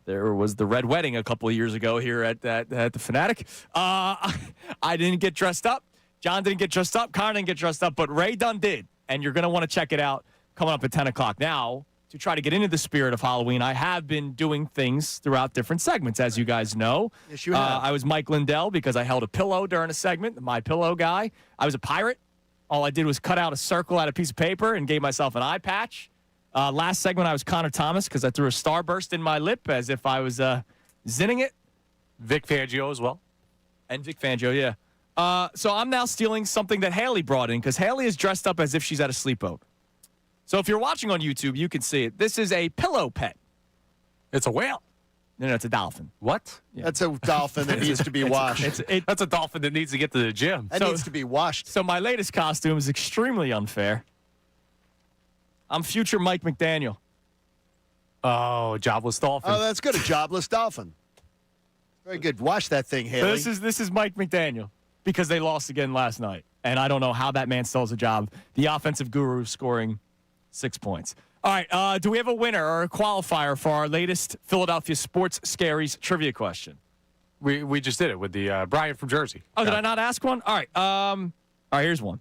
there was the red wedding a couple of years ago here at the Fanatic, I didn't get dressed up. John didn't get dressed up. Connor didn't get dressed up, but Ray Dunn did. And you're going to want to check it out coming up at 10 o'clock. Now, to try to get into the spirit of Halloween, I have been doing things throughout different segments, as you guys know. Yes, you have. I was Mike Lindell because I held a pillow during a segment, the My Pillow guy. I was a pirate. All I did was cut out a circle out of a piece of paper and gave myself an eye patch. Last segment, I was Connor Thomas because I threw a starburst in my lip as if I was zinning it. Vic Fangio as well. And Vic Fangio, yeah. So I'm now stealing something that Haley brought in because Haley is dressed up as if she's at a sleepover. So if you're watching on YouTube, you can see it. This is a pillow pet. It's a whale. No, it's a dolphin. What? Yeah. That's a dolphin that needs to be washed. That's a dolphin that needs to get to the gym. That needs to be washed. So my latest costume is extremely unfair. I'm future Mike McDaniel. Oh, jobless dolphin. Oh, that's good. A jobless dolphin. Very good. Wash that thing, Haley. So this is Mike McDaniel because they lost again last night. And I don't know how that man still has a job. The offensive guru scoring 6 points. All right, do we have a winner or a qualifier for our latest Philadelphia Sports Scaries trivia question? We just did it with the Brian from Jersey. Oh, did I not ask one? All right, here's one.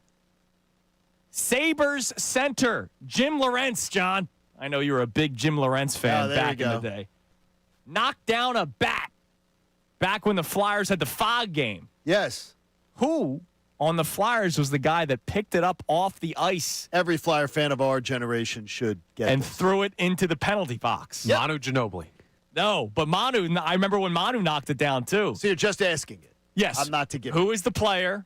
Sabres center, Jim Lorentz, John. I know you were a big Jim Lorentz fan back in the day. Knocked down a bat back when the Flyers had the Fog game. Yes. Who on the Flyers was the guy that picked it up off the ice Every Flyer fan of our generation should get and this. threw it into the penalty box? Yep. Manu Ginobili. No, but Manu, I remember when Manu knocked it down too. So you're just asking it. Yes. I'm not to give Who is the player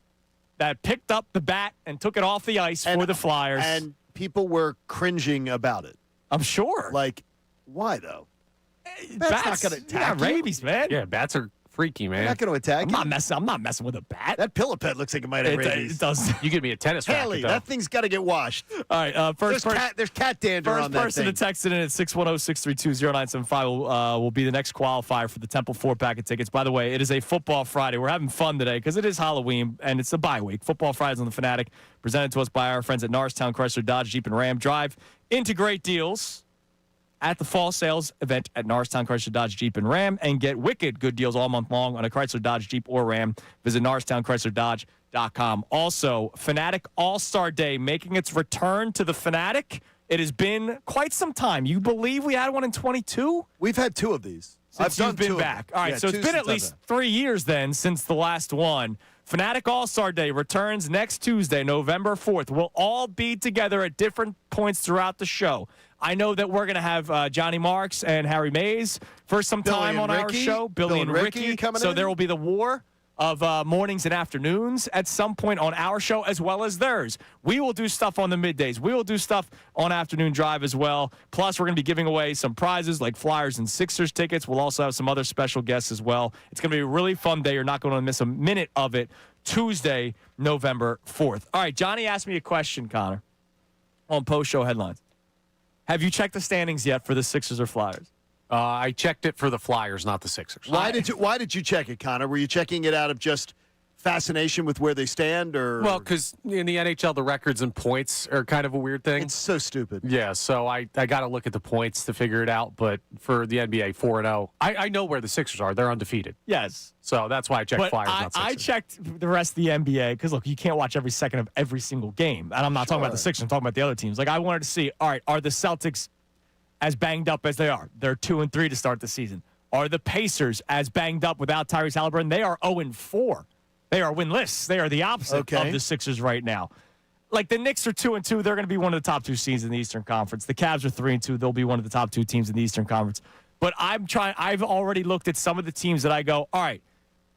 that picked up the bat and took it off the ice for the Flyers? And people were cringing about it. I'm sure. Like, why though? Bats not gonna attack yeah, you. rabies, man. Yeah, bats are freaky, They're man. not going to attack I'm you. not messing with a bat. That pillow pet looks like it might have rabies. It does. You give me a tennis Haley, racket, though. that thing's got to get washed. All right. There's cat dander on First that person thing. to text it in at 610-632-0975 will be the next qualifier for the Temple 4-pack of tickets. By the way, it is a Football Friday. We're having fun today because it is Halloween and it's a bye week. Football Fridays on the Fanatic, presented to us by our friends at Norristown Chrysler Dodge Jeep and Ram. Drive into great deals at the fall sales event at Norristown Chrysler Dodge Jeep and Ram and get wicked good deals all month long on a Chrysler Dodge Jeep or Ram. Visit NorristownChryslerDodge.com. Also, Fanatic All-Star Day making its return to the Fanatic. It has been quite some time. You believe we had one in 22? We've had two of these. Since you've been back. All right, so it's been at least 3 years then since the last one. Fanatic All-Star Day returns next Tuesday, November 4th. We'll all be together at different points throughout the show. I know that we're going to have Johnny Marks and Harry Mays for some Billy time and on our Ricky. show. Billy and Ricky coming so in. there will be the war of mornings and afternoons at some point on our show as well as theirs. We will do stuff on the middays. We will do stuff on Afternoon Drive as well. Plus, we're going to be giving away some prizes like Flyers and Sixers tickets. We'll also have some other special guests as well. It's going to be a really fun day. You're not going to miss a minute of it. Tuesday, November 4th. All right, Johnny asked me a question, Connor, on post-show headlines. Have you checked the standings yet for the Sixers or Flyers? I checked it for the Flyers, not the Sixers. Why did you check it, Connor? Were you checking it out of just fascination with where they stand, or Well, because in the NHL, the records and points are kind of a weird thing. it's so stupid? Yeah, so I got to look at the points to figure it out. But for the NBA, 4-0, I know where the Sixers are. They're undefeated. Yes. So that's why I checked But Flyers, not I Sixers. checked the rest of the NBA because, look, you can't watch every second of every single game. And I'm not talking about the Sixers. I'm talking about the other teams. Like, I wanted to see, all right, are the Celtics as banged up as they are? They're 2-3 to start the season. Are the Pacers as banged up without Tyrese Halliburton? They are 0-4. They are winless. They are the opposite of the Sixers right now. Like, the Knicks are 2-2. They're going to be one of the top two seeds in the Eastern Conference. The Cavs are 3-2. They'll be one of the top two teams in the Eastern Conference. But I've already looked at some of the teams that I go, all right,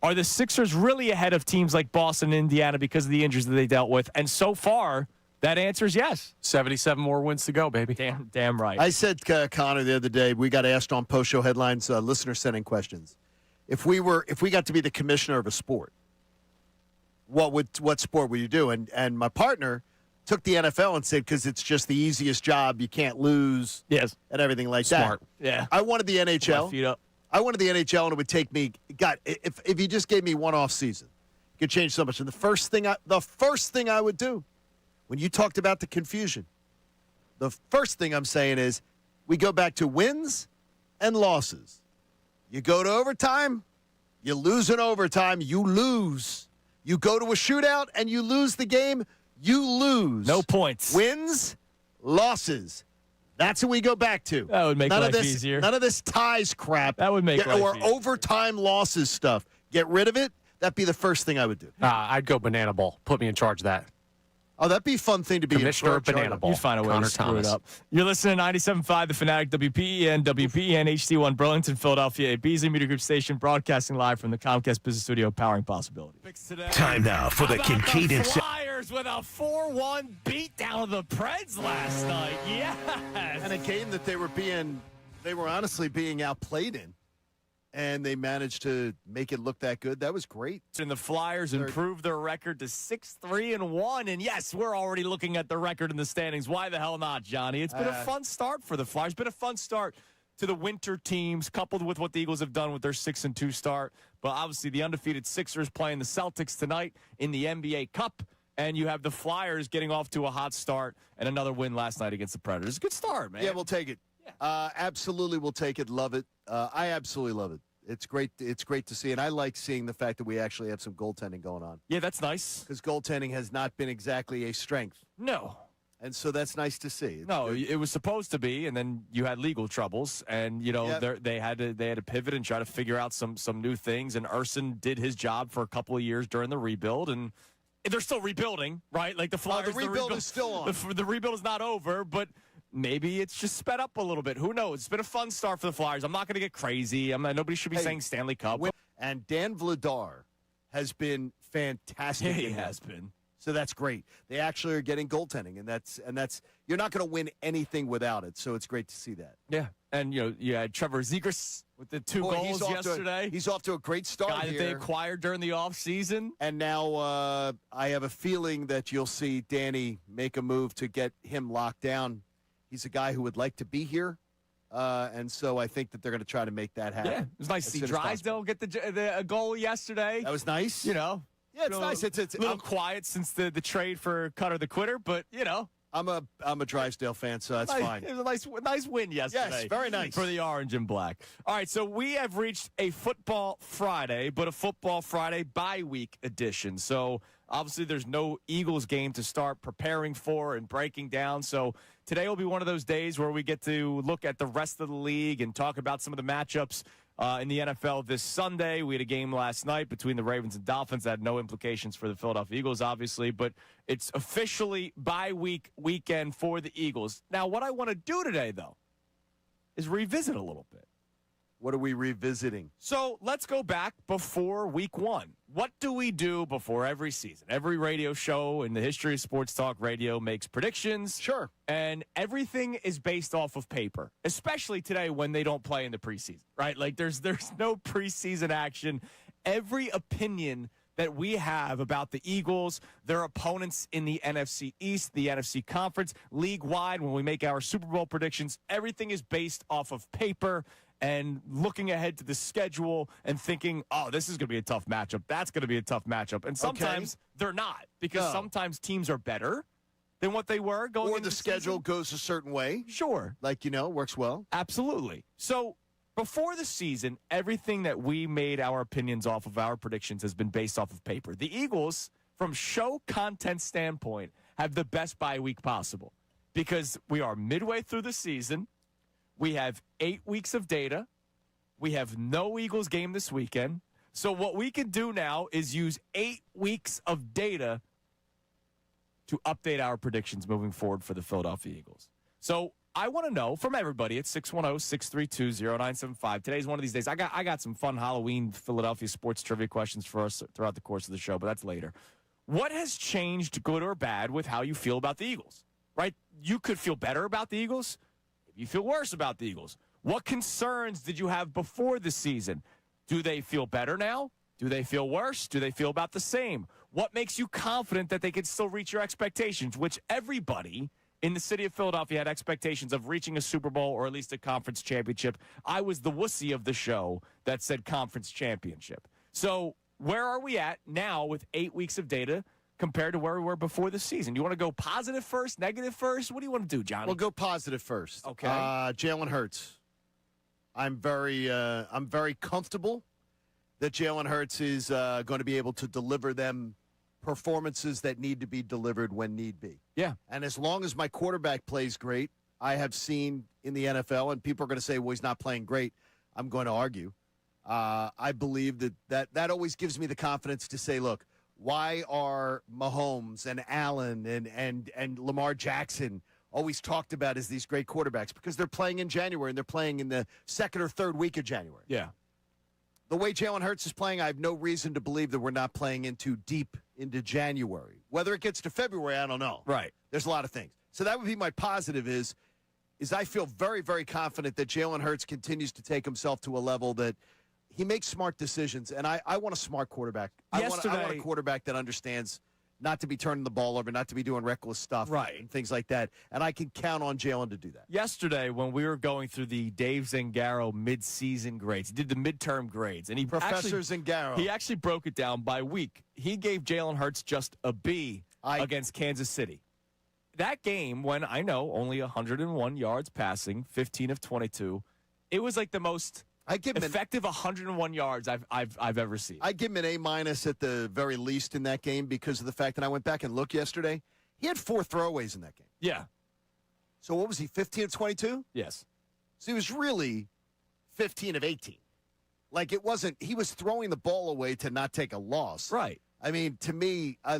are the Sixers really ahead of teams like Boston and Indiana because of the injuries that they dealt with? And so far, that answer is yes. 77 more wins to go, baby. Damn right. I said, Connor, the other day, we got asked on post-show headlines, listener sending questions. If we got to be the commissioner of a sport, what sport would you do? And my partner took the NFL and said, because it's just the easiest job, you can't lose Yes. and everything like Smart. that. Yeah. I wanted the My NHL. feet up. I wanted the NHL, and it would take me. God, if you just gave me one off season, it could change so much. And the first thing I would do, when you talked about the confusion, the first thing I'm saying is, we go back to wins and losses. You go to overtime, you lose in overtime, you lose. You go to a shootout and you lose the game, you lose. No points. Wins, losses. That's what we go back to. That would make none life of this, easier. None of this ties crap. That would make life or easier. overtime losses stuff. Get rid of it. That'd be the first thing I would do. I'd go banana ball. Put me in charge of that. Oh, that'd be a fun thing to be Commissioner in of Banana Ball. You'd find a way Connor to screw Thomas. it up. You're listening to 97.5 The Fanatic, WPEN, HD1 Burlington, Philadelphia, a Beasley Media Group station, broadcasting live from the Comcast Business Studio, powering possibility. Time now for the Kincade The Salciunas. Flyers with a 4-1 beatdown of the Preds last night. Yes. And a game that they were honestly being outplayed in, and they managed to make it look that good. That was great. And the Flyers improved their record to 6-3-1. And yes, we're already looking at the record in the standings. Why the hell not, Johnny? It's been a fun start for the Flyers. Been a fun start to the winter teams, coupled with what the Eagles have done with their 6-2 start. But obviously, the undefeated Sixers playing the Celtics tonight in the NBA Cup. And you have the Flyers getting off to a hot start and another win last night against the Predators. Good start, man. Yeah, we'll take it. Absolutely, we'll take it. Love it. I absolutely love it. It's great. It's great to see, and I like seeing the fact that we actually have some goaltending going on. Yeah, that's nice. Because goaltending has not been exactly a strength, No. and so that's nice to see. It's No, good. it was supposed to be, and then you had legal troubles, and Yep. they had to pivot and try to figure out some new things. And Urson did his job for a couple of years during the rebuild, and they're still rebuilding, right? Like the Flyers, the rebuild is still on. The rebuild is not over, but maybe it's just sped up a little bit. Who knows? It's been a fun start for the Flyers. I'm not going to get crazy. Nobody should be saying Stanley Cup. And Dan Vladar has been fantastic. Yeah, he in that. has been. So that's great. They actually are getting goaltending, and that's you're not going to win anything without it. So it's great to see that. Yeah, and you had Trevor Zegras with the two Boy, goals yesterday. He's off to a great start Guy here. that they acquired during the offseason. And now I have a feeling that you'll see Danny make a move to get him locked down. He's a guy who would like to be here, and so I think that they're going to try to make that happen. Yeah, it was nice to see Drysdale get a goal yesterday. That was nice. Yeah, it's nice. It's a little quiet since the trade for Cutter the Quitter, but I'm a Drysdale fan, so that's fine. It was a nice win yesterday. Yes, very nice for the orange and black. All right, so we have reached a Football Friday, but a Football Friday bye-week edition. So obviously there's no Eagles game to start preparing for and breaking down. So today will be one of those days where we get to look at the rest of the league and talk about some of the matchups in the NFL this Sunday. We had a game last night between the Ravens and Dolphins that had no implications for the Philadelphia Eagles, obviously, but it's officially bye-week weekend for the Eagles. Now, what I want to do today, though, is revisit a little bit. What are we revisiting? So let's go back before week one. What do we do before every season? Every radio show in the history of sports talk radio makes predictions. Sure. And everything is based off of paper, especially today when they don't play in the preseason, right? Like there's no preseason action. Every opinion that we have about the Eagles, their opponents in the NFC East, the NFC Conference, league-wide, when we make our Super Bowl predictions, everything is based off of paper and looking ahead to the schedule and thinking, oh, this is going to be a tough matchup. That's going to be a tough matchup. And sometimes they're not, because sometimes teams are better than what they were going into the schedule season. goes a certain way. Sure. Like, works well. Absolutely. So before the season, everything that we made our opinions off of, our predictions, has been based off of paper. The Eagles, from show content standpoint, have the best bye week possible because we are midway through the season. We have 8 weeks of data. We have no Eagles game this weekend. So what we can do now is use 8 weeks of data to update our predictions moving forward for the Philadelphia Eagles. So I want to know from everybody at 610-632-0975. Today's one of these days. I got some fun Halloween Philadelphia sports trivia questions for us throughout the course of the show, but that's later. What has changed, good or bad, with how you feel about the Eagles? Right? You could feel better about the Eagles. You feel worse about the Eagles. What concerns did you have before the season? Do they feel better now? Do they feel worse? Do they feel about the same? What makes you confident that they can still reach your expectations, which everybody in the city of Philadelphia had expectations of reaching a Super Bowl or at least a conference championship. I was the wussy of the show that said conference championship. So where are we at now with 8 weeks of data compared to where we were before the season? You want to go positive first, negative first? What do you want to do, Johnny? We'll go positive first. Okay. Jalen Hurts. I'm very comfortable that Jalen Hurts is going to be able to deliver them performances that need to be delivered when need be. Yeah. And as long as my quarterback plays great, I have seen in the NFL, and people are going to say, well, he's not playing great. I'm going to argue. I believe that always gives me the confidence to say, look, why are Mahomes and Allen and Lamar Jackson always talked about as these great quarterbacks? Because they're playing in January, and they're playing in the second or third week of January. Yeah. The way Jalen Hurts is playing, I have no reason to believe that we're not playing into deep into January. Whether it gets to February, I don't know. Right. There's a lot of things. So that would be my positive is I feel very, very confident that Jalen Hurts continues to take himself to a level that he makes smart decisions. And I want a smart quarterback. I want a quarterback that understands not to be turning the ball over, not to be doing reckless stuff, right, and things like that. And I can count on Jalen to do that. Yesterday, when we were going through the Dave Zangaro mid-season grades, he did the midterm grades, and Professor Zangaro. He actually broke it down by week. He gave Jalen Hurts just a B against Kansas City. That game, when I know only 101 yards passing, 15 of 22, it was like the most effective 101 yards I've ever seen. I give him an A- at the very least in that game because of the fact that I went back and looked yesterday. He had 4 throwaways in that game. Yeah. So what was he, 15 of 22? Yes. So he was really 15 of 18. Like it wasn't, he was throwing the ball away to not take a loss. Right. I mean, to me, I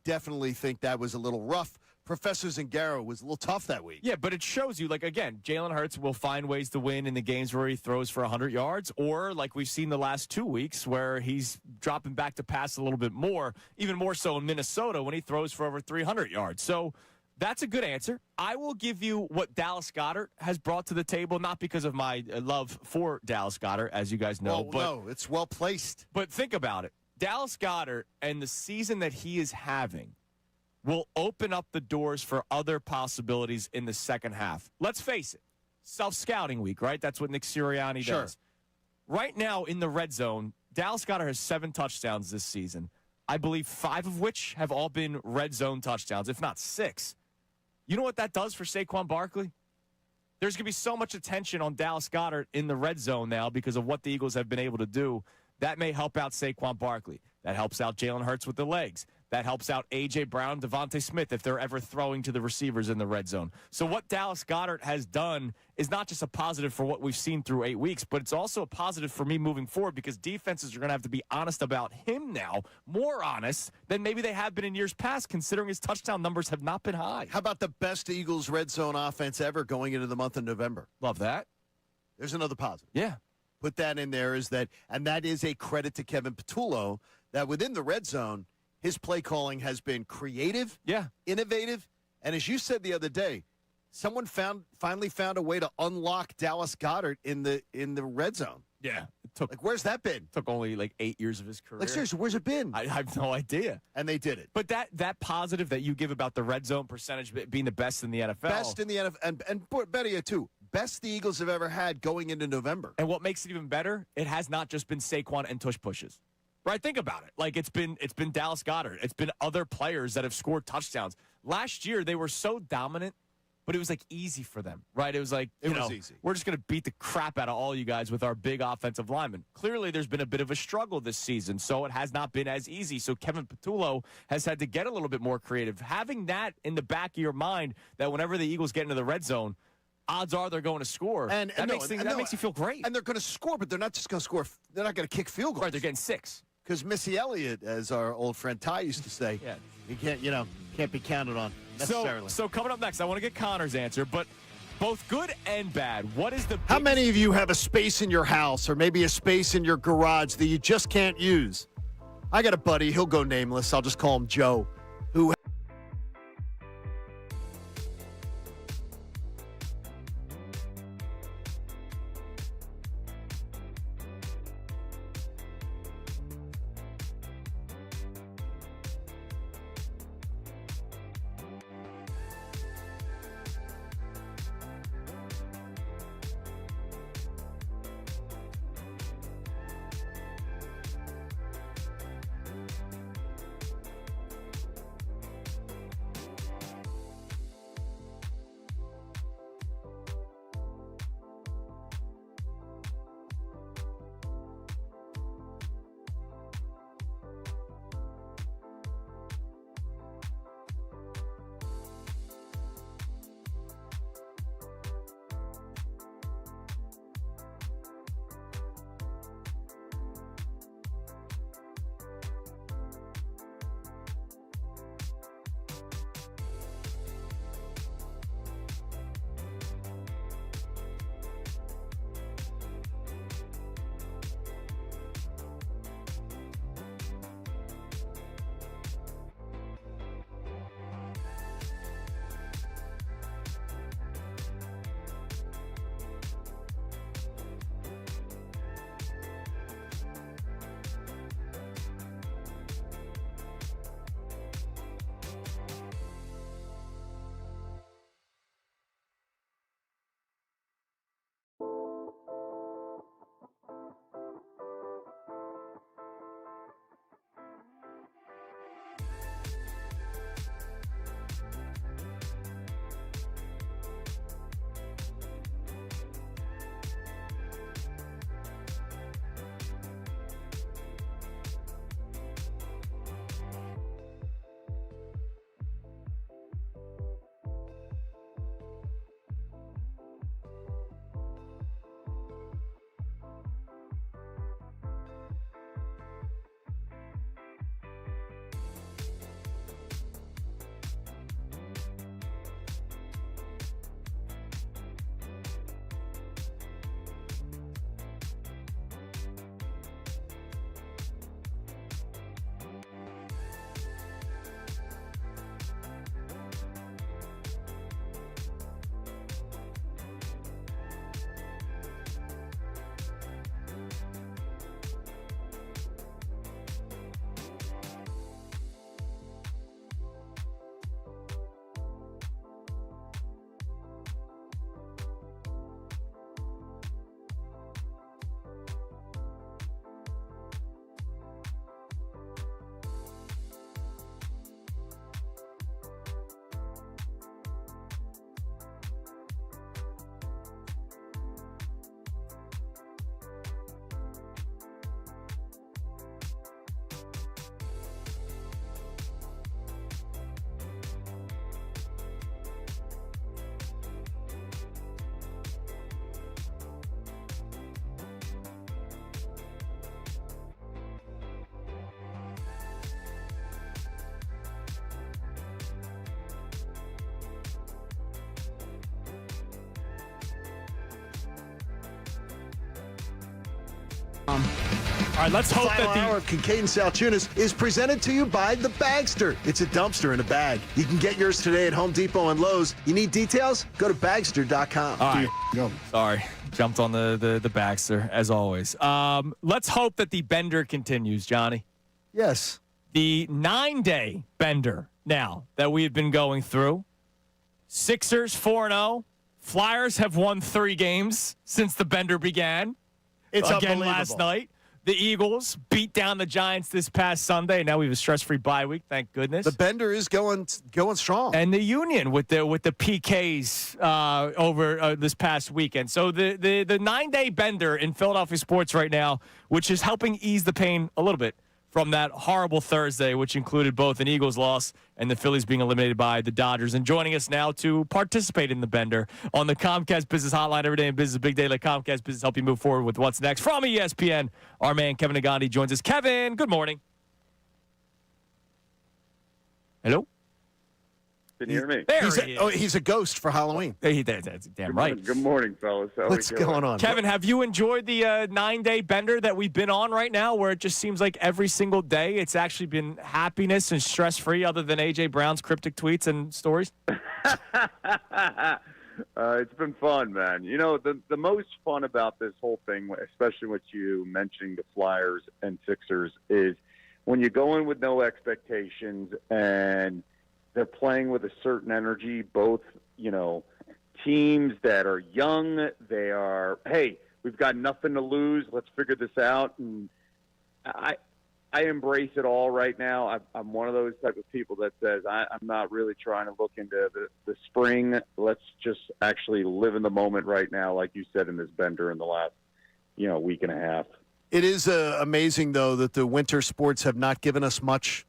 definitely think that was a little rough. Professor Zangaro was a little tough that week. Yeah, but it shows you, like, again, Jalen Hurts will find ways to win in the games where he throws for 100 yards, or like we've seen the last 2 weeks where he's dropping back to pass a little bit more, even more so in Minnesota when he throws for over 300 yards. So that's a good answer. I will give you what Dallas Goedert has brought to the table, not because of my love for Dallas Goedert, as you guys know. No, it's well placed. But think about it. Dallas Goedert and the season that he is having will open up the doors for other possibilities in the second half. Let's face it, self-scouting week, right? That's what Nick Sirianni does. Right now in the red zone, Dallas Goedert has 7 touchdowns this season. I believe 5 of which have all been red zone touchdowns, if not 6. You know what that does for Saquon Barkley? There's going to be so much attention on Dallas Goedert in the red zone now because of what the Eagles have been able to do. That may help out Saquon Barkley. That helps out Jalen Hurts with the legs. That helps out A.J. Brown, Devontae Smith if they're ever throwing to the receivers in the red zone. So what Dallas Goedert has done is not just a positive for what we've seen through 8 weeks, but it's also a positive for me moving forward because defenses are going to have to be honest about him now, more honest than maybe they have been in years past, considering his touchdown numbers have not been high. How about the best Eagles red zone offense ever going into the month of November? Love that. There's another positive. Yeah. Put that in there, and that is a credit to Kevin Patullo that within the red zone, his play calling has been creative, innovative, and as you said the other day, someone finally found a way to unlock Dallas Goedert in the red zone. Yeah, it took. Like, where's that been? Took only like 8 years of his career. Like, seriously, where's it been? I have no idea. And they did it. But that positive that you give about the red zone percentage being the best in the NFL, best in the NFL, and better yet too, best the Eagles have ever had going into November. And what makes it even better, it has not just been Saquon and tush pushes. Right, think about it. Like it's been Dallas Goedert. It's been other players that have scored touchdowns. Last year they were so dominant, but it was like easy for them. Right? It was like it was easy. We're just going to beat the crap out of all you guys with our big offensive linemen. Clearly, there's been a bit of a struggle this season, so it has not been as easy. So Kevin Patullo has had to get a little bit more creative. Having that in the back of your mind that whenever the Eagles get into the red zone, odds are they're going to score. And that makes you feel great. And they're going to score, but they're not just going to score. They're not going to kick field goals. Right, they're getting 6. Because Missy Elliott, as our old friend Ty used to say, you can't be counted on necessarily. So coming up next, I want to get Connor's answer, but both good and bad. What is the How many of you have a space in your house or maybe a space in your garage that you just can't use? I got a buddy, he'll go nameless. I'll just call him Joe, who All right, let's hope Final that hour of Kincade and Salciunas is presented to you by The Bagster. It's a dumpster in a bag. You can get yours today at Home Depot and Lowe's. You need details? Go to Bagster.com. All right. Sorry. Jumped on the Baxter, as always. Let's hope that the bender continues, Johnny. Yes. The 9-day bender now that we have been going through. Sixers 4-0. Flyers have won 3 games since the bender began. It's again unbelievable. last night. The Eagles beat down the Giants this past Sunday. Now we have a stress-free bye week, thank goodness. The bender is going strong. And the Union with the PKs over this past weekend. So the 9-day bender in Philadelphia sports right now, which is helping ease the pain a little bit from that horrible Thursday, which included both an Eagles loss and the Phillies being eliminated by the Dodgers. And joining us now to participate in the bender on the Comcast Business Hotline, every day in business, big day like Comcast Business, help you move forward with what's next. From ESPN, our man Kevin Nagandi joins us. Kevin, good morning. Hello? Can you hear me? There he is. He's a ghost for Halloween. That's damn right. Good morning, fellas. How What's we doing? going on? Kevin, have you enjoyed the 9-day bender that we've been on right now, where it just seems like every single day it's actually been happiness and stress-free, other than A.J. Brown's cryptic tweets and stories? It's been fun, man. You know, the most fun about this whole thing, especially with you mentioning the Flyers and Sixers, is when you go in with no expectations and they're playing with a certain energy, both, you know, teams that are young, they are, hey, we've got nothing to lose, let's figure this out. And I embrace it all right now. I'm one of those type of people that says I'm not really trying to look into the spring. Let's just actually live in the moment right now, like you said in this bender in the last, week and a half. It is amazing, though, that the winter sports have not given us much,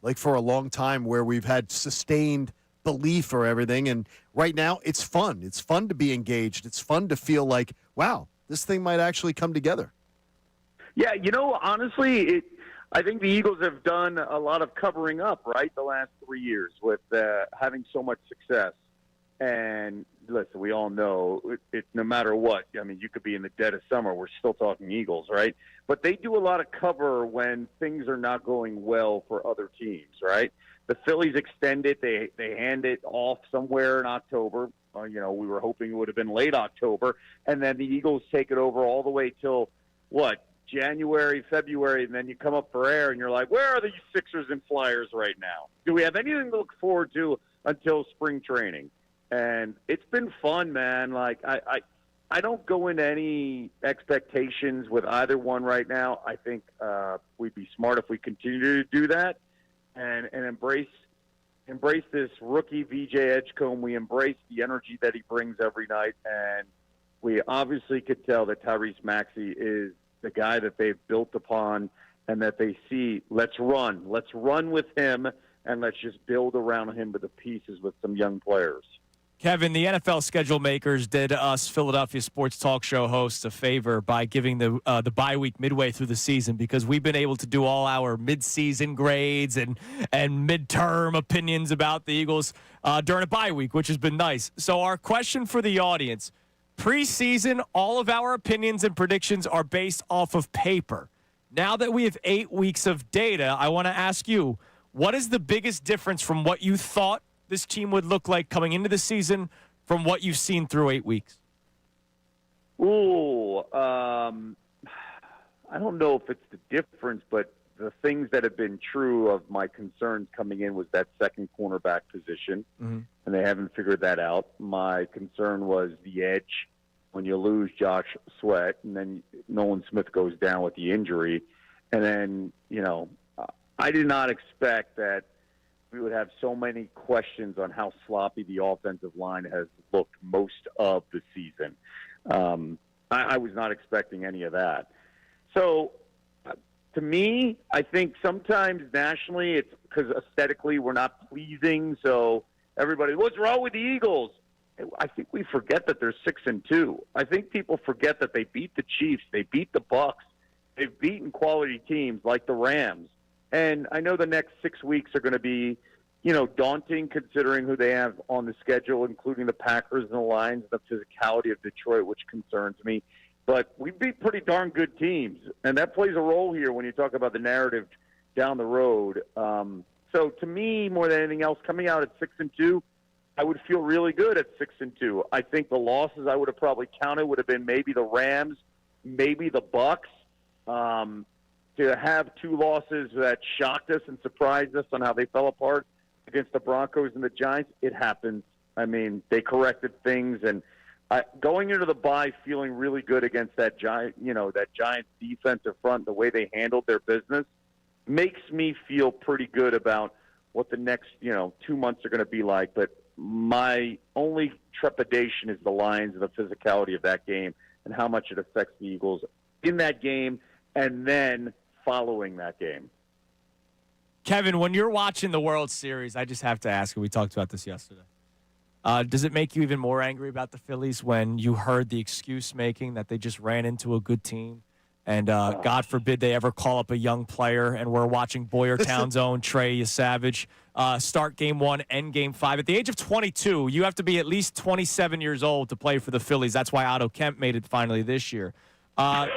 like for a long time, where we've had sustained belief for everything. And right now, it's fun. It's fun to be engaged. It's fun to feel like, wow, this thing might actually come together. Yeah, honestly, I think the Eagles have done a lot of covering up, right, the last 3 years with having so much success. And listen, we all know it no matter what. I mean, you could be in the dead of summer. We're still talking Eagles, right? But they do a lot of cover when things are not going well for other teams, right? The Phillies extend it. They hand it off somewhere in October. We were hoping it would have been late October. And then the Eagles take it over all the way till, January, February, and then you come up for air and you're like, where are the Sixers and Flyers right now? Do we have anything to look forward to until spring training? And it's been fun, man. Like, I don't go into any expectations with either one right now. I think we'd be smart if we continue to do that and embrace this rookie VJ Edgecombe. We embrace the energy that he brings every night. And we obviously could tell that Tyrese Maxey is the guy that they've built upon and that they see, let's run with him, and let's just build around him with the pieces with some young players. Kevin, the NFL schedule makers did us Philadelphia sports talk show hosts a favor by giving the bye week midway through the season, because we've been able to do all our midseason grades and midterm opinions about the Eagles during a bye week, which has been nice. So our question for the audience, preseason, all of our opinions and predictions are based off of paper. Now that we have 8 weeks of data, I want to ask you, what is the biggest difference from what you thought this team would look like coming into the season from what you've seen through 8 weeks? I don't know if it's the difference, but the things that have been true of my concerns coming in was that second cornerback position, and they haven't figured that out. My concern was the edge when you lose Josh Sweat, and then Nolan Smith goes down with the injury. And then, I did not expect that we would have so many questions on how sloppy the offensive line has looked most of the season. I was not expecting any of that. So, to me, I think sometimes nationally it's because aesthetically we're not pleasing. So everybody, what's wrong with the Eagles? I think we forget that they're 6-2. I think people forget that they beat the Chiefs, they beat the Bucks, they've beaten quality teams like the Rams. And I know the next 6 weeks are going to be, daunting considering who they have on the schedule, including the Packers and the Lions, the physicality of Detroit, which concerns me. but we beat pretty darn good teams, and that plays a role here when you talk about the narrative down the road. So to me, more than anything else, coming out at 6-2, I would feel really good at 6-2. I think the losses I would have probably counted would have been maybe the Rams, maybe the Bucks. To have 2 losses that shocked us and surprised us on how they fell apart against the Broncos and the Giants, it happens. I mean, they corrected things, and going into the bye feeling really good against that Giants defensive front, the way they handled their business, makes me feel pretty good about what the next 2 months are going to be like. But my only trepidation is the Lions and the physicality of that game and how much it affects the Eagles in that game and then following that game. Kevin, when you're watching the World Series, I just have to ask you, we talked about this yesterday. Does it make you even more angry about the Phillies when you heard the excuse making that they just ran into a good team? And God forbid they ever call up a young player, and we're watching Boyertown's own Trey Savage start Game 1, end Game 5. At the age of 22, you have to be at least 27 years old to play for the Phillies. That's why Otto Kemp made it finally this year. Are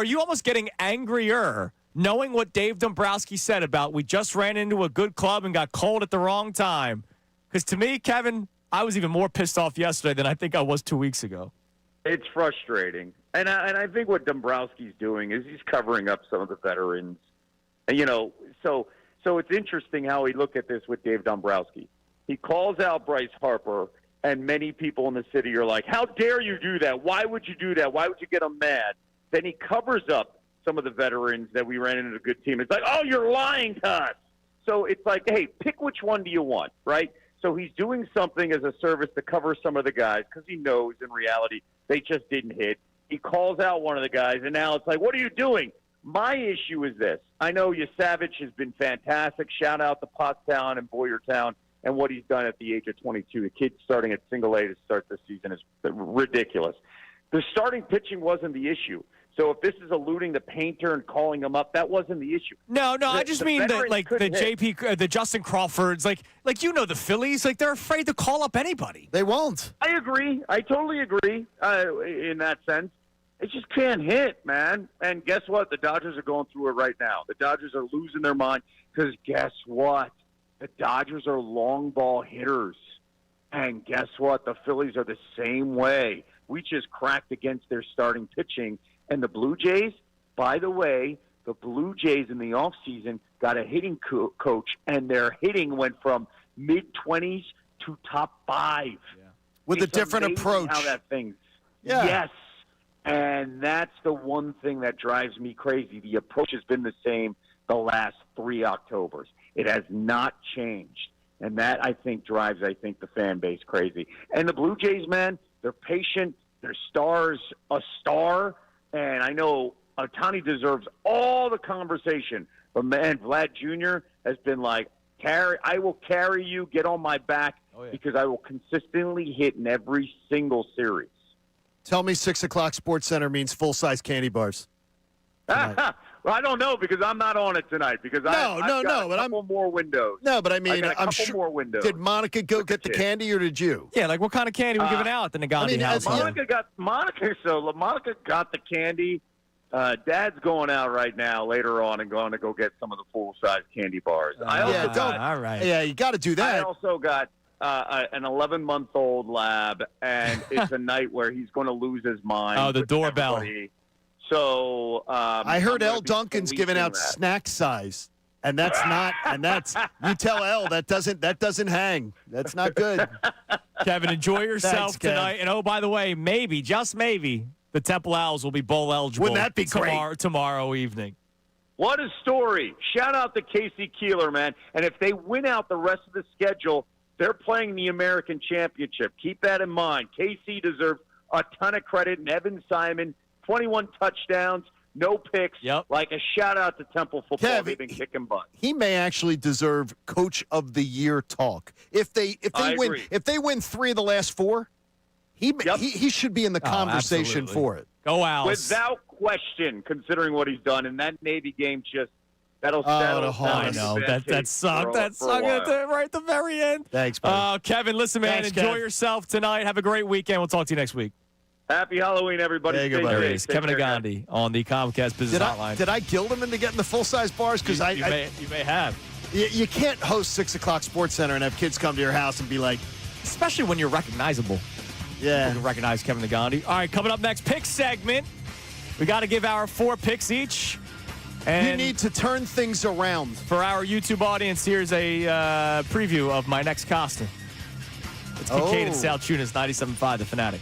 you almost getting angrier knowing what Dave Dombrowski said about we just ran into a good club and got cold at the wrong time? Because to me, Kevin, I was even more pissed off yesterday than I think I was 2 weeks ago. It's frustrating. And I think what Dombrowski's doing is he's covering up some of the veterans. And, so it's interesting how we look at this with Dave Dombrowski. He calls out Bryce Harper, and many people in the city are like, how dare you do that? Why would you do that? Why would you get him mad? Then he covers up some of the veterans that we ran into a good team. It's like, oh, you're lying to us. So it's like, hey, pick which one do you want, right? So he's doing something as a service to cover some of the guys because he knows in reality they just didn't hit. He calls out one of the guys, and now it's like, what are you doing? My issue is this. I know Savage has been fantastic. Shout out to Pottstown and Boyertown and what he's done at the age of 22. The kid starting at single A to start this season is ridiculous. The starting pitching wasn't the issue. So if this is alluding to Painter and calling him up, that wasn't the issue. No, I just mean that, like the Justin Crawfords, like the Phillies, like they're afraid to call up anybody. They won't. I agree. I totally agree in that sense. It just can't hit, man. And guess what? The Dodgers are going through it right now. The Dodgers are losing their mind because guess what? The Dodgers are long ball hitters. And guess what? The Phillies are the same way. We just cracked against their starting pitching. And the Blue Jays, by the way, the Blue Jays in the offseason got a hitting coach, and their hitting went from mid-20s to top 5. Yeah. With a different approach. How that thing's. Yeah. Yes. And that's the one thing that drives me crazy. The approach has been the same the last 3 Octobers. It has not changed. And that, I think, drives, the fan base crazy. And the Blue Jays, man, they're patient. Their star's a star. And I know Ohtani deserves all the conversation. But, man, Vlad Jr. has been like, I will carry you, get on my back, because I will consistently hit in every single series. Tell me 6 o'clock Sports Center means full-size candy bars. Well, I don't know because I'm not on it tonight because I've got a couple more windows. No, but I mean, I'm sure. More windows. Did Monica go get the candy or did you? Yeah, like what kind of candy we giving out at the Nagandi house? Monica got the candy. Dad's going out right now later on and going to go get some of the full-size candy bars. All right. Yeah, you got to do that. I also got an 11-month-old lab, and it's a night where he's going to lose his mind. Oh, the doorbell. Everybody. So I heard L. Duncan's giving out snack size, and that's not. And that's you tell L that doesn't hang. That's not good. Kevin, enjoy yourself tonight. And by the way, maybe just maybe the Temple Owls will be bowl eligible. Wouldn't that be great? Tomorrow evening. What a story! Shout out to Casey Keeler, man. And if they win out the rest of the schedule, they're playing the American Championship. Keep that in mind. KC deserves a ton of credit, and Evan Simon. 21 touchdowns, no picks. Yep. Like a shout-out to Temple football. Kev, They've been kicking butt. He may actually deserve Coach of the Year talk. If they win 3 of the last 4, he should be in the conversation for it. Go Owls. Without question, considering what he's done. And that Navy game just that'll I know. That sucked. That sucked right at the very end. Thanks, buddy. Kevin, listen, man, enjoy yourself tonight. Have a great weekend. We'll talk to you next week. Happy Halloween, everybody. There you go, Stay buddy. There safe. he is, Take Kevin care, guys. Agandi on the Comcast Business Hotline. Did I guild him into getting the full-size bars? Because you may have. you can't host 6 o'clock Sports Center and have kids come to your house and be like, Especially when you're recognizable. yeah. You can recognize Kevin Agandi. All right, coming up next, pick segment. We got to give our 4 picks each. And You need to turn things around. for our YouTube audience, here's a preview of my next costume. It's Kincade Salciunas, 97.5, The Fanatic.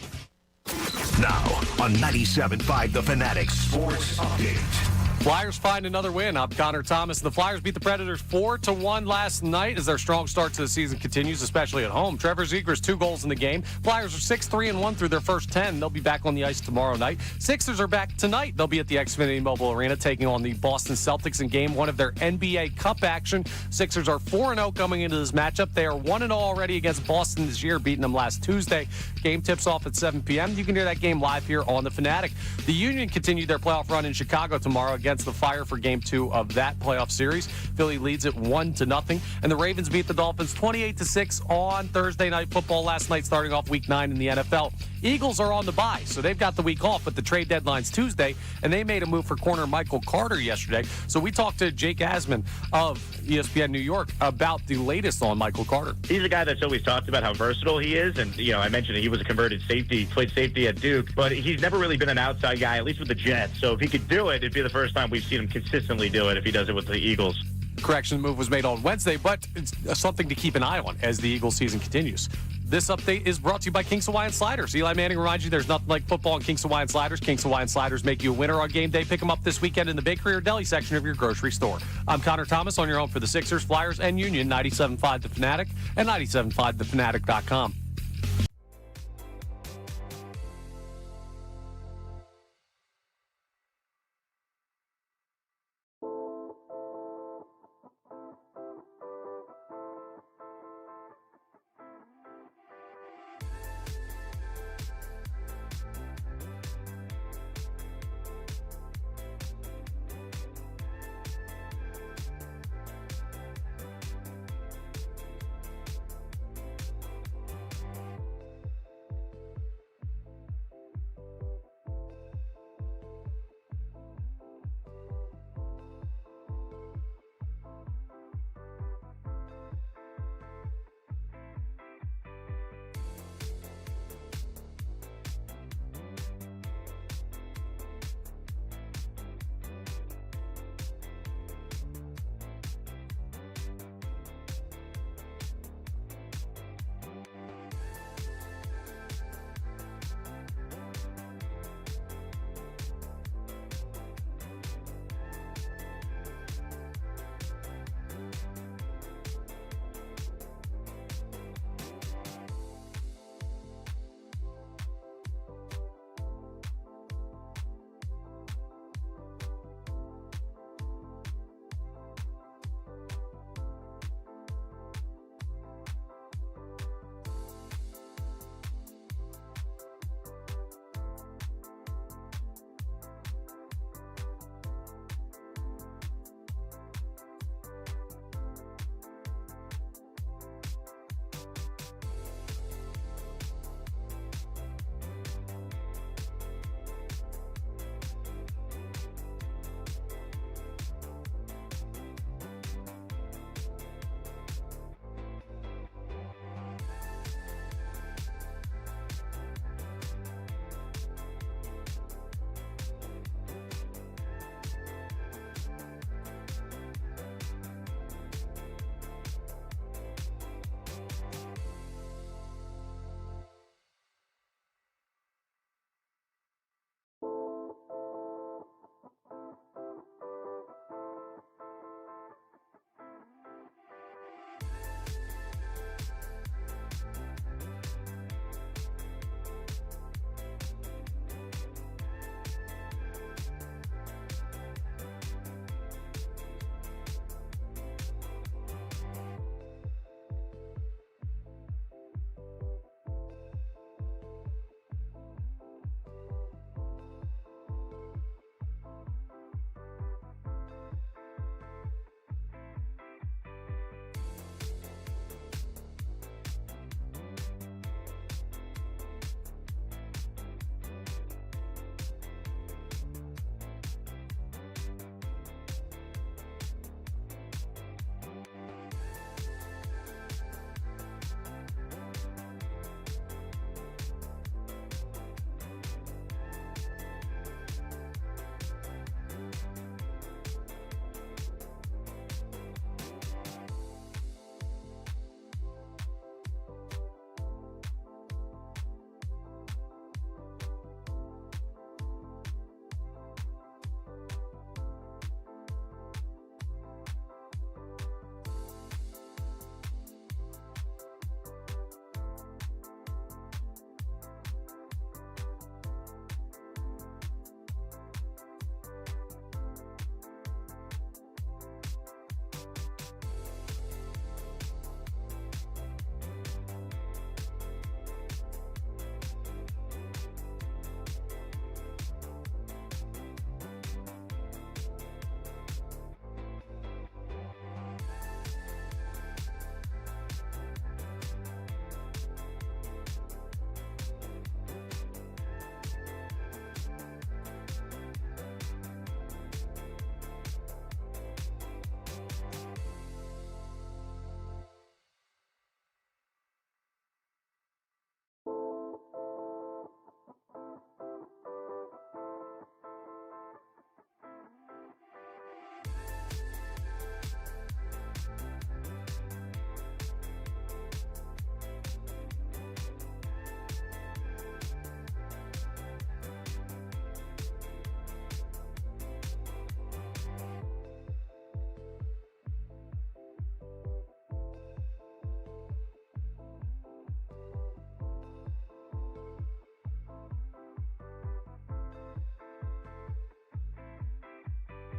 Now on 97.5 The Fanatic Sports Update. Flyers find another win. I'm Connor Thomas. The Flyers beat the Predators 4-1 last night as their strong start to the season continues, especially at home. Trevor Zegras, 2 goals in the game. Flyers are 6-3-1 through their first 10. They'll be back on the ice tomorrow night. Sixers are back tonight. They'll be at the Xfinity Mobile Arena taking on the Boston Celtics in game 1 of their NBA Cup action. Sixers are 4-0 coming into this matchup. They are 1-0 already against Boston this year, beating them last Tuesday. Game tips off at 7 p.m. You can hear that game live here on The Fanatic. The Union continued their playoff run in Chicago tomorrow against the Fire for game 2 of that playoff series. Philly leads it 1-0, and the Ravens beat the Dolphins 28-6 on Thursday Night Football last night, starting off Week 9 in the NFL. Eagles are on the bye, so they've got the week off, but the trade deadline's Tuesday, and they made a move for corner Michael Carter yesterday. So we talked to Jake Asman of ESPN New York about the latest on Michael Carter. He's a guy that's always talked about how versatile he is. And, I mentioned he was a converted safety, played safety at Duke, but he's never really been an outside guy, at least with the Jets. So if he could do it, it'd be the first time we've seen him consistently do it if he does it with the Eagles. Correction move was made on Wednesday, but it's something to keep an eye on as the Eagles season continues. This update is brought to you by King's Hawaiian Sliders. Eli Manning reminds you there's nothing like football in King's Hawaiian Sliders. King's Hawaiian Sliders make you a winner on game day. Pick them up this weekend in the bakery or deli section of your grocery store. I'm Connor Thomas on your home for the Sixers, Flyers, and Union, 97.5 The Fanatic and 97.5thefanatic.com.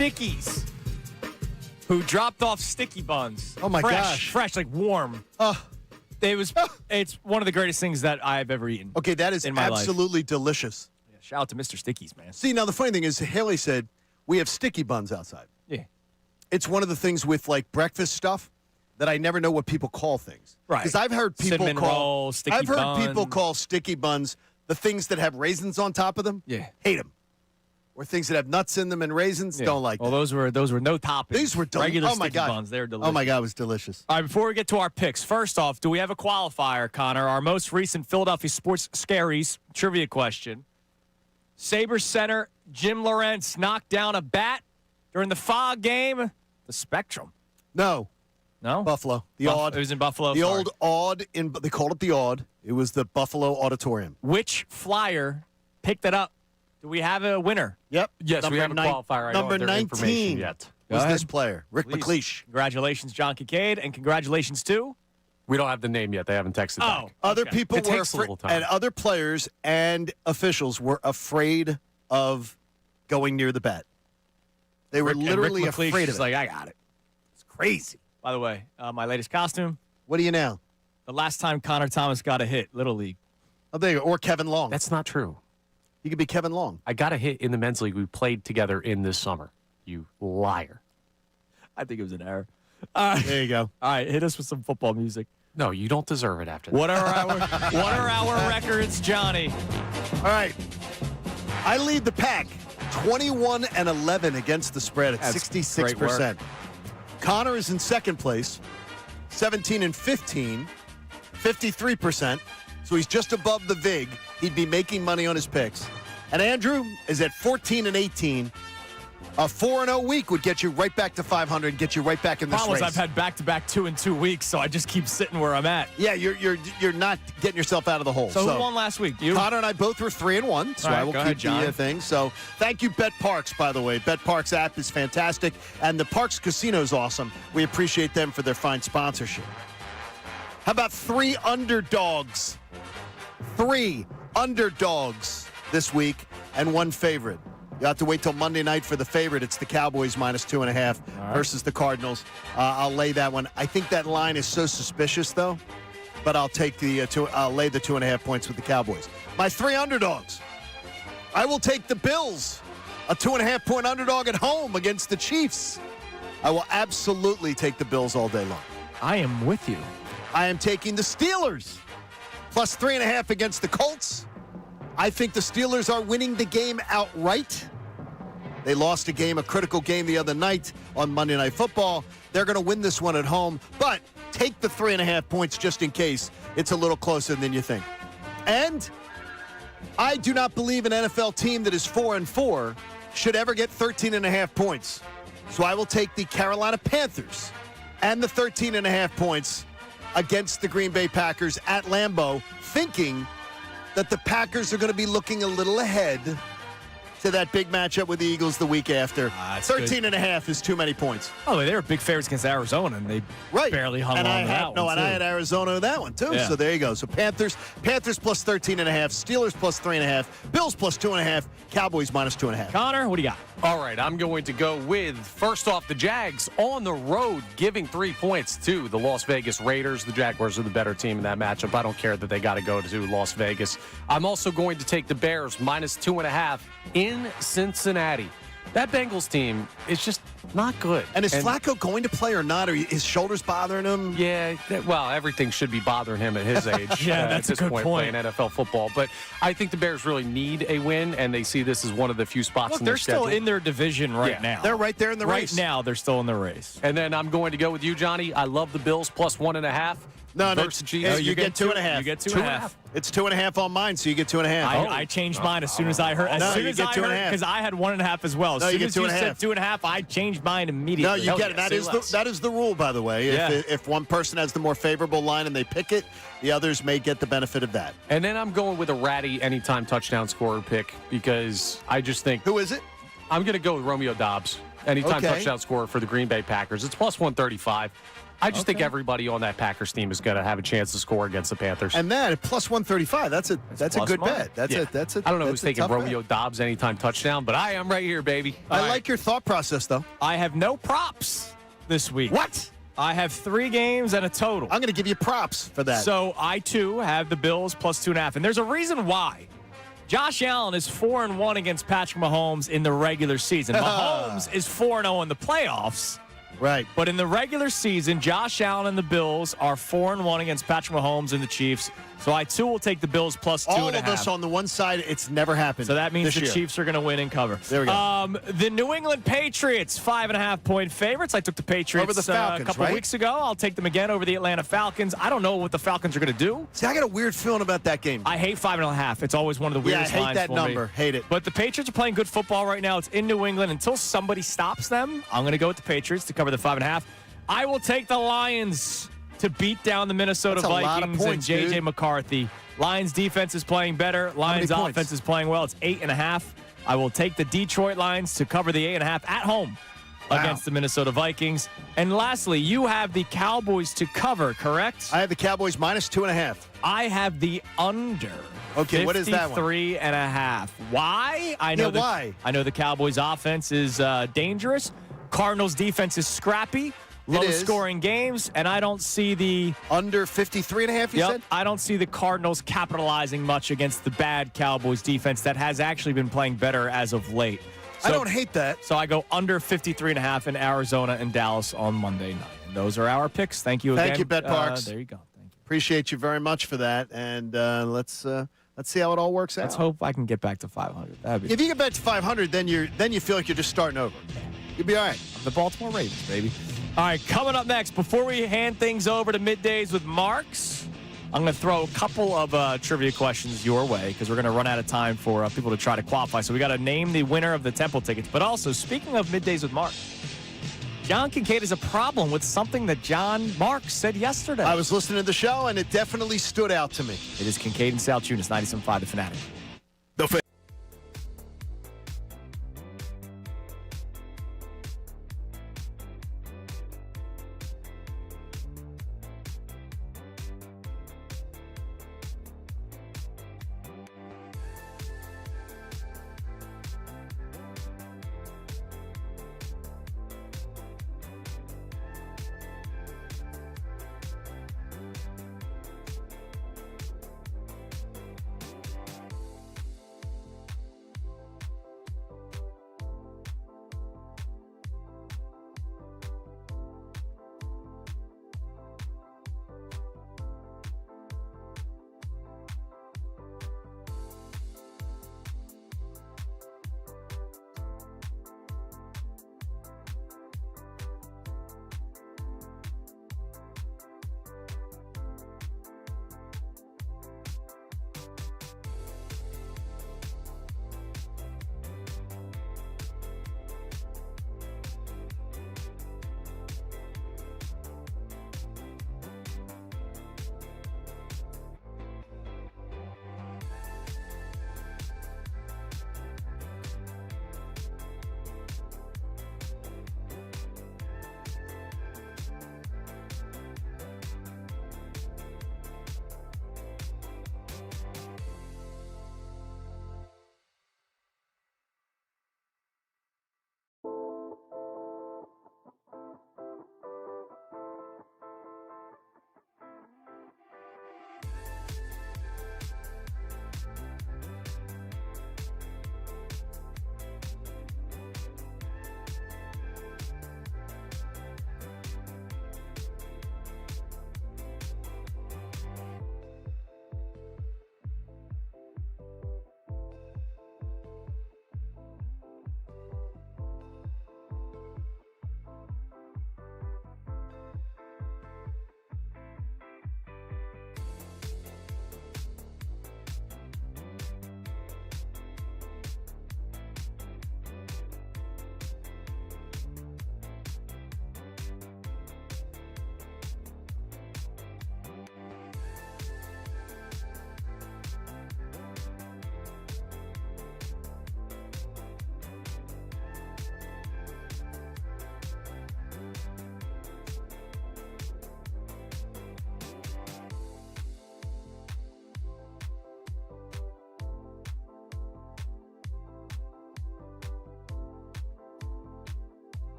Stickies, who dropped off sticky buns. Oh, my fresh, gosh. Fresh, like warm. It's one of the greatest things that I've ever eaten. Okay, that is in my absolutely delicious. Yeah, shout out to Mr. Stickies, man. See, now the funny thing is, Haley said we have sticky buns outside. Yeah. It's one of the things with like breakfast stuff that I never know what people call things. Right. Because I've heard people Cinnamon roll, sticky I've heard bun. people call sticky buns the things that have raisins on top of them. Yeah. Hate them. Or things that have nuts in them and raisins. Yeah. Don't like well, that. those were no toppings. These were regular oh my sticky God. buns. They're delicious. Oh my God, it was delicious. All right, before we get to our picks, first off, do we have a qualifier, Connor? Our most recent Philadelphia Sports Scaries trivia question. Sabres center Jim Lorentz knocked down a bat during the Fog game. The Spectrum. No. No? Buffalo. The Odd. It was in Buffalo. The sorry. old Odd they called it the Odd. It was the Buffalo Auditorium. Which Flyer picked it up? Do we have a winner? Yep. Yes, we have a qualifier. I don't Number have their information 19 yet. was Go this ahead. player, Rick Please. McLeish. Congratulations, John Kincade, and congratulations to We don't have the name yet. They haven't texted back. Other okay. people It were takes a little time. and other players and officials were afraid of going near the bat. They were Rick- and literally Rick McLeish afraid is of it. like, I got it. It's crazy. By the way, my latest costume, What do you now? the last time Connor Thomas got a hit, Little League. Oh, there you go. Or Kevin Long. That's not true. He could be Kevin Long. I got a hit in the men's league we played together in this summer. You liar. I think it was an error. All right, There you go. all right, hit us with some football music. No, you don't deserve it after that. What are our records, Johnny? All right. I lead the pack 21-11 against the spread at That's 66%. Connor is in second place, 17-15, 53%. So he's just above the VIG. He'd be making money on his picks. And Andrew is at 14-18. A 4-0 week would get you right back to 500 and get you right back in this Problem is race. I've had back-to-back 2 in 2 weeks, so I just keep sitting where I'm at. Yeah, you're not getting yourself out of the hole. So who won last week? You? Connor and I both were 3-1, so All right, I will go keep ahead, John. the thing. So thank you, Bet Parks, by the way. Bet Parks app is fantastic, and the Parks Casino is awesome. We appreciate them for their fine sponsorship. How about 3 underdogs? 3 underdogs this week and 1 favorite. You have to wait till Monday night for the favorite. It's the Cowboys minus 2.5 versus the Cardinals. I'll lay that one. I think that line is so suspicious, though. But I'll take I'll lay the 2.5 points with the Cowboys. My 3 underdogs. I will take the Bills, a 2.5-point underdog at home against the Chiefs. I will absolutely take the Bills all day long. I am with you. I am taking the Steelers, plus 3.5 against the Colts. I think the Steelers are winning the game outright. They lost a critical game the other night on Monday Night Football. They're going to win this one at home, but take the 3.5 points just in case it's a little closer than you think. And I do not believe an NFL team that is 4-4 should ever get 13.5 points. So I will take the Carolina Panthers and the 13.5 points against the Green Bay Packers at Lambeau, thinking that the Packers are going to be looking a little ahead to that big matchup with the Eagles the week after. 13.5 is too many points. Oh, they were big favorites against Arizona, and they barely hung on to that one. And I had Arizona in that one, too. Yeah. So there you go. So Panthers plus 13.5, Steelers plus 3.5, Bills plus 2.5, Cowboys minus 2.5. Connor, what do you got? All right, I'm going to go with, first off, the Jags on the road giving 3 points to the Las Vegas Raiders. The Jaguars are the better team in that matchup. I don't care that they got to go to Las Vegas. I'm also going to take the Bears minus 2.5 in Cincinnati. That Bengals team is just not good. And is Flacco going to play or not? Or his shoulders bothering him? Yeah, well, everything should be bothering him at his age. Yeah, at that's a this good point, point. playing NFL football. But I think the Bears really need a win, and they see this as one of the few spots Look, in their they're still schedule. in their division right Yeah. now. They're right there in the race. Right now, they're still in the race. And then I'm going to go with you, Johnny. I love the Bills plus 1.5. No, versus Chiefs. you get 2.5. You get 2.5. It's 2.5 on mine, so you get 2.5. I changed mine as soon as I heard. No, you get 2.5. Because I had 1.5 as well. As No, you soon get as you 2.5. said 2.5, I changed mine immediately. No, you Hell get it. yeah, That say less. that is the rule, by the way. Yeah. If one person has the more favorable line and they pick it, the others may get the benefit of that. And then I'm going with a ratty anytime touchdown scorer pick because I just think Who is it? I'm going to go with Romeo Dobbs. Anytime Okay. touchdown scorer for the Green Bay Packers. It's plus 135. I just think Okay. everybody on that Packers team is going to have a chance to score against the Panthers. And that at plus 135. That's a plus good money. bet. That's Yeah. a. I don't know that's who's a taking tough bet. Romeo Dobbs anytime touchdown, but I am right here, baby. I like your thought process, though. I have no props this week. What? I have 3 games and a total. I'm going to give you props for that. So I, too, have the Bills plus 2.5. And there's a reason why. Josh Allen is 4-1 against Patrick Mahomes in the regular season. Mahomes is 4-0 in the playoffs. right. But in the regular season, Josh Allen and the Bills are 4-1 against Patrick Mahomes and the Chiefs. So I, too, will take the Bills plus 2.5. All of us on the one side, it's never happened. So that means this the year. Chiefs are going to win and cover. There we go. The New England Patriots, 5.5-point favorites. I took the Patriots Over the Falcons, a couple right? weeks ago. I'll take them again over the Atlanta Falcons. I don't know what the Falcons are going to do. See, I got a weird feeling about that game. I hate 5.5. It's always one of the Yeah, I weirdest hate lines that for number. me. Hate it. But the Patriots are playing good football right now. It's in New England. Until somebody stops them, I'm going to go with the Patriots to cover the 5.5. I will take the Lions to beat down the Minnesota That's a lot of Vikings points, and J.J. dude. McCarthy. Lions defense is playing better. Lions points? offense is playing well. It's 8.5. I will take the Detroit Lions to cover the 8.5 at home against the Minnesota Vikings. And lastly, you have the Cowboys to cover, correct? I have the Cowboys minus 2.5. I have the under. Okay, what is that one? 53.5. Why? I know Yeah, why? I know the Cowboys offense is dangerous. Cardinals defense is scrappy. Low is. scoring games, and I don't see the Under 53.5, you said? I don't see the Cardinals capitalizing much against the bad Cowboys defense that has actually been playing better as of late. I don't hate that. So I go under 53.5 in Arizona and Dallas on Monday night. And those are our picks. Thank you again. Thank you, Bet Parks. There you go. Thank you. Appreciate you very much for that. And let's see how it all works out. Let's hope I can get back to 500. That'd be If you get back to 500, then you feel like you're just starting over. You'll be all right. the Baltimore Ravens, baby. All right, coming up next, before we hand things over to Middays with Marks, I'm going to throw a couple of trivia questions your way because we're going to run out of time for people to try to qualify. So we got to name the winner of the Temple tickets. But also, speaking of Middays with Marks, John Kincade has a problem with something that John Marks said yesterday. I was listening to the show, and it definitely stood out to me. It is Kincade and Salciunas, 97.5 The Fanatic.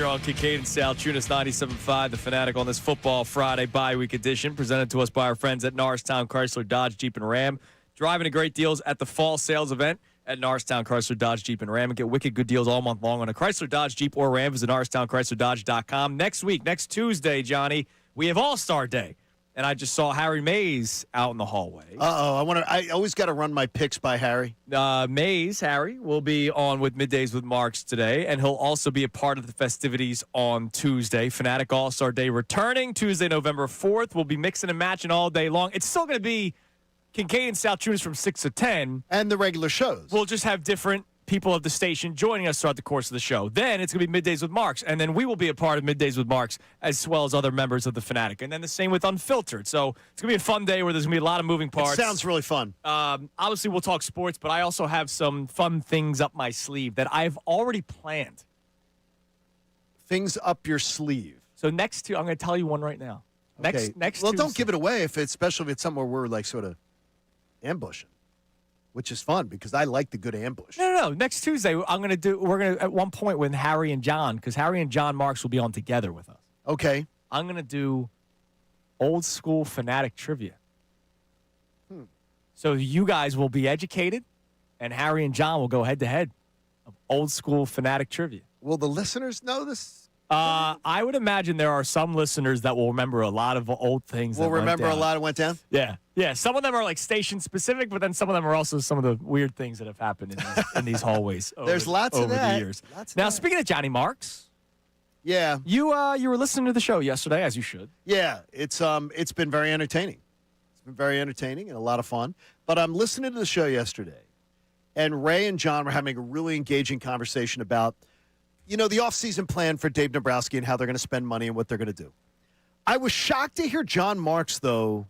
here on Kincade Salciunas 97.5, The Fanatic, on this Football Friday bye-week edition, presented to us by our friends at Norristown Chrysler Dodge Jeep and Ram. Driving to great deals at the fall sales event at Norristown Chrysler Dodge Jeep and Ram. And get wicked good deals all month long on a Chrysler Dodge Jeep or Ram. Visit NorristownChryslerDodge.com. Next week, next Tuesday, Johnny, we have All-Star Day. And I just saw Harry Mays out in the hallway. I always got to run my picks by Harry. Harry, will be on with Middays with Marks today, and he'll also be a part of the festivities on Tuesday. Fanatic All-Star Day returning Tuesday, November 4th. We'll be mixing and matching all day long. It's still going to be Kincade and Salciunas from 6 to 10. And the regular shows. We'll just have different people of the station joining us throughout the course of the show. Then it's going to be Middays with Marks, and then we will be a part of Middays with Marks as well as other members of the Fanatic. And then the same with Unfiltered. So it's going to be a fun day where there's going to be a lot of moving parts. It sounds really fun. Obviously, we'll talk sports, but I also have some fun things up my sleeve that I've already planned. Things up your sleeve. So I'm going to tell you one right now. Okay. Next well, Tuesday. don't give it away especially if it's somewhere we're like sort of ambushing. Which is fun because I like the good ambush. No. Next Tuesday, we're going to, at one point when Harry and John, because Harry and John Marks will be on together with us. Okay. I'm going to do old school Fanatic trivia. So you guys will be educated, and Harry and John will go head to head of old school Fanatic trivia. Will the listeners know this? I would imagine there are some listeners that will remember a lot of old things. Will remember a lot of went down? Yeah. Some of them are like station specific, but then some of them are also some of the weird things that have happened in these hallways. There's lots over of that. the years. Now, speaking of Johnny Marks, yeah, you were listening to the show yesterday, as you should. Yeah, it's been very entertaining. It's been very entertaining and a lot of fun. But I'm listening to the show yesterday, and Ray and John were having a really engaging conversation about, the offseason plan for Dave Dombrowski and how they're going to spend money and what they're going to do. I was shocked to hear John Marks, though,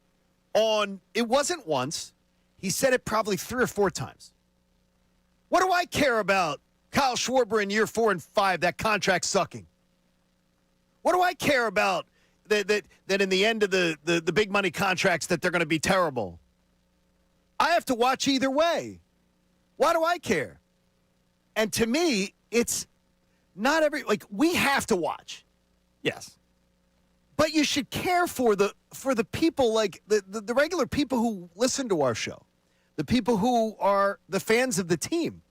it wasn't once. He said it probably 3 or 4 times. What do I care about Kyle Schwarber in year 4 and 5, that contract sucking? What do I care about that in the end of the big money contracts that they're going to be terrible? I have to watch either way. Why do I care? And to me, it's not we have to watch. Yes. But you should care for the people, like the regular people who listen to our show, the people who are the fans of the team.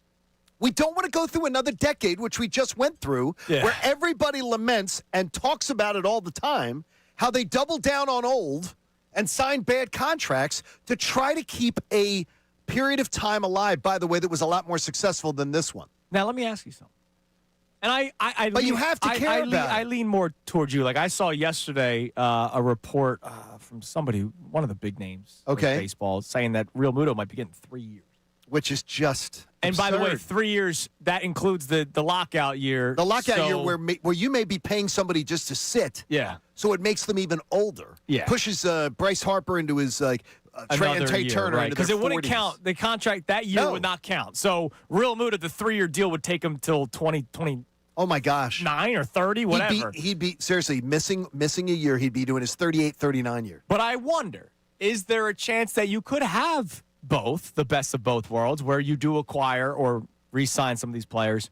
We don't want to go through another decade, which we just went through, where everybody laments and talks about it all the time, how they double down on old and sign bad contracts to try to keep a period of time alive, by the way, that was a lot more successful than this one. Now, let me ask you something. And But you have to care about it. I lean more towards you. Like I saw yesterday a report from somebody, one of the big names in baseball, saying that Real Muto might be getting 3 years. Which is just And absurd. by the way, 3 years, that includes the lockout year. The lockout year where you may be paying somebody just to sit. Yeah. So it makes them even older. Yeah. Pushes Bryce Harper into his Trey Turner into because their it wouldn't 40s. count. The contract that year would not count. So Real Muto, the 3-year deal would take him till 2029 Oh my gosh. or 30, whatever. He'd be seriously missing a year. He'd be doing his 38, 39 year. But I wonder, is there a chance that you could have both, the best of both worlds, where you do acquire or re-sign some of these players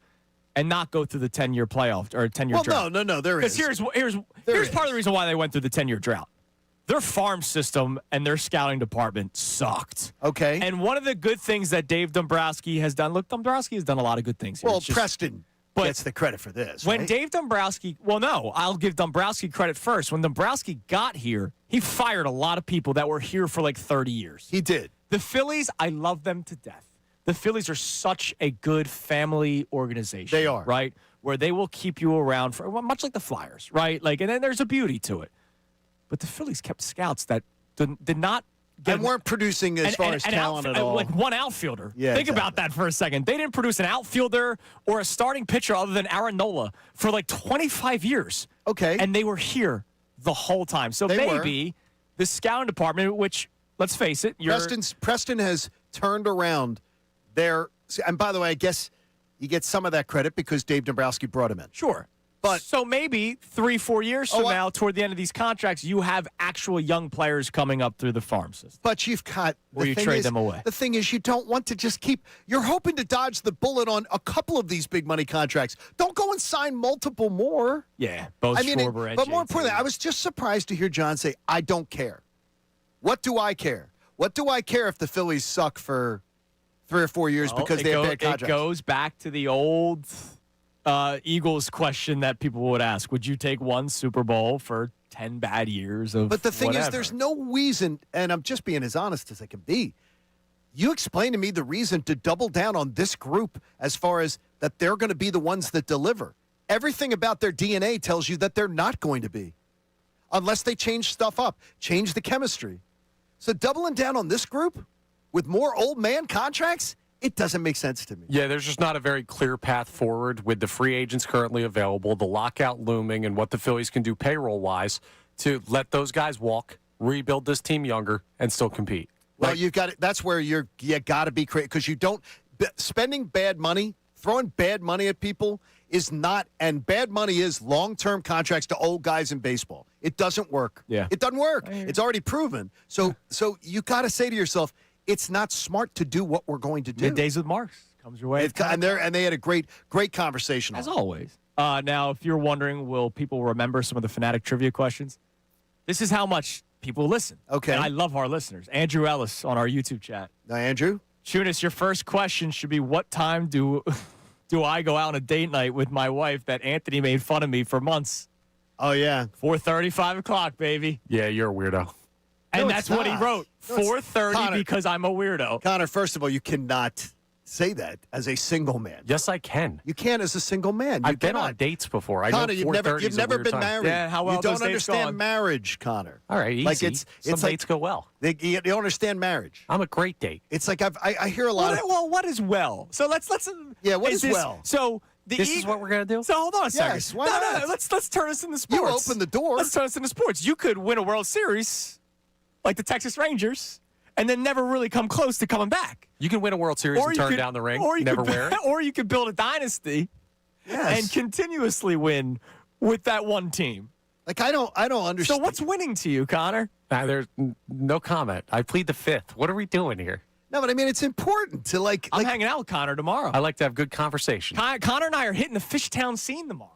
and not go through the 10-year playoff or 10-year drought? No, there is. Because here's part of the reason why they went through the 10-year drought. Their farm system and their scouting department sucked. Okay. And one of the good things that Dave Dombrowski has done, look, Dombrowski has done a lot of good things here. Well, Preston gets the credit for this. When right? Dave Dombrowski, I'll give Dombrowski credit first. When Dombrowski got here, he fired a lot of people that were here for like 30 years. He did. The Phillies, I love them to death. The Phillies are such a good family organization. They are. Right? Where they will keep you around for, much like the Flyers, right? Like, and then there's a beauty to it. But the Phillies kept scouts that did not get. And weren't producing as far as talent at all. Like one outfielder. Yeah, Think about that for a second. They didn't produce an outfielder or a starting pitcher other than Aaron Nola for like 25 years. Okay. And they were here the whole time. So maybe the scouting department, which, let's face it, Preston has turned around their. And by the way, I guess you get some of that credit because Dave Dombrowski brought him in. Sure. But so maybe 3-4 years from now, toward the end of these contracts, you have actual young players coming up through the farm system. But you've got Or you trade them away. The thing is, you don't want to just keep. You're hoping to dodge the bullet on a couple of these big money contracts. Don't go and sign multiple more. Yeah, both Schwarber and but more JT. importantly, I was just surprised to hear John say, "I don't care." What do I care? What do I care if the Phillies suck for 3 or 4 years because they have bad contracts? It goes back to the old Eagles question that people would ask: would you take one Super Bowl for 10 bad years of? But the thing whatever? is, there's no reason, and I'm just being as honest as I can be. You explain to me the reason to double down on this group as far as that they're going to be the ones that deliver. Everything about their DNA tells you that they're not going to be, unless they change stuff up, change the chemistry. So doubling down on this group with more old man contracts, it doesn't make sense to me. Yeah, there's just not a very clear path forward with the free agents currently available, the lockout looming, and what the Phillies can do payroll-wise to let those guys walk, rebuild this team younger, and still compete. Well, you've got it. That's where you got to be creative because you don't spending bad money, throwing bad money at people is not, and bad money is long-term contracts to old guys in baseball. It doesn't work. Yeah. It doesn't work. It's already proven. So you got to say to yourself, it's not smart to do what we're going to do. Middays with Marks comes your way. And they had a great conversation. As always. Now, if you're wondering, will people remember some of the Fanatic trivia questions? This is how much people listen. Okay. And I love our listeners. Andrew Ellis on our YouTube chat. Now, Andrew? Chunas, your first question should be, what time do I go out on a date night with my wife that Anthony made fun of me for months? Oh, yeah. 4:30, 5 o'clock, baby. Yeah, you're a weirdo. And No, that's it's what he not. wrote. No, it's- 4:30 Connor. because I'm a weirdo. Connor, first of all, you cannot say that as a single man. Yes, I can. You can't as a single man. You I've been cannot. on dates before. I Connor, know you've 4:30 is a never weird been time. married. Yeah, how well you those don't dates understand gone? marriage, Connor. All right, easy. Like it's Some like dates go well. you don't understand marriage. I'm a great date. It's like I hear a lot of Well, what is well? So let's Yeah, what is is this, well? So the This is what we're going to do? So hold on a second. Yes, why no, not? let's turn this into You sports. open the door. Let's turn this into sports. You could win a World Series like the Texas Rangers and then never really come close to coming back. You can win a World Series and you turn could- down the ring, or you never could, wear it. Or you could build a dynasty Yes. and continuously win with that one team. Like I don't understand. So what's winning to you, Connor? There's no comment. I plead the fifth. What are we doing here? No, but I mean it's important to like I'm hanging out with Connor tomorrow. I like to have good conversation. Connor and I are hitting the Fishtown scene tomorrow.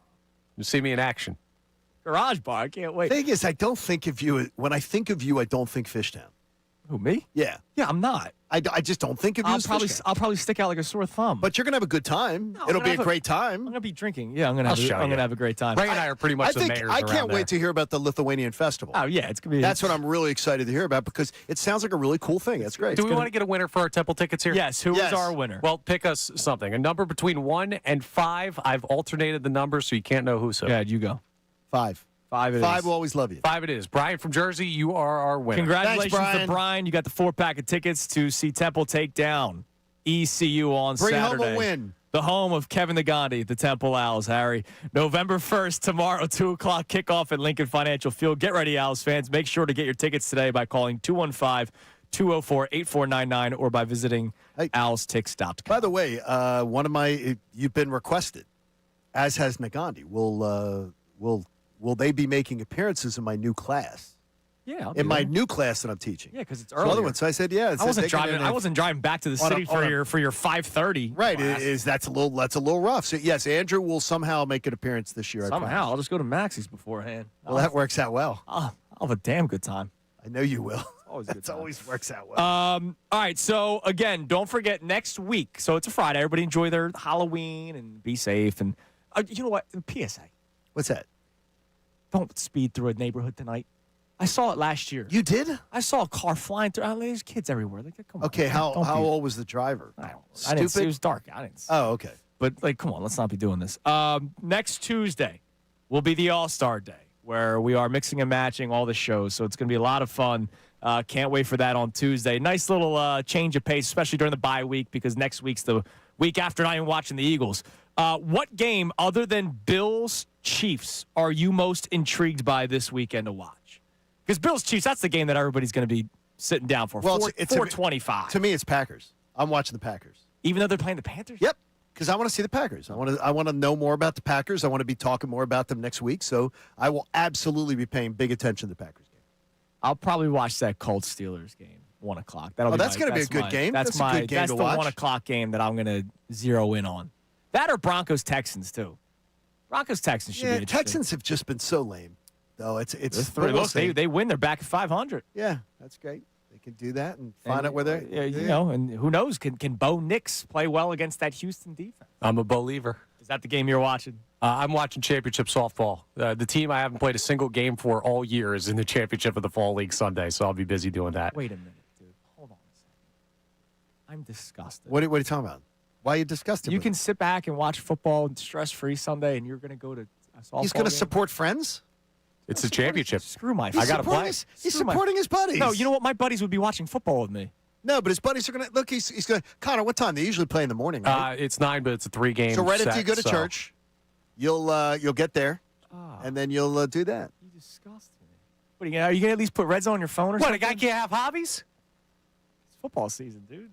You see me in action. Garage bar. I can't wait. thing is I don't think of you when I think of you I don't think Fishtown. Who, me? Yeah. Yeah, I'm not. I just don't think of you as Fishtown. I'll probably stick out like a sore thumb. But you're going to have a good time. No, I'm It'll gonna be a have great time. I'm gonna be drinking. Yeah, I'm gonna I'll show you. have a great time. Ray and I are pretty much I think the mayors I around can't there. wait to hear about the Lithuanian festival. Oh yeah, it's gonna be. That's what I'm really excited to hear about because it sounds like a really cool thing. That's great. Do we want to get a winner for our Temple tickets here? Yes. Who is Yes. our winner? Well, pick us something. A number between 1 and 5. I've alternated the numbers so you can't know who's who. yeah, you go. 5. 5 it is. 5 will always love you. 5 it is. Brian from Jersey, you are our winner. Congratulations Thanks, Brian. to Brian. You got the 4-pack of tickets to see Temple take down ECU on Bring Saturday. home a win. The home of Kevin the Gandhi, the Temple Owls, Harry. November 1st, tomorrow, 2 o'clock kickoff at Lincoln Financial Field. Get ready, Owls fans. Make sure to get your tickets today by calling 215-204-8499 or by visiting owlstix.com. By the way, you've been requested, as has Nagandi. Will they be making appearances in my new class? Yeah, In my new class that I'm teaching. Yeah, because it's So early. other ones. So I said, yeah. I wasn't driving back to the on a- city on a- for your 5:30. Right. class. That's a little rough. So yes, Andrew will somehow make an appearance this year. I Somehow, promise. I'll just go to Maxie's beforehand. Well, that works out well. I'll have a damn good time. I know you will. Always a good That time. always works out well. All right, so again, don't forget next week. So it's a Friday. Everybody enjoy their Halloween and be safe. And you know what? PSA: What's that? don't speed through a neighborhood tonight. I saw it last year. You did? I saw a car flying through. There's kids everywhere. Like, come on. Okay. How Don't be- old was the driver? I didn't see. It Stupid? was dark. I didn't see. Oh, okay. But, like, come on, let's not be doing this. Next Tuesday will be the All-Star Day, where we are mixing and matching all the shows. So it's going to be a lot of fun. Can't wait for that on Tuesday. Nice little change of pace, especially during the bye week, because next week's the week after not even watching the Eagles. What game, other than Bills-Chiefs, are you most intrigued by this weekend to watch? Because Bills-Chiefs, that's the game that everybody's going to be sitting down for. Well, 425. To me, it's Packers. I'm watching the Packers. Even though they're playing the Panthers? Yep. Because I want to see the Packers. I want to know more about the Packers. I want to be talking more about them next week. So I will absolutely be paying big attention to the Packers game. I'll probably watch that Colts Steelers game, 1 o'clock. That's going to be a good game. That's a good game that's to the watch. 1 o'clock game that I'm going to zero in on. That or Broncos Texans too. Broncos Texans should be interesting. Texans have just been so lame, though. It's three. Look, they win. They're back at 500. Yeah, that's great. They can do that and find out where they're. Yeah, you know, and who knows? Can Bo Nix play well against that Houston defense? I'm a believer. Is that the game you're watching? I'm watching championship softball. The team I haven't played a single game for all year is in the championship of the Fall League Sunday, so I'll be busy doing that. Wait a minute, dude. Hold on a second. I'm disgusted. What are you talking about? Why are you disgusted? You with can it? sit back and watch football stress-free Sunday, and you're going to go to a softball He's going to game? support friends. It's the championship. Screw my. He's I got to supporting play. He's supporting his buddies. No, you know what? My buddies would be watching football with me. No, but his buddies are going to look. He's going to. Connor, what time? They usually play in the morning, right? It's 9, but it's a 3-game. So right set, after you go to church, you'll get there, and then you'll do that. You disgust me. What are you going to at least put red zone on your phone or What, a something? guy can't have hobbies? It's football season, dude.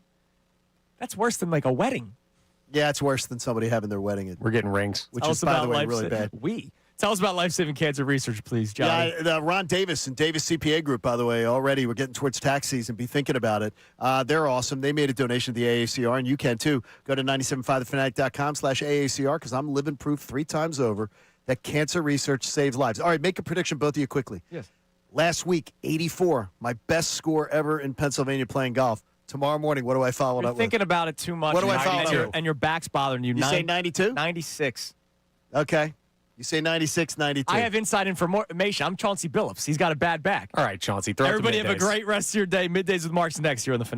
That's worse than like a wedding. Yeah, it's worse than somebody having their wedding, We're getting rings. which Tell is, us by the about way, really bad. Tell us about life-saving cancer research, please, Johnny. Yeah, Ron Davis and Davis CPA Group, by the way, already we're getting towards tax season. Be thinking about it. They're awesome. They made a donation to the AACR, and you can too. Go to 975thefanatic.com/AACR because I'm living proof 3 times over that cancer research saves lives. All right, make a prediction, both of you, quickly. Yes. Last week, 84, my best score ever in Pennsylvania playing golf. Tomorrow morning, what do I follow it You're up thinking about it too much. What do I follow and up your, with? and your back's bothering you. You say 92? 96. with? Okay. You say 96, 92. I have inside information. I'm Chauncey Billups. He's got a bad back. All right, Chauncey. Throw Everybody it to have a Middays. great rest of your day. Middays with Marks next year on the Fanatic.